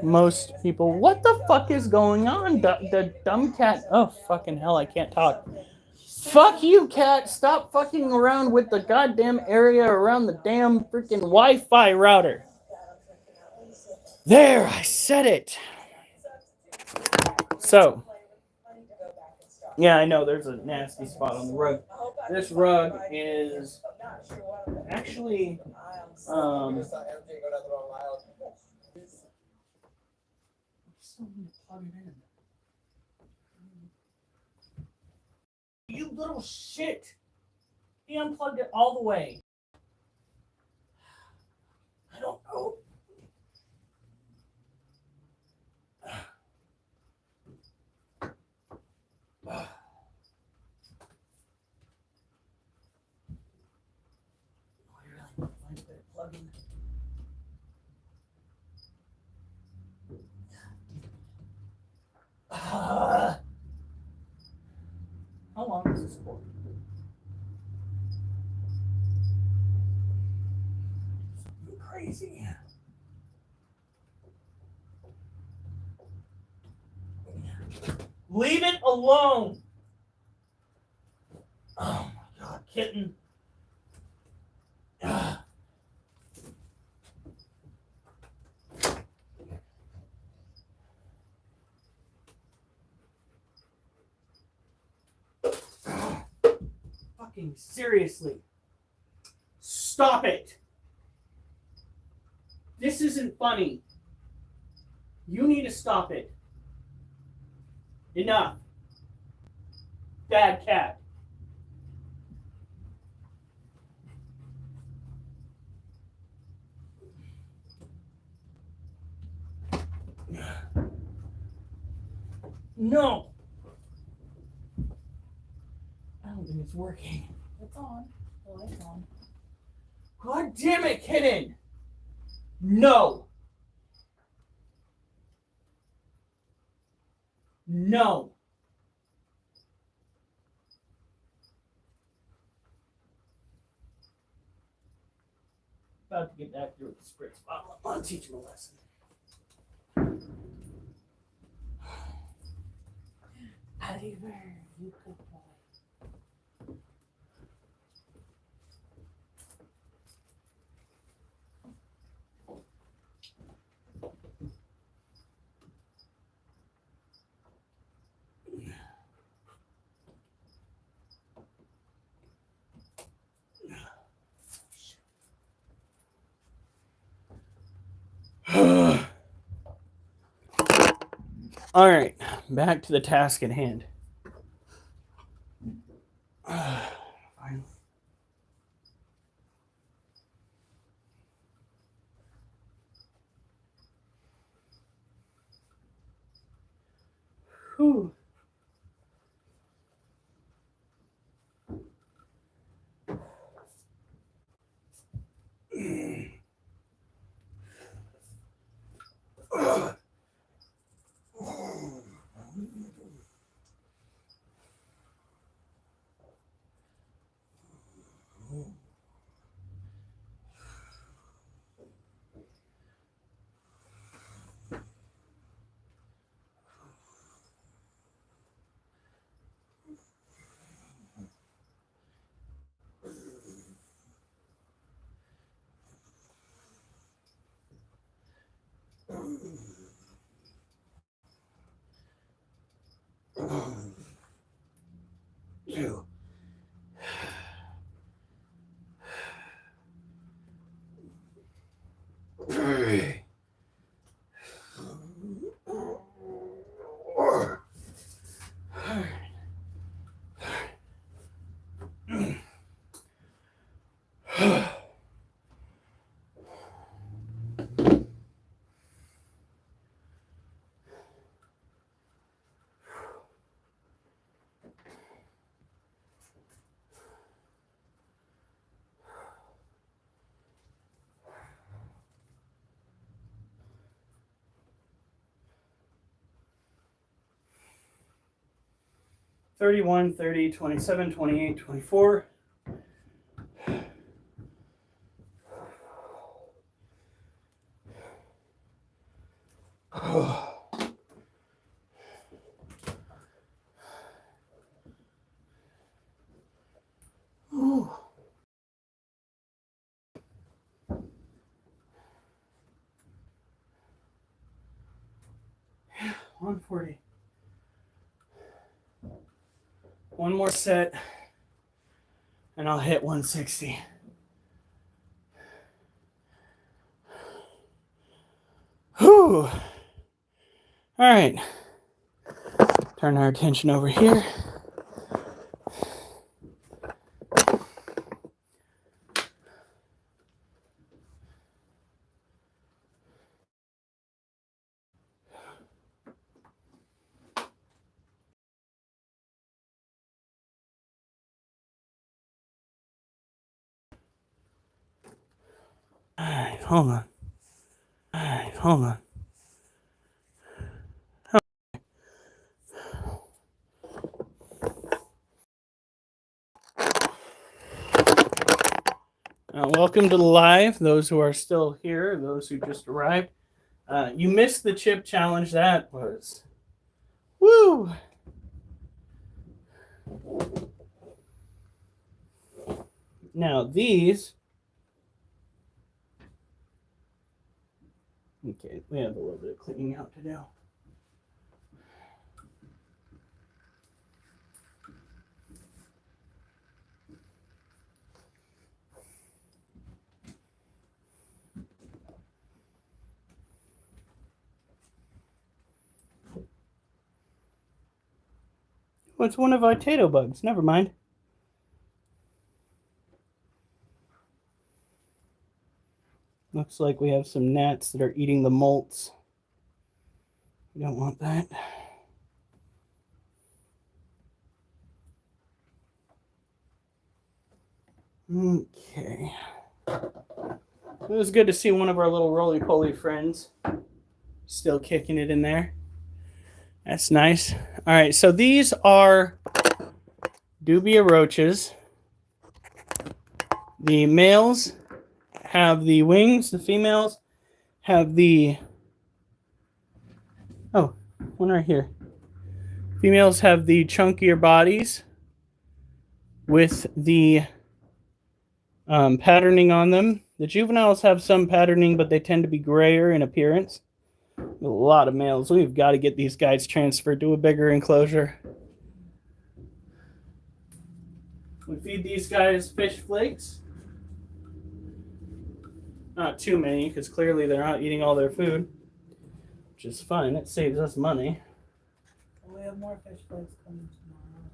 most people. What the fuck is going on? The dumb cat. Oh, fucking hell, I can't talk. Fuck you, cat. Stop fucking around with the goddamn area around the damn freaking Wi-Fi router. There, I said it. So, yeah, I know there's a nasty spot on the rug. This rug is actually you little shit. He unplugged it all the way. I don't know. How long is this for? You're crazy. Leave it alone. Oh my God, kitten. Fucking seriously. Stop it. This isn't funny. You need to stop it. Enough. Bad cat. No. I don't think it's working. It's on. The light's on. God damn it, kitten. No. No. About to get back there with the spritz bottle. I'll teach him a lesson. Diver, you good boy. All right, back to the task at hand. Fine. Whew. $31, $30, $27, $28, $24. Yeah, 140. One more set, and I'll hit 160. Whew. All right. Turn our attention over here. All right, hold on. All right, hold on. Welcome to the live, those who are still here, those who just arrived. You missed the chip challenge. That was woo. Now these, okay, we have a little bit of cleaning out to do. Oh, it's one of our potato bugs. Never mind. Looks like we have some gnats that are eating the molts. We don't want that. Okay. It was good to see one of our little roly-poly friends still kicking it in there. That's nice. All right, so these are dubia roaches. The males have the wings. The females have the... Oh, one right here. Females have the chunkier bodies with the patterning on them. The juveniles have some patterning, but they tend to be grayer in appearance. A lot of males. We've got to get these guys transferred to a bigger enclosure. We feed these guys fish flakes. Not too many, because clearly they're not eating all their food, which is fine. It saves us money. We have more fish flakes coming tomorrow.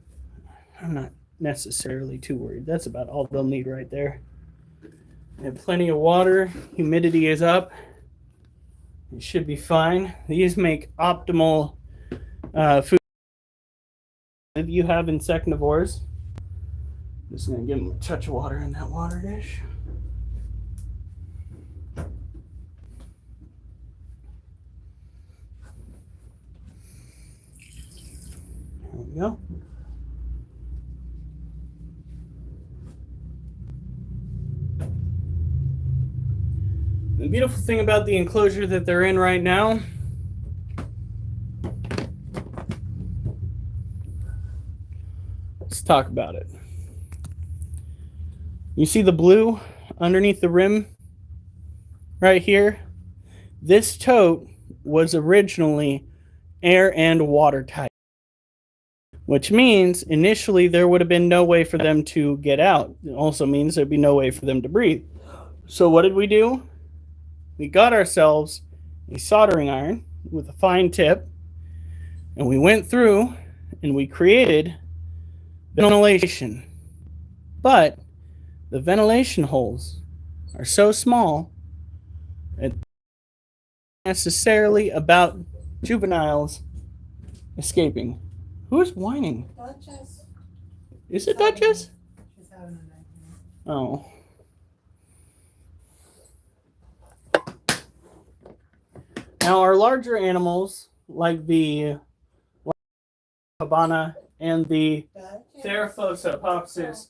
I'm not necessarily too worried. That's about all they'll need right there. They have plenty of water. Humidity is up. It should be fine. These make optimal food if you have insectivores. Just gonna give them a touch of water in that water dish. There we go. The beautiful thing about the enclosure that they're in right now, let's talk about it. You see the blue underneath the rim right here? This tote was originally air and water tight, which means initially there would have been no way for them to get out. It also means there'd be no way for them to breathe. So what did we do? We got ourselves a soldering iron with a fine tip, and we went through and we created ventilation. But the ventilation holes are so small that necessarily about juveniles escaping. Who's whining? Duchess. Is it Duchess? She's having a nightmare. Oh. Now, our larger animals, like the Habana and the Theraphosa popsis,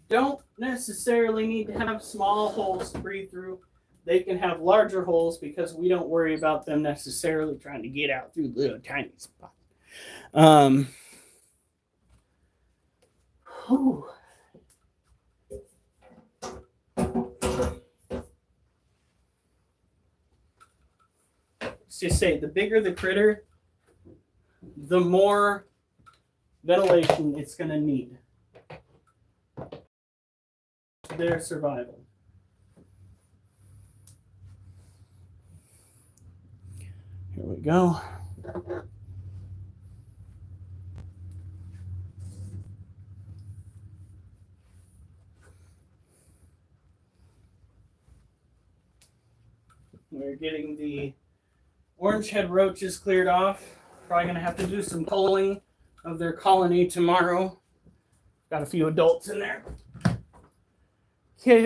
don't necessarily need to have small holes to breathe through. They can have larger holes because we don't worry about them necessarily trying to get out through little tiny spots. Whew. Let's just say the bigger the critter, the more ventilation it's going to need for their survival. Here we go. We're getting the orange head roaches cleared off. Probably going to have to do some culling of their colony tomorrow. Got a few adults in there.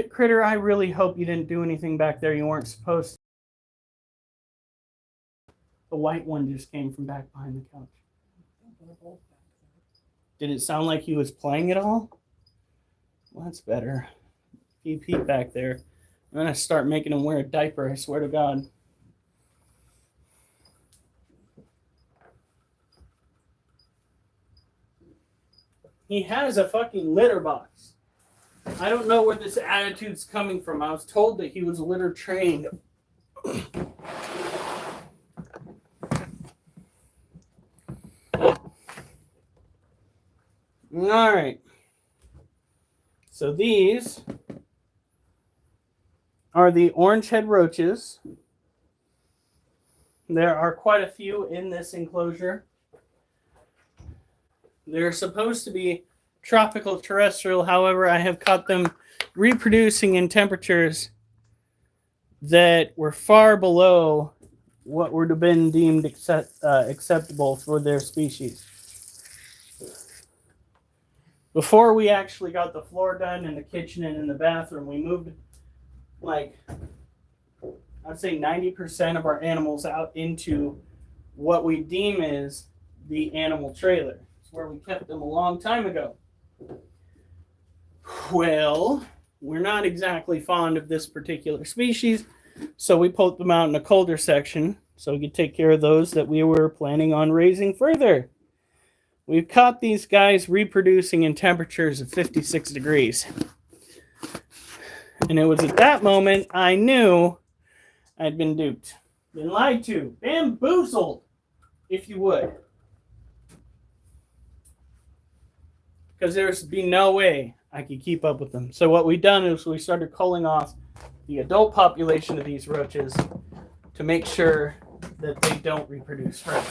Critter, I really hope you didn't do anything back there you weren't supposed to. The white one just came from back behind the couch. Did it sound like he was playing at all? Well, that's better. If you peep back there, I'm going to start making him wear a diaper, I swear to God. He has a fucking litter box. I don't know where this attitude's coming from. I was told that he was litter trained. All right. So these are the orange head roaches. There are quite a few in this enclosure. They're supposed to be tropical terrestrial. However, I have caught them reproducing in temperatures that were far below what would have been deemed acceptable for their species. Before we actually got the floor done in the kitchen and in the bathroom, we moved like, I'd say 90% of our animals out into what we deem is the animal trailer. It's where we kept them a long time ago. Well, we're not exactly fond of this particular species, so we put them out in a colder section so we could take care of those that we were planning on raising further. we've caught these guys reproducing in temperatures of 56 degrees. And it was at that moment I knew I'd been duped, been lied to, bamboozled, if you would. Because there's be no way I could keep up with them. So what we done is we started culling off the adult population of these roaches to make sure that they don't reproduce further.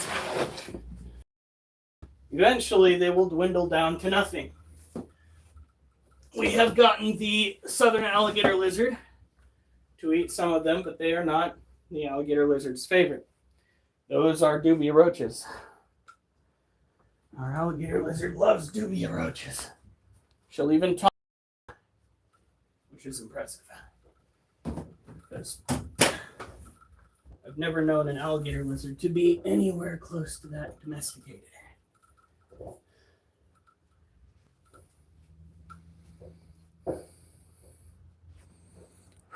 Eventually, they will dwindle down to nothing. We have gotten the southern alligator lizard to eat some of them, but they are not the alligator lizard's favorite. Those are dubia roaches. Our alligator lizard loves dubia roaches. She'll even talk, which is impressive. Because I've never known an alligator lizard to be anywhere close to that domesticated.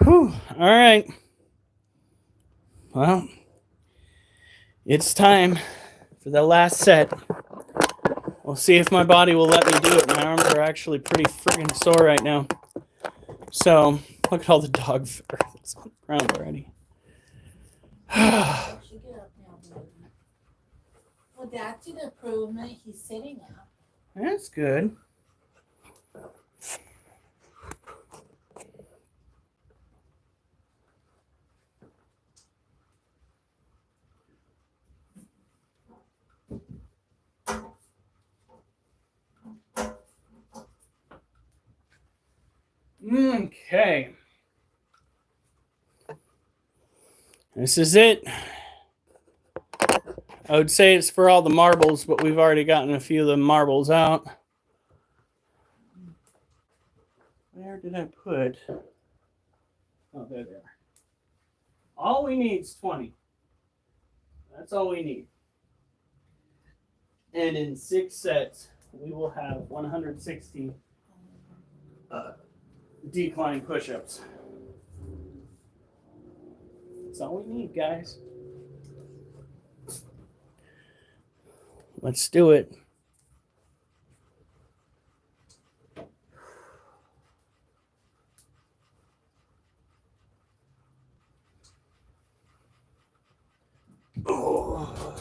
Whew. All right. Well, it's time for the last set. We'll see if my body will let me do it. My arms are actually pretty friggin' sore right now. So, look at all the dog fur that's on the ground already. She get up now, baby. Well, that's an improvement. He's sitting up. That's good. Okay. This is it. I would say it's for all the marbles, but we've already gotten a few of the marbles out. Where did I put? Oh, there they are. All we need is 20. That's all we need. And in 6 sets, we will have 160 decline push-ups. That's all we need, guys. Let's do it. Oh.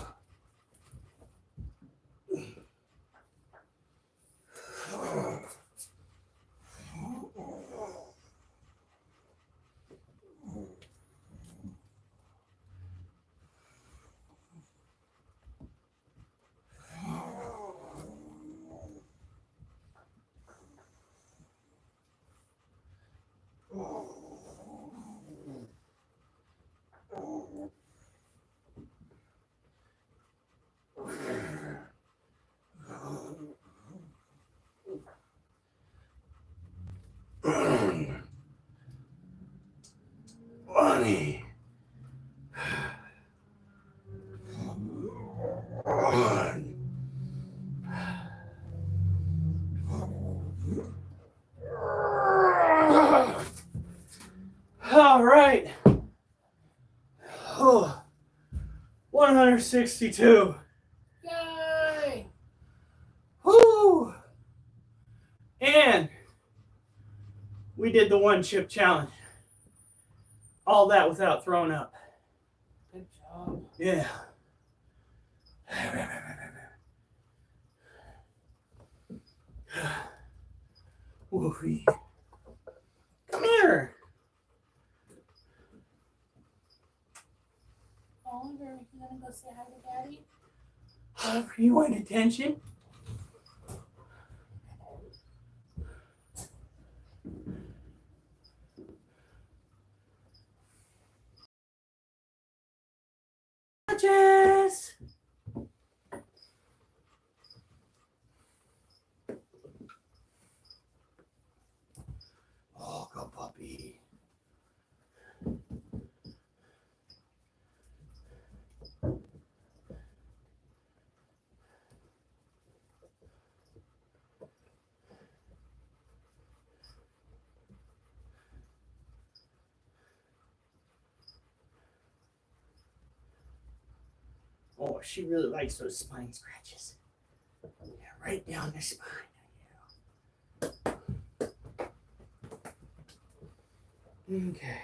Bunny. All right. Oh, 162. Yay! Woo! And we did the 1 chip challenge. All that without throwing up. Good job. Yeah. Woofy. Come here. Oliver, you gonna go say hi to Daddy? Oliver, you want attention? Jess. Oh, go puppy. Oh, she really likes those spine scratches. Right down the spine. Okay.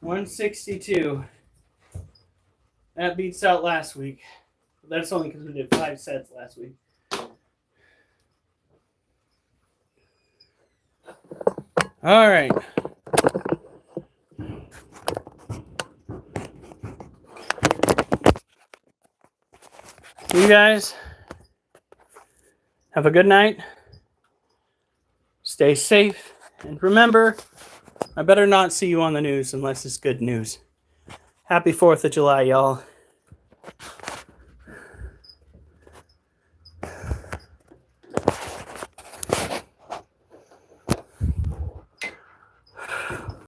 $162. That beats out last week. That's only because we did 5 sets last week. All right. You guys have a good night. Stay safe. And remember, I better not see you on the news unless it's good news. Happy 4th of July, y'all.